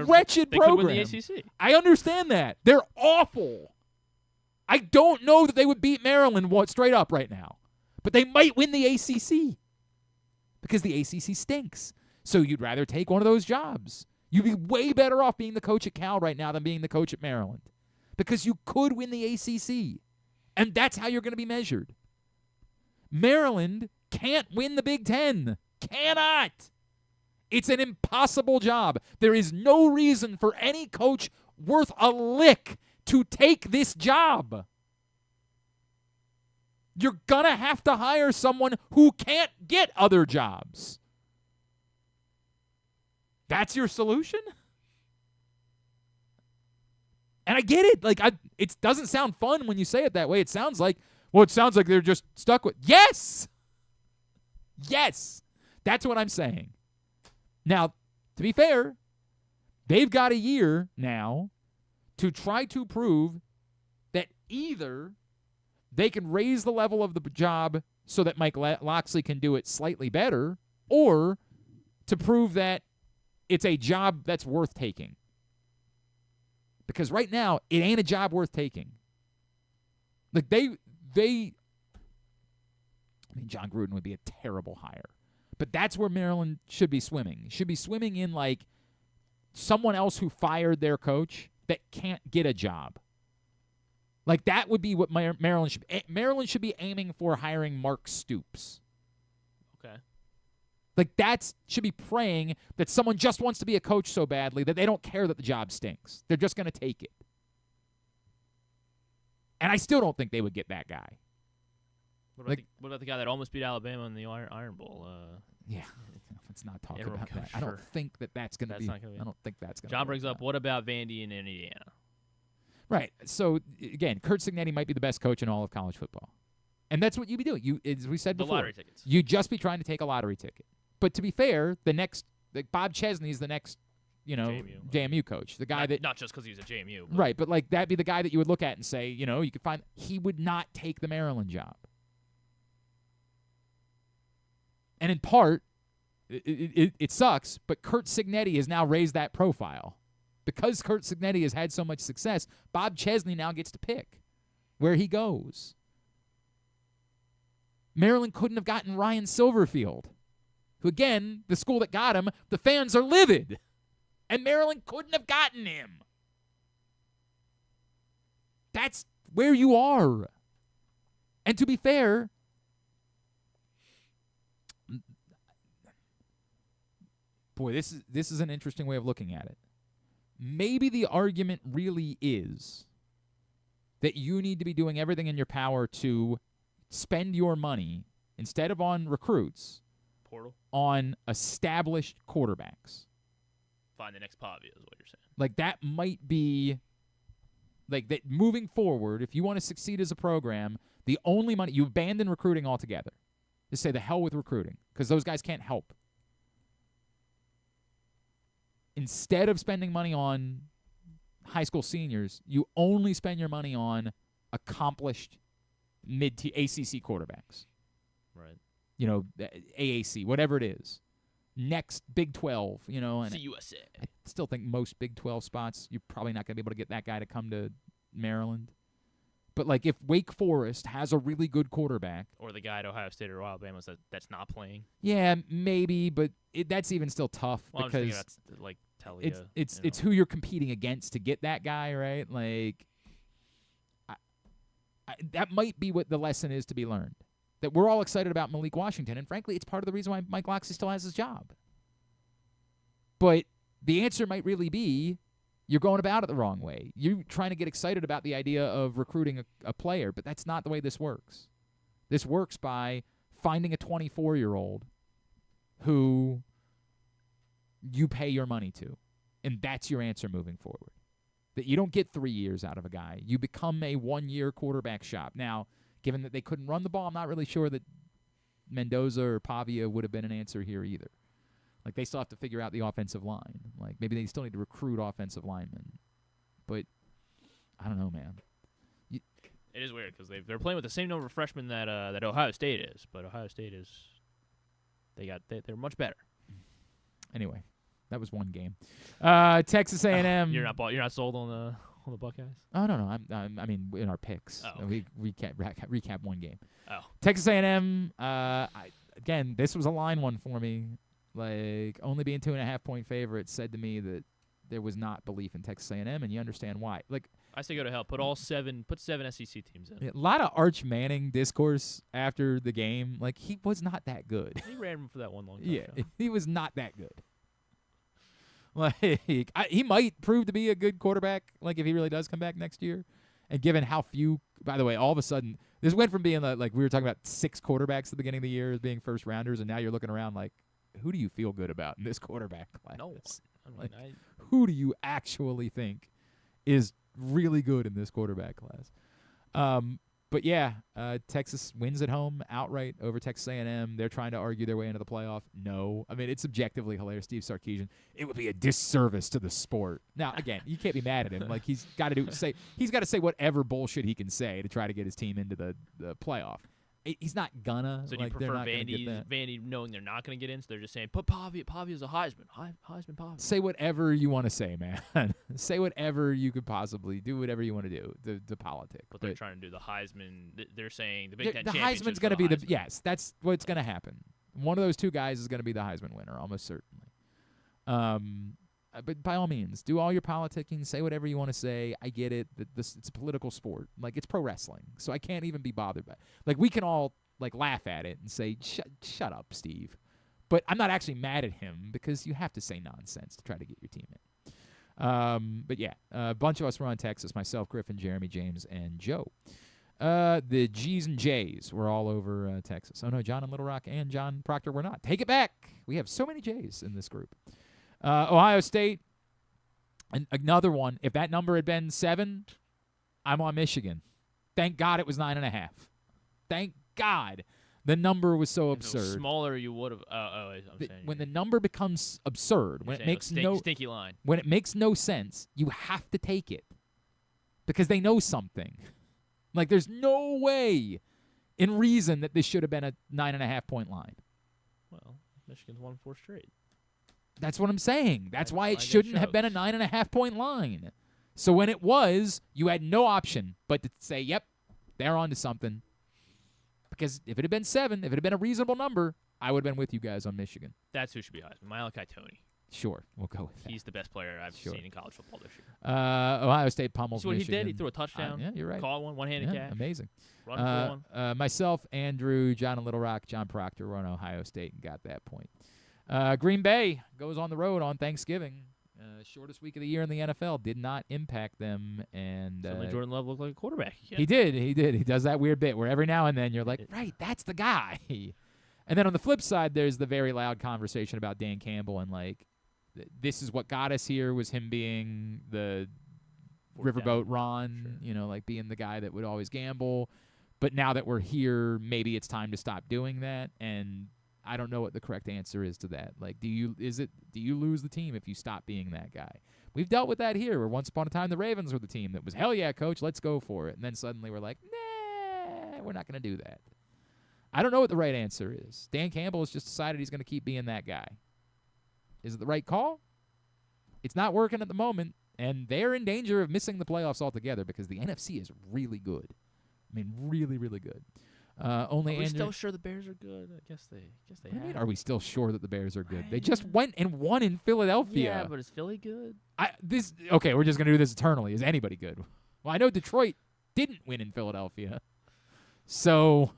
[SPEAKER 2] wretched program.
[SPEAKER 3] Could win the ACC.
[SPEAKER 2] I understand that. They're awful. I don't know that they would beat Maryland straight up right now, but they might win the ACC because the ACC stinks. So you'd rather take one of those jobs. You'd be way better off being the coach at Cal right now than being the coach at Maryland because you could win the ACC, and that's how you're going to be measured. Maryland can't win the Big Ten. Cannot. It's an impossible job. There is no reason for any coach worth a lick to take this job. You're going to have to hire someone who can't get other jobs. That's your solution? And I get it. Like, it doesn't sound fun when you say it that way. It sounds like they're just stuck with. Yes! Yes! That's what I'm saying. Now, to be fair, they've got a year now to try to prove that either they can raise the level of the job so that Mike Loxley can do it slightly better, or to prove that it's a job that's worth taking. Because right now, it ain't a job worth taking. Like, John Gruden would be a terrible hire. But that's where Maryland should be swimming. Should be swimming in, like, someone else who fired their coach that can't get a job. Like, that would be what Maryland should be. Maryland should be aiming for hiring Mark Stoops.
[SPEAKER 3] Okay.
[SPEAKER 2] Like, should be praying that someone just wants to be a coach so badly that they don't care that the job stinks. They're just going to take it. And I still don't think they would get that guy.
[SPEAKER 3] What about the guy that almost beat Alabama in the Iron Bowl?
[SPEAKER 2] Yeah, let's not talk
[SPEAKER 3] Interim
[SPEAKER 2] about
[SPEAKER 3] coach
[SPEAKER 2] that. I don't think that's going to be.
[SPEAKER 3] not gonna be.
[SPEAKER 2] I don't think that's going to.
[SPEAKER 3] John brings up, what about Vandy in Indiana?
[SPEAKER 2] Right. So again, Curt Cignetti might be the best coach in all of college football, and that's what you'd be doing. As we said
[SPEAKER 3] The
[SPEAKER 2] before,
[SPEAKER 3] lottery tickets.
[SPEAKER 2] You'd just be trying to take a lottery ticket. But to be fair, Bob Chesney is the next, JMU coach, the guy
[SPEAKER 3] not just because he's a JMU. But
[SPEAKER 2] right, but like that'd be the guy that you would look at and say, you could find he would not take the Maryland job. And in part, it sucks, but Curt Cignetti has now raised that profile. Because Curt Cignetti has had so much success, Bob Chesney now gets to pick where he goes. Maryland couldn't have gotten Ryan Silverfield, who, again, the school that got him, the fans are livid. And Maryland couldn't have gotten him. That's where you are. And to be fair, boy, this is an interesting way of looking at it. Maybe the argument really is that you need to be doing everything in your power to spend your money, instead of on recruits,
[SPEAKER 3] portal,
[SPEAKER 2] on established quarterbacks.
[SPEAKER 3] Find the next Pavia is what you're saying.
[SPEAKER 2] Like, that might be, like, that moving forward, if you want to succeed as a program, the only money, you abandon recruiting altogether. Just say the hell with recruiting, because those guys can't help. Instead of spending money on high school seniors, you only spend your money on accomplished mid-tier ACC quarterbacks.
[SPEAKER 3] Right.
[SPEAKER 2] AAC, whatever it is. Next Big 12, and
[SPEAKER 3] CUSA.
[SPEAKER 2] I still think most Big 12 spots, you're probably not going to be able to get that guy to come to Maryland. But, like, if Wake Forest has a really good quarterback.
[SPEAKER 3] Or the guy at Ohio State or Alabama that's not playing.
[SPEAKER 2] Yeah, maybe, but that's even still tough because
[SPEAKER 3] I'm just thinking that's like Talia.
[SPEAKER 2] It's who you're competing against to get that guy, right? Like, that might be what the lesson is to be learned. That we're all excited about Malik Washington, and frankly, it's part of the reason why Mike Locksley still has his job. But the answer might really be you're going about it the wrong way. You're trying to get excited about the idea of recruiting a player, but that's not the way this works. This works by finding a 24-year-old who you pay your money to, and that's your answer moving forward. That you don't get 3 years out of a guy. You become a one-year quarterback shop. Now, given that they couldn't run the ball, I'm not really sure that Mendoza or Pavia would have been an answer here either. Like, they still have to figure out the offensive line. Like, maybe they still need to recruit offensive linemen. But I don't know, man.
[SPEAKER 3] It is weird because they're playing with the same number of freshmen that Ohio State is, but Ohio State is they're much better.
[SPEAKER 2] Anyway, that was one game. Texas A&M.
[SPEAKER 3] You're not sold on the Buckeyes?
[SPEAKER 2] Oh no, I mean in our picks.
[SPEAKER 3] Oh, okay.
[SPEAKER 2] We recap one game.
[SPEAKER 3] Oh,
[SPEAKER 2] Texas A&M. Again, this was a line one for me. Like, only being 2.5 point favorites said to me that there was not belief in Texas A&M, and you understand why. Like,
[SPEAKER 3] I say go to hell. Put seven SEC teams in.
[SPEAKER 2] A lot of Arch Manning discourse after the game. Like, he was not that good.
[SPEAKER 3] He ran him for that one long time.
[SPEAKER 2] Yeah, he was not that good. Like, he might prove to be a good quarterback, like, if he really does come back next year. And given how few, by the way, all of a sudden, this went from being like we were talking about 6 quarterbacks at the beginning of the year as being first rounders, and now you're looking around like, who do you feel good about in this quarterback class?
[SPEAKER 3] No one. I mean,
[SPEAKER 2] Who do you actually think is really good in this quarterback class? But yeah, Texas wins at home outright over Texas A&M. They're trying to argue their way into the playoff. No. I mean, it's objectively hilarious. Steve Sarkisian, it would be a disservice to the sport. Now, again, you can't be mad at him. Like, he's got to say whatever bullshit he can say to try to get his team into the playoff. He's not gonna.
[SPEAKER 3] So do you prefer Vandy knowing they're not going to get in, so they're just saying, put Pavia's a Heisman. Heisman Pavia.
[SPEAKER 2] Say whatever you want to say, man. Say whatever you could possibly do, whatever you want to do, the politics.
[SPEAKER 3] But they're trying to do the Heisman. They're saying the Big Ten
[SPEAKER 2] the Heisman's
[SPEAKER 3] going to
[SPEAKER 2] be the yes. That's what's going to happen. One of those two guys is going to be the Heisman winner, almost certainly. But by all means, do all your politicking, say whatever you want to say. I get it. It's a political sport. Like, it's pro wrestling, so I can't even be bothered by it. Like, we can all, like, laugh at it and say, shut up, Steve. But I'm not actually mad at him because you have to say nonsense to try to get your team in. But, yeah, a bunch of us were on Texas, myself, Griffin, Jeremy, James, and Joe. The G's and J's were all over Texas. Oh, no, John and Little Rock and John Proctor were not. Take it back. We have so many J's in this group. Ohio State, another one. If that number had been 7, I'm on Michigan. Thank God it was 9.5. Thank God the number was so absurd.
[SPEAKER 3] If it was smaller, you would have.
[SPEAKER 2] When the number becomes absurd, when it makes
[SPEAKER 3] stinky line,
[SPEAKER 2] when it makes no sense, you have to take it because they know something. Like, there's no way in reason that this should have been a 9.5-point line.
[SPEAKER 3] Well, Michigan's won 4 straight.
[SPEAKER 2] That's what I'm saying. That's why it shouldn't have been a 9.5-point line. So when it was, you had no option but to say, yep, they're on to something. Because if it had been 7, if it had been a reasonable number, I would have been with you guys on Michigan.
[SPEAKER 3] That's who should be Heisman. Malachi Toney.
[SPEAKER 2] Sure, we'll go with that.
[SPEAKER 3] He's the best player I've seen in college football this year.
[SPEAKER 2] Ohio State pummels
[SPEAKER 3] Michigan.
[SPEAKER 2] Michigan.
[SPEAKER 3] He did. He threw a touchdown.
[SPEAKER 2] Yeah, you're right.
[SPEAKER 3] Caught one-handed catch.
[SPEAKER 2] Amazing.
[SPEAKER 3] Run for one.
[SPEAKER 2] Myself, Andrew, John and Little Rock, John Proctor were on Ohio State and got that point. Green Bay goes on the road on Thanksgiving. Shortest week of the year in the NFL did not impact them. And
[SPEAKER 3] Suddenly Jordan Love looked like a quarterback. Yeah.
[SPEAKER 2] He did. He does that weird bit where every now and then you're like, right, that's the guy. And then on the flip side, there's the very loud conversation about Dan Campbell and, like, this is what got us here was him being the riverboat Ron, like being the guy that would always gamble. But now that we're here, maybe it's time to stop doing that. And I don't know what the correct answer is to that. Like, do you lose the team if you stop being that guy? We've dealt with that here, where once upon a time the Ravens were the team that was, hell yeah, coach, let's go for it. And then suddenly we're like, nah, we're not going to do that. I don't know what the right answer is. Dan Campbell has just decided he's going to keep being that guy. Is it the right call? It's not working at the moment, and they're in danger of missing the playoffs altogether because the NFC is really good. I mean, really, really good. Are we
[SPEAKER 3] still sure the Bears are good? I guess they
[SPEAKER 2] what do you mean, are we still sure that the Bears are good? They just went and won in Philadelphia.
[SPEAKER 3] Yeah, but is Philly good?
[SPEAKER 2] Okay, we're just going to do this eternally. Is anybody good? Well, I know Detroit didn't win in Philadelphia. So,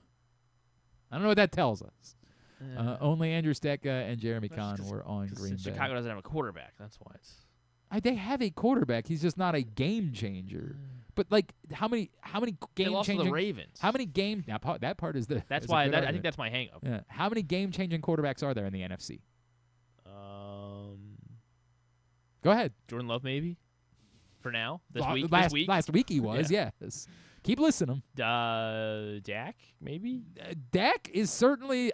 [SPEAKER 2] I don't know what that tells us. Only Andrew Stecca and Jeremy Kahn were on Green Bay.
[SPEAKER 3] Chicago doesn't have a quarterback. That's why it's.
[SPEAKER 2] They have a quarterback. He's just not a game changer. But, like, how many game
[SPEAKER 3] they lost
[SPEAKER 2] changing?
[SPEAKER 3] to the Ravens.
[SPEAKER 2] How many game? Now, that part is the.
[SPEAKER 3] That's why I think that's my hang-up.
[SPEAKER 2] Yeah. How many game changing quarterbacks are there in the NFC? Go ahead.
[SPEAKER 3] Jordan Love, maybe. For now, this week.
[SPEAKER 2] Last week he was. Yeah. Yes. Keep listening.
[SPEAKER 3] Dak, maybe?
[SPEAKER 2] Dak is certainly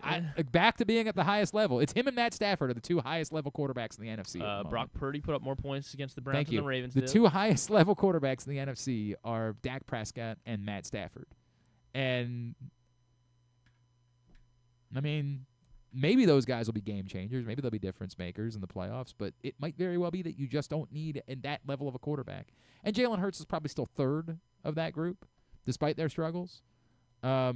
[SPEAKER 2] back to being at the highest level. It's him and Matt Stafford are the 2 highest level quarterbacks in the NFC.
[SPEAKER 3] Brock Purdy put up more points against the Browns
[SPEAKER 2] Thank
[SPEAKER 3] than
[SPEAKER 2] you.
[SPEAKER 3] the Ravens
[SPEAKER 2] The
[SPEAKER 3] did.
[SPEAKER 2] 2 highest level quarterbacks in the NFC are Dak Prescott and Matt Stafford. And, I mean, maybe those guys will be game changers. Maybe they'll be difference makers in the playoffs. But it might very well be that you just don't need in that level of a quarterback. And Jalen Hurts is probably still 3rd of that group, despite their struggles. I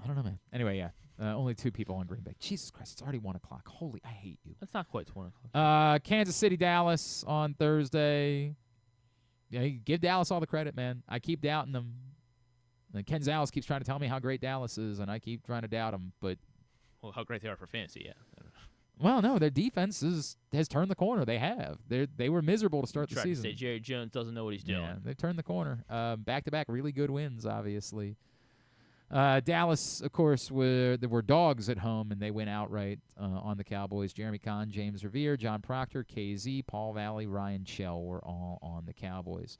[SPEAKER 2] don't know, man. Anyway, yeah. Only 2 people on Green Bay. Jesus Christ, it's already 1 o'clock. Holy, I hate you.
[SPEAKER 3] That's not quite 1 o'clock.
[SPEAKER 2] Kansas City, Dallas on Thursday. Yeah, you give Dallas all the credit, man. I keep doubting them. And Ken Zales keeps trying to tell me how great Dallas is, and I keep trying to doubt them. But
[SPEAKER 3] how great they are for fantasy, yeah.
[SPEAKER 2] Well, no, their defense has turned the corner. They have. They were miserable to start the season.
[SPEAKER 3] To say Jerry Jones doesn't know what he's doing.
[SPEAKER 2] Yeah, they've turned the corner. Back-to-back really good wins, obviously. Dallas, of course, were dogs at home, and they went outright on the Cowboys. Jeremy Kahn, James Revere, John Proctor, KZ, Paul Valley, Ryan Chell were all on the Cowboys.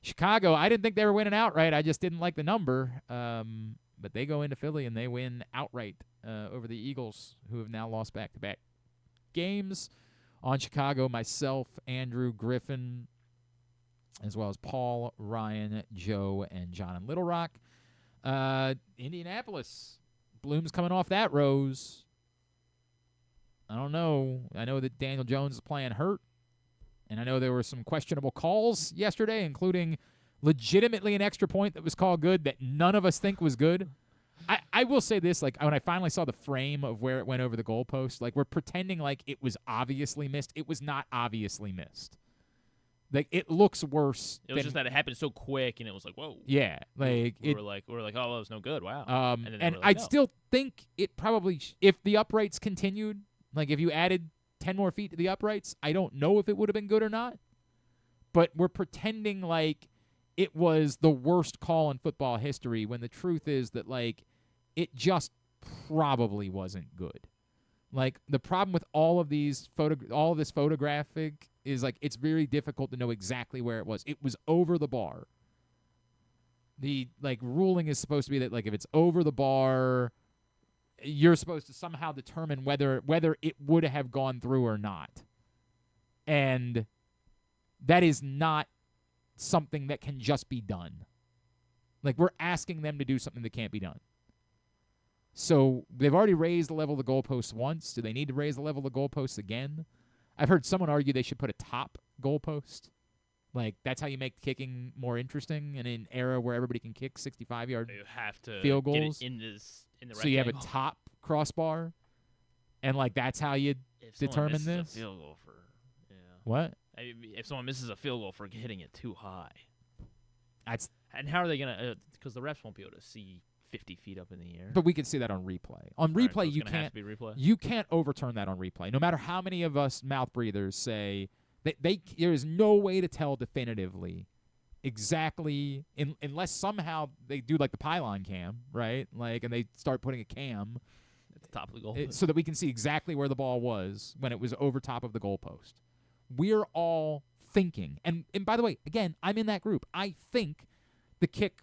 [SPEAKER 2] Chicago, I didn't think they were winning outright. I just didn't like the number. But they go into Philly, and they win outright over the Eagles, who have now lost back-to-back games. On Chicago, myself, Andrew, Griffin, as well as Paul, Ryan, Joe, and John and Little Rock. Indianapolis, Bloom's coming off that rose. I don't know. I know that Daniel Jones is playing hurt, and I know there were some questionable calls yesterday, including legitimately an extra point that was called good that none of us think was good. I will say this, like, when I finally saw the frame of where it went over the goalpost, like, we're pretending like it was obviously missed. It was not obviously missed. Like, it looks worse.
[SPEAKER 3] It was just that it happened so quick, and it was like, whoa.
[SPEAKER 2] Yeah, like
[SPEAKER 3] we were like, oh, that was no good. Wow.
[SPEAKER 2] And I'd still think it probably, if the uprights continued, like if you added 10 more feet to the uprights, I don't know if it would have been good or not. But we're pretending like it was the worst call in football history when the truth is that, like, it just probably wasn't good. Like, the problem with all of this photographic is, like, it's very difficult to know exactly where it was. It was over the bar. The, like, ruling is supposed to be that, like, if it's over the bar, you're supposed to somehow determine whether it would have gone through or not. And that is not something that can just be done. Like, we're asking them to do something that can't be done. So they've already raised the level of the goalposts once. Do they need to raise the level of the goalposts again? I've heard someone argue they should put a top goalpost. Like, that's how you make kicking more interesting in an era where everybody can kick 65-yard field goals.
[SPEAKER 3] Get it in the right
[SPEAKER 2] so you have
[SPEAKER 3] angle.
[SPEAKER 2] a top crossbar, and, like, that's how you determine this?
[SPEAKER 3] A field goal for,
[SPEAKER 2] What?
[SPEAKER 3] If someone misses a field goal for hitting it too high. And how are they going to – because the refs won't be able to see 50 feet up in the air.
[SPEAKER 2] But we can see that on replay. On replay,
[SPEAKER 3] so
[SPEAKER 2] you
[SPEAKER 3] have
[SPEAKER 2] can't.
[SPEAKER 3] to be replay?
[SPEAKER 2] You can't overturn that on replay. No matter how many of us mouth breathers say that there is no way to tell definitively exactly, unless somehow they do like the pylon cam, right? Like, and they start putting a cam
[SPEAKER 3] at the top of the goal,
[SPEAKER 2] so that we can see exactly where the ball was when it was over top of the goalpost. We're all thinking, and by the way, again, I'm in that group. I think the kick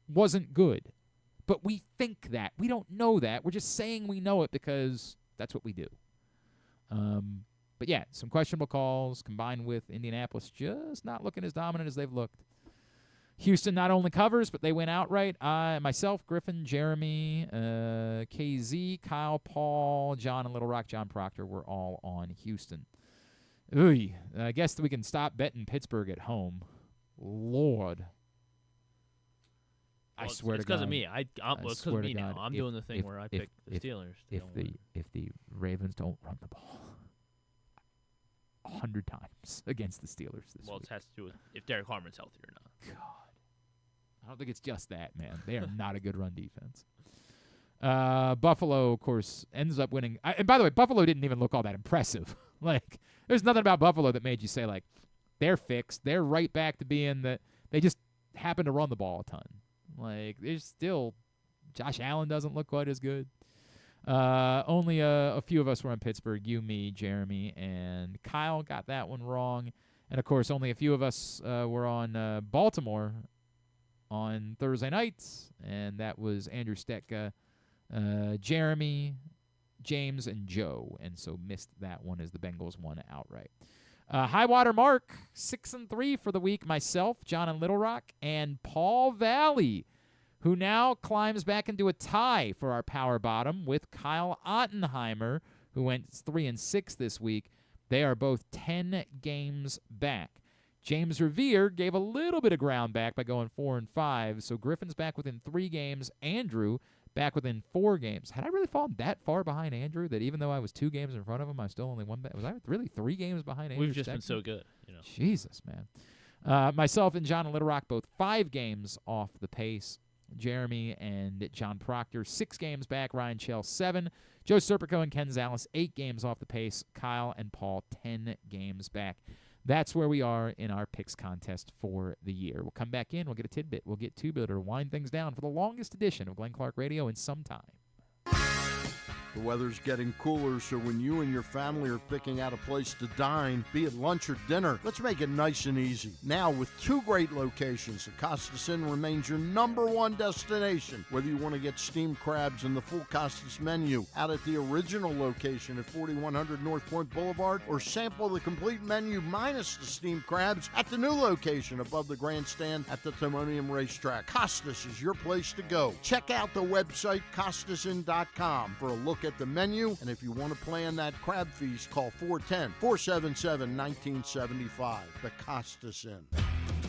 [SPEAKER 2] wasn't good. But we think that. We don't know that. We're just saying we know it because that's what we do. But, yeah, some questionable calls combined with Indianapolis just not looking as dominant as they've looked. Houston not only covers, but they win outright. Myself, Griffin, Jeremy, KZ, Kyle, Paul, John, and Little Rock, John Proctor, we're all on Houston. Ooh, I guess we can stop betting Pittsburgh at home. Lord.
[SPEAKER 3] Well,
[SPEAKER 2] I swear to God.
[SPEAKER 3] It's because of me. It's because of me now. I'm doing the thing where I pick the Steelers.
[SPEAKER 2] If the Ravens don't run the ball 100 times against the Steelers this week.
[SPEAKER 3] It has to do with if Derek Harmon's healthy or not.
[SPEAKER 2] God. I don't think it's just that, man. They are not a good run defense. Buffalo, of course, ends up winning. And by the way, Buffalo didn't even look all that impressive. Like, there's nothing about Buffalo that made you say, like, they're fixed. They're right back to being that they just happen to run the ball a ton. Like, there's still Josh Allen doesn't look quite as good. Only a few of us were on Pittsburgh. You, me, Jeremy, and Kyle got that one wrong. And, of course, only a few of us were on Baltimore on Thursday nights, and that was Andrew Stetka, Jeremy, James, and Joe, and so missed that one as the Bengals won outright. High water mark, 6-3 for the week. Myself, John and Little Rock, and Paul Valley, who now climbs back into a tie for our power bottom with Kyle Ottenheimer, who went 3-6 this week. They are both 10 games back. James Revere gave a little bit of ground back by going 4-5, so Griffin's back within 3 games. Andrew back within 4 games. Had I really fallen that far behind Andrew that even though I was 2 games in front of him, I was still only 1 back? Was I really 3 games behind Andrew?
[SPEAKER 3] We've just been so good.
[SPEAKER 2] Jesus, man. Myself and John and Little Rock both 5 games off the pace. Jeremy and John Proctor 6 games back. Ryan Chell 7. Joe Serpico and Ken Zales 8 games off the pace. Kyle and Paul 10 games back. That's where we are in our picks contest for the year. We'll come back in. We'll get a tidbit. We'll get two-bitter to wind things down for the longest edition of Glenn Clark Radio in some time.
[SPEAKER 8] The weather's getting cooler, so when you and your family are picking out a place to dine, be it lunch or dinner, let's make it nice and easy. Now, with 2 great locations, the Costas Inn remains your #1 destination. Whether you want to get steamed crabs and the full Costas menu out at the original location at 4100 North Point Boulevard, or sample the complete menu minus the steamed crabs at the new location above the grandstand at the Timonium Racetrack, Costas is your place to go. Check out the website, CostasInn.com, for a look at the menu, and if you want to plan that crab feast, call 410-477-1975. The Costas Inn.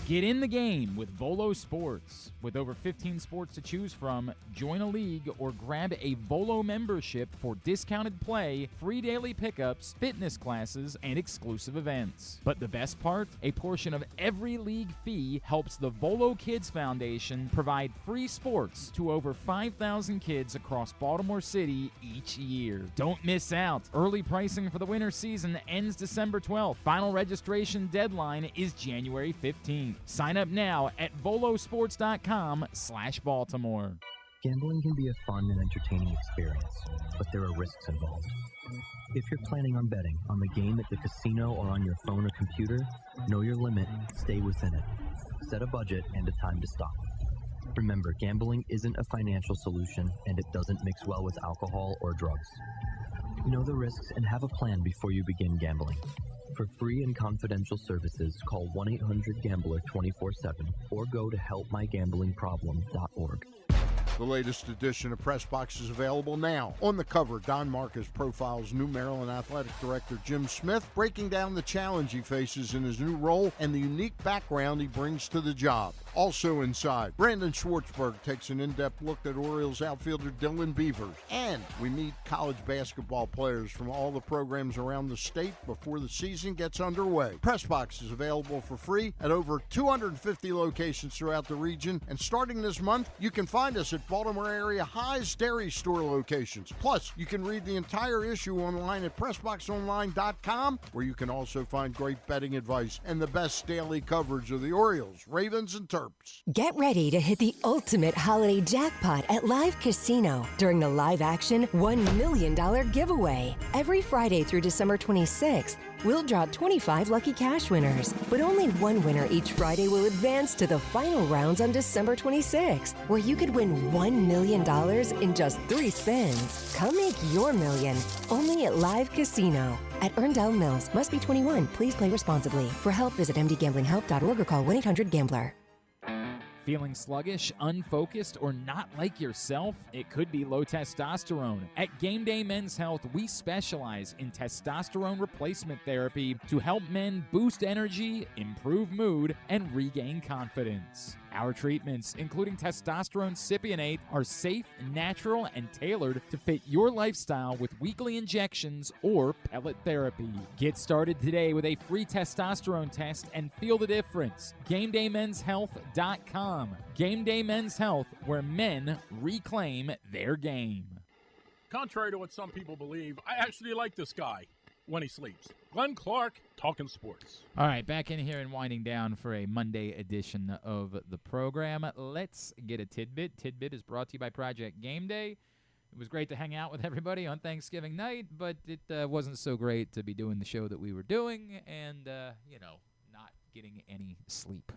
[SPEAKER 2] Get in the game with Volo Sports. With over 15 sports to choose from, join a league or grab a Volo membership for discounted play, free daily pickups, fitness classes, and exclusive events. But the best part? A portion of every league fee helps the Volo Kids Foundation provide free sports to over 5,000 kids across Baltimore City each year. Don't miss out. Early pricing for the winter season ends December 12th. Final registration deadline is January 15th. Sign up now at volosports.com/Baltimore.
[SPEAKER 9] Gambling can be a fun and entertaining experience, but there are risks involved. If you're planning on betting on the game at the casino or on your phone or computer, know your limit, stay within it. Set a budget and a time to stop. Remember, gambling isn't a financial solution, and it doesn't mix well with alcohol or drugs. Know the risks and have a plan before you begin gambling. For free and confidential services, call 1-800-GAMBLER 24/7 or go to helpmygamblingproblem.org.
[SPEAKER 8] The latest edition of Press Box is available now. On the cover, Don Marcus profiles new Maryland Athletic Director Jim Smith, breaking down the challenge he faces in his new role and the unique background he brings to the job. Also inside, Brandon Schwartzberg takes an in-depth look at Orioles outfielder Dylan Beavers. And we meet college basketball players from all the programs around the state before the season gets underway. Press Box is available for free at over 250 locations throughout the region. And starting this month, you can find us at Baltimore area High's Dairy Store locations. Plus, you can read the entire issue online at PressBoxOnline.com, where you can also find great betting advice and the best daily coverage of the Orioles, Ravens, and Terps.
[SPEAKER 7] Get ready to hit the ultimate holiday jackpot at Live Casino during the live action $1 million giveaway. Every Friday through December 26th, we'll draw 25 lucky cash winners, but only one winner each Friday will advance to the final rounds on December 26th, where you could win $1 million in just 3 spins. Come make your million, only at Live Casino. At Erndale Mills, must be 21. Please play responsibly. For help, visit mdgamblinghelp.org or call 1-800-GAMBLER.
[SPEAKER 2] Feeling sluggish, unfocused, or not like yourself? It could be low testosterone. At Game Day Men's Health, we specialize in testosterone replacement therapy to help men boost energy, improve mood, and regain confidence. Our treatments, including testosterone cypionate, are safe, natural, and tailored to fit your lifestyle with weekly injections or pellet therapy. Get started today with a free testosterone test and feel the difference. GameDayMen'sHealth.com. Game Day Men's Health, where men reclaim their game.
[SPEAKER 11] Contrary to what some people believe, I actually like this guy when he sleeps. Glenn Clark, talking sports.
[SPEAKER 2] All right, back in here and winding down for a Monday edition of the program. Let's get a tidbit. Tidbit is brought to you by Project Game Day. It was great to hang out with everybody on Thanksgiving night, but it wasn't so great to be doing the show that we were doing and, not getting any sleep.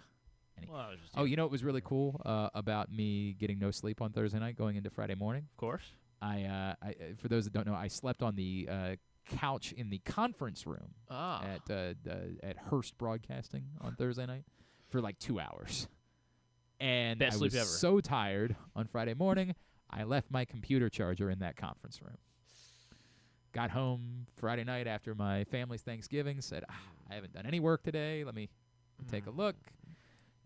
[SPEAKER 3] Well,
[SPEAKER 2] it was really cool about me getting no sleep on Thursday night going into Friday morning.
[SPEAKER 3] Of course.
[SPEAKER 2] I for those that don't know, I slept on the couch in the conference room at Hearst Broadcasting on Thursday night for like 2 hours. And
[SPEAKER 3] Best
[SPEAKER 2] I
[SPEAKER 3] sleep
[SPEAKER 2] was
[SPEAKER 3] ever.
[SPEAKER 2] so tired on Friday morning, I left my computer charger in that conference room. Got home Friday night after my family's Thanksgiving, said, I haven't done any work today. Let me take a look.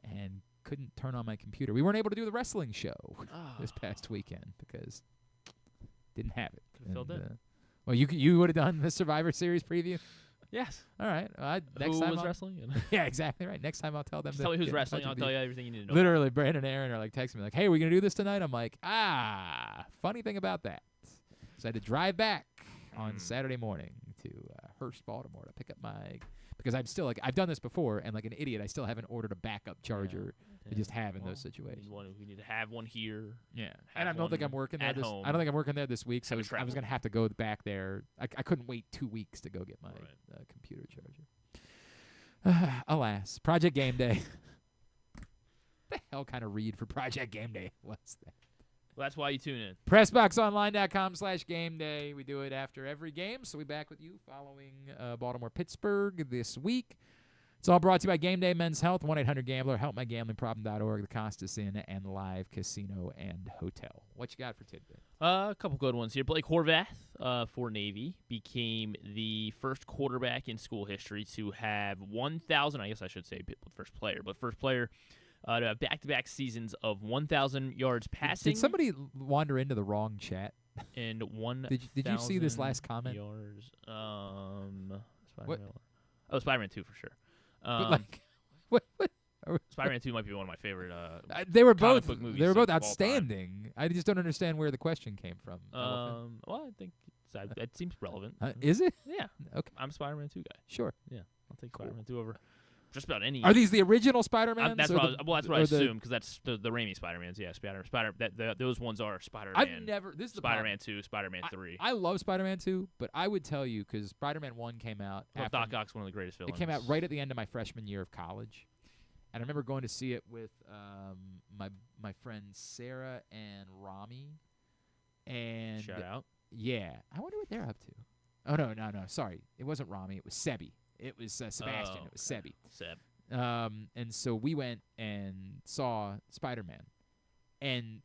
[SPEAKER 2] And couldn't turn on my computer. We weren't able to do the wrestling show this past weekend because didn't have it.
[SPEAKER 3] Filled in.
[SPEAKER 2] Well, you would have done the Survivor Series preview?
[SPEAKER 3] Yes.
[SPEAKER 2] All right. Next
[SPEAKER 3] Who
[SPEAKER 2] time
[SPEAKER 3] was wrestling?
[SPEAKER 2] Yeah, exactly right. Next time I'll tell them.
[SPEAKER 3] Just tell me who's wrestling. I'll tell you everything you need to know.
[SPEAKER 2] Literally, Brandon and Aaron are like texting me like, hey, are we going to do this tonight? I'm like, funny thing about that. So I had to drive back on Saturday morning to Hearst, Baltimore to pick up my... Because I'm still I've done this before, and like an idiot, I still haven't ordered a backup charger to just have in those situations.
[SPEAKER 3] We need to have one here.
[SPEAKER 2] Yeah, and I don't think I'm working there. I don't think I'm working there this week, so I was gonna have to go back there. I couldn't wait 2 weeks to go get my computer charger. Alas, Project Game Day. What the hell kind of read for Project Game Day was that?
[SPEAKER 3] Well, that's why you tune in.
[SPEAKER 2] PressBoxOnline.com/game day. We do it after every game, so we'll be back with you following Baltimore-Pittsburgh this week. It's all brought to you by Game Day Men's Health, 1-800-GAMBLER, helpmygamblingproblem.org, the Costas Inn and Live Casino and Hotel. What you got for tidbit?
[SPEAKER 3] A couple good ones here. Blake Horvath for Navy became the first quarterback in school history to have 1,000, I guess I should say first player to have back-to-back seasons of 1,000 yards passing.
[SPEAKER 2] Did somebody wander into the wrong chat?
[SPEAKER 3] And 1,000
[SPEAKER 2] Did you see this last comment?
[SPEAKER 3] Yards.
[SPEAKER 2] What?
[SPEAKER 3] Spider-Man 2 for sure.
[SPEAKER 2] What?
[SPEAKER 3] Spider-Man 2 might be one of my favorite.
[SPEAKER 2] They were
[SPEAKER 3] comic
[SPEAKER 2] both.
[SPEAKER 3] book movies
[SPEAKER 2] They were both
[SPEAKER 3] of all time.
[SPEAKER 2] outstanding. I just don't understand where the question came from.
[SPEAKER 3] Well, I think it seems relevant.
[SPEAKER 2] Is it?
[SPEAKER 3] Yeah.
[SPEAKER 2] Okay.
[SPEAKER 3] I'm a Spider-Man 2 guy.
[SPEAKER 2] Sure.
[SPEAKER 3] Yeah, I'll take Spider-Man 2 over just about any.
[SPEAKER 2] Are these the original Spider-Mans?
[SPEAKER 3] That's what I assume because that's the Raimi Spider-Mans. Yeah, those ones are Spider-Man.
[SPEAKER 2] I've never. This is
[SPEAKER 3] Spider-Man 2, Spider-Man 3.
[SPEAKER 2] I love Spider-Man 2, but I would tell you because Spider-Man 1 came out.
[SPEAKER 3] Well, Doc Ock's one of the greatest villains.
[SPEAKER 2] It came out right at the end of my freshman year of college, and I remember going to see it with my friends Sarah and Rami. And
[SPEAKER 3] shout out.
[SPEAKER 2] Yeah, I wonder what they're up to. Oh no, sorry, it wasn't Rami. It was Sebi. It was Sebastian. It was Sebi.
[SPEAKER 3] Seb.
[SPEAKER 2] And so we went and saw Spider-Man, and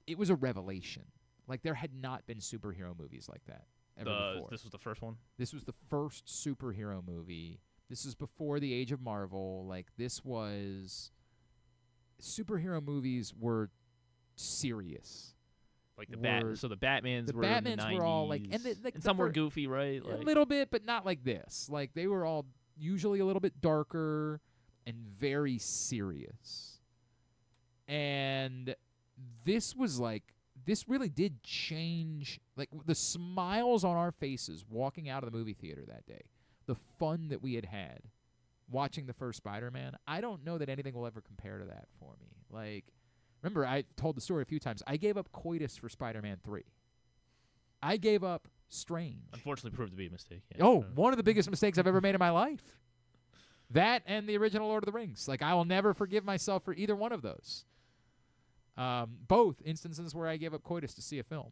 [SPEAKER 2] it was a revelation. Like there had not been superhero movies like that ever before.
[SPEAKER 3] This was the first one?
[SPEAKER 2] This was the first superhero movie. This is before the age of Marvel. Like this was superhero movies were serious.
[SPEAKER 3] Like the Batmans were in the 90s.
[SPEAKER 2] Were all like, and
[SPEAKER 3] some were goofy, right?
[SPEAKER 2] Like, a little bit, but not like this. Like they were all usually a little bit darker and very serious. And this really did change, like the smiles on our faces walking out of the movie theater that day, the fun that we had watching the first Spider-Man. I don't know that anything will ever compare to that for me. Like. Remember, I told the story a few times. I gave up coitus for Spider-Man 3. I gave up Strange.
[SPEAKER 3] Unfortunately, proved to be a mistake. Yeah.
[SPEAKER 2] One of the biggest mistakes I've ever made in my life. That and the original Lord of the Rings. Like, I will never forgive myself for either one of those. Both instances where I gave up coitus to see a film.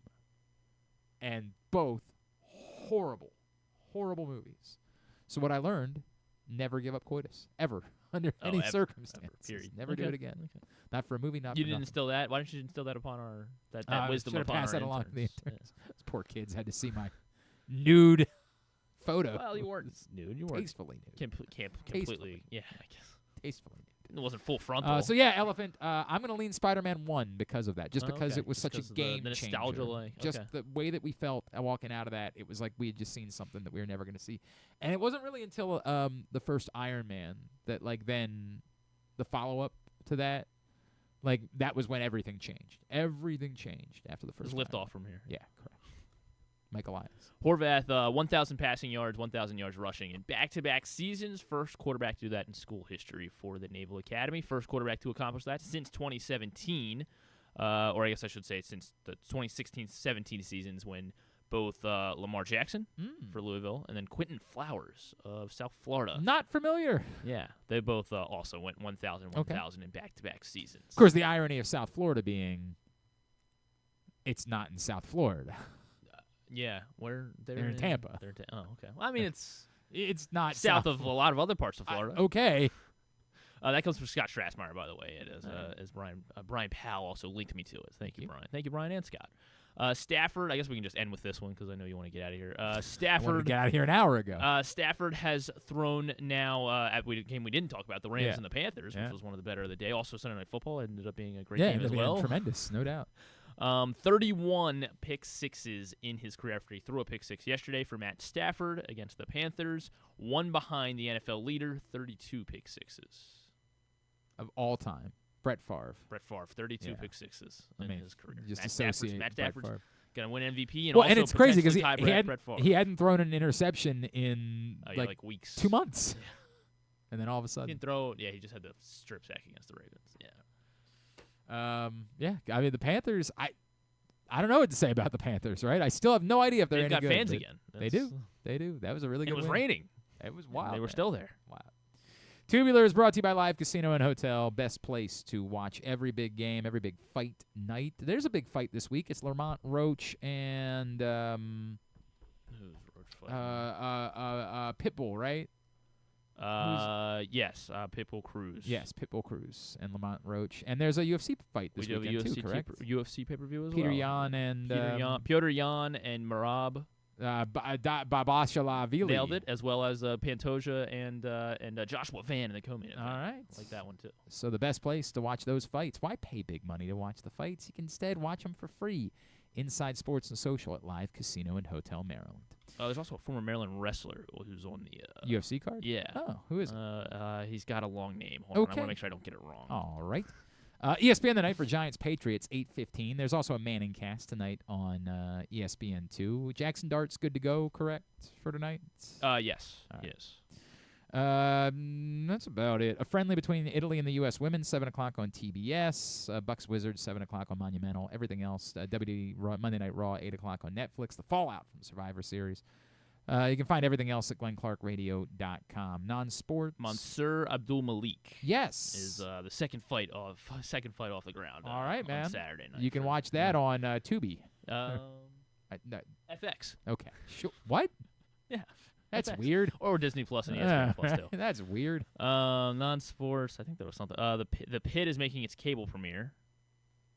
[SPEAKER 2] And both horrible, horrible movies. So what I learned, never give up coitus. Ever. Under any circumstances.
[SPEAKER 3] Period.
[SPEAKER 2] Never do it again. Okay. Not for a movie, not
[SPEAKER 3] you
[SPEAKER 2] for
[SPEAKER 3] didn't
[SPEAKER 2] nothing.
[SPEAKER 3] instill that? Why didn't you instill that upon that wisdom upon
[SPEAKER 2] pass
[SPEAKER 3] our
[SPEAKER 2] that along to the
[SPEAKER 3] interns?
[SPEAKER 2] interns. Those poor kids had to see my nude photo.
[SPEAKER 3] Well, you weren't nude. You weren't
[SPEAKER 2] tastefully nude.
[SPEAKER 3] Completely. Yeah, I guess.
[SPEAKER 2] Tastefully nude.
[SPEAKER 3] It wasn't full frontal.
[SPEAKER 2] So yeah, Elephant. I'm gonna lean Spider-Man 1 because of that. Just because it was such a game
[SPEAKER 3] the nostalgia,
[SPEAKER 2] changer. Just the way that we felt walking out of that, it was like we had just seen something that we were never gonna see. And it wasn't really until the first Iron Man that then the follow-up to that, like that was when everything changed. Everything changed after the first.
[SPEAKER 3] Lift off from here.
[SPEAKER 2] Yeah, correct. Mike Elias.
[SPEAKER 3] Horvath, 1,000 passing yards, 1,000 yards rushing in back-to-back seasons. First quarterback to do that in school history for the Naval Academy. First quarterback to accomplish that since 2017, or I guess I should say since the 2016-17 seasons when both Lamar Jackson for Louisville and then Quentin Flowers of South Florida.
[SPEAKER 2] Not familiar.
[SPEAKER 3] Yeah, they both also went 1,000 in back-to-back seasons.
[SPEAKER 2] Of course, the irony of South Florida being it's not in South Florida.
[SPEAKER 3] Yeah, they're
[SPEAKER 2] in Tampa.
[SPEAKER 3] Oh, okay. Well, I mean,
[SPEAKER 2] it's not
[SPEAKER 3] south of a lot of other parts of Florida.
[SPEAKER 2] Okay.
[SPEAKER 3] That comes from Scott Strassmeyer, by the way. It is as Brian Powell also linked me to it. Thank you, Brian. Thank you, Brian and Scott. Stafford. I guess we can just end with this one because I know you want to get out of here. Stafford.
[SPEAKER 2] I wanted to get out of here an hour ago.
[SPEAKER 3] Stafford has thrown now at the game we didn't talk about, the Rams and the Panthers, which was one of the better of the day. Also, Sunday Night Football ended up being a great game as well.
[SPEAKER 2] Tremendous, no doubt.
[SPEAKER 3] 31 pick sixes in his career after he threw a pick six yesterday for Matt Stafford against the Panthers. One behind the NFL leader, 32 pick sixes.
[SPEAKER 2] Of all time. Brett Favre,
[SPEAKER 3] 32 pick sixes in his career.
[SPEAKER 2] Just
[SPEAKER 3] Matt Stafford's going to win MVP. And
[SPEAKER 2] well,
[SPEAKER 3] also
[SPEAKER 2] and it's crazy because
[SPEAKER 3] he
[SPEAKER 2] hadn't thrown an interception in
[SPEAKER 3] like weeks.
[SPEAKER 2] 2 months.
[SPEAKER 3] Yeah.
[SPEAKER 2] And then all of a sudden.
[SPEAKER 3] He didn't throw. Yeah, he just had the strip sack against the Ravens.
[SPEAKER 2] Yeah. I mean, the Panthers, I don't know what to say about the Panthers, right? I still have no idea if they're any good.
[SPEAKER 3] They've got fans again.
[SPEAKER 2] They do. That was a really good win.
[SPEAKER 3] It was raining.
[SPEAKER 2] It was wild.
[SPEAKER 3] They were still there.
[SPEAKER 2] Wow. Tubular is brought to you by Live Casino and Hotel. Best place to watch every big game, every big fight night. There's a big fight this week. It's Lamont Roach and
[SPEAKER 3] Who's Roach fighting?
[SPEAKER 2] Pitbull, right?
[SPEAKER 3] Yes, Pitbull Cruz.
[SPEAKER 2] Yes, Pitbull Cruz and Lamont Roach. And there's a UFC fight this weekend too, correct?
[SPEAKER 3] UFC pay-per-view as
[SPEAKER 2] Peter
[SPEAKER 3] well.
[SPEAKER 2] Yan and
[SPEAKER 3] Piotr Yan and Marab.
[SPEAKER 2] Babashalavili.
[SPEAKER 3] Nailed it, as well as Pantoja and Joshua Van in the co-main event.
[SPEAKER 2] All right.
[SPEAKER 3] I like that one, too.
[SPEAKER 2] So the best place to watch those fights. Why pay big money to watch the fights? You can instead watch them for free. Inside Sports and Social at Live Casino and Hotel Maryland.
[SPEAKER 3] There's also a former Maryland wrestler who's on the
[SPEAKER 2] UFC card?
[SPEAKER 3] Yeah.
[SPEAKER 2] Oh, who is it?
[SPEAKER 3] He's got a long name. Hold on, I want to make sure I don't get it wrong.
[SPEAKER 2] All right. ESPN tonight for Giants-Patriots, 8:15. There's also a Manning cast tonight on ESPN2. Jackson Dart's good to go, correct, for tonight?
[SPEAKER 3] Yes.
[SPEAKER 2] Right.
[SPEAKER 3] Yes.
[SPEAKER 2] That's about it. A friendly between Italy and the U.S. women, 7 o'clock on TBS. Bucks Wizards, 7 o'clock on Monumental. Everything else, WWE Monday Night Raw, 8 o'clock on Netflix. The Fallout from Survivor Series. You can find everything else at glennclarkradio.com. Non-sports.
[SPEAKER 3] Mansour Abdul Malik.
[SPEAKER 2] Yes.
[SPEAKER 3] Is the second fight off the ground.
[SPEAKER 2] All right, man.
[SPEAKER 3] On Saturday night.
[SPEAKER 2] You can watch that on Tubi.
[SPEAKER 3] FX.
[SPEAKER 2] Okay. Sure. What?
[SPEAKER 3] Yeah.
[SPEAKER 2] That's
[SPEAKER 3] FX.
[SPEAKER 2] weird.
[SPEAKER 3] Or Disney Plus and ESPN Plus too.
[SPEAKER 2] That's weird.
[SPEAKER 3] Non-sports. I think there was something. The Pit is making its cable premiere.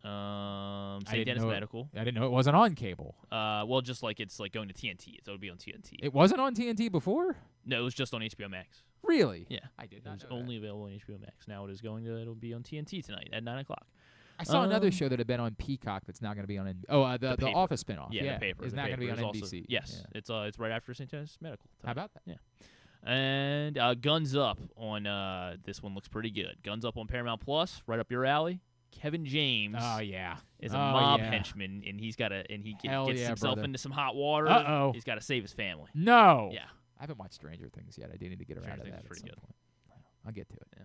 [SPEAKER 3] St. Dennis Medical.
[SPEAKER 2] I didn't know it wasn't on cable.
[SPEAKER 3] Well, just like it's like going to TNT. So it would be on TNT.
[SPEAKER 2] It wasn't on TNT before?
[SPEAKER 3] No, it was just on HBO Max.
[SPEAKER 2] Really?
[SPEAKER 3] Yeah.
[SPEAKER 2] I did
[SPEAKER 3] It
[SPEAKER 2] not
[SPEAKER 3] was
[SPEAKER 2] know
[SPEAKER 3] only available on HBO Max. Now it'll be on TNT tonight at 9 o'clock.
[SPEAKER 2] I saw another show that had been on Peacock that's now going to be on the Office spinoff.
[SPEAKER 3] Yeah, the paper.
[SPEAKER 2] Is now going to be on NBC.
[SPEAKER 3] Yes,
[SPEAKER 2] yeah.
[SPEAKER 3] it's right after St. Dennis Medical.
[SPEAKER 2] How about that?
[SPEAKER 3] Yeah. And Guns Up on this one looks pretty good. Guns Up on Paramount Plus, right up your alley. Kevin James.
[SPEAKER 2] Oh yeah.
[SPEAKER 3] Is a mob henchman, and he gets himself into some hot water.
[SPEAKER 2] Uh-oh.
[SPEAKER 3] He's got to save his family.
[SPEAKER 2] No.
[SPEAKER 3] Yeah.
[SPEAKER 2] I haven't watched Stranger Things yet. I do need to get around to that.
[SPEAKER 3] Pretty good.
[SPEAKER 2] Point. I'll get to it.
[SPEAKER 3] Yeah.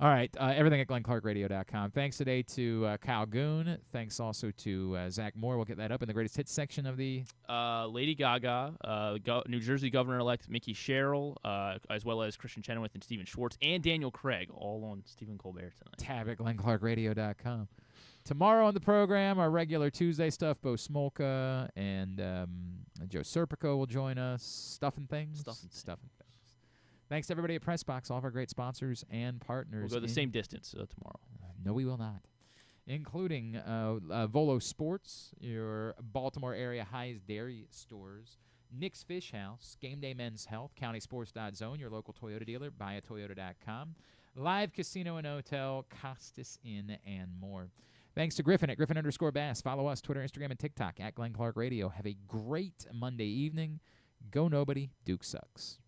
[SPEAKER 2] All right. Everything at glennclarkradio.com. Thanks today to Kyle Goon. Thanks also to Zach Moore. We'll get that up in the greatest hits section of the
[SPEAKER 3] Lady Gaga, New Jersey Governor-elect Mickey Sherrill, as well as Christian Chenoweth and Stephen Schwartz and Daniel Craig, all on Stephen Colbert tonight.
[SPEAKER 2] Tab at glennclarkradio.com. Tomorrow on the program, our regular Tuesday stuff, Bo Smolka and Joe Serpico will join us. Stuffing things. Thanks to everybody at PressBox, all of our great sponsors and partners.
[SPEAKER 3] We'll go the same distance tomorrow.
[SPEAKER 2] No, we will not. Including Volo Sports, your Baltimore area highest dairy stores, Nick's Fish House, Game Day Men's Health, CountySports.zone, your local Toyota dealer, buyatoyota.com, Live Casino and Hotel, Costas Inn, and more. Thanks to Griffin at Griffin_Bass. Follow us, Twitter, Instagram, and TikTok at Glenn Clark Radio. Have a great Monday evening. Go nobody. Duke sucks.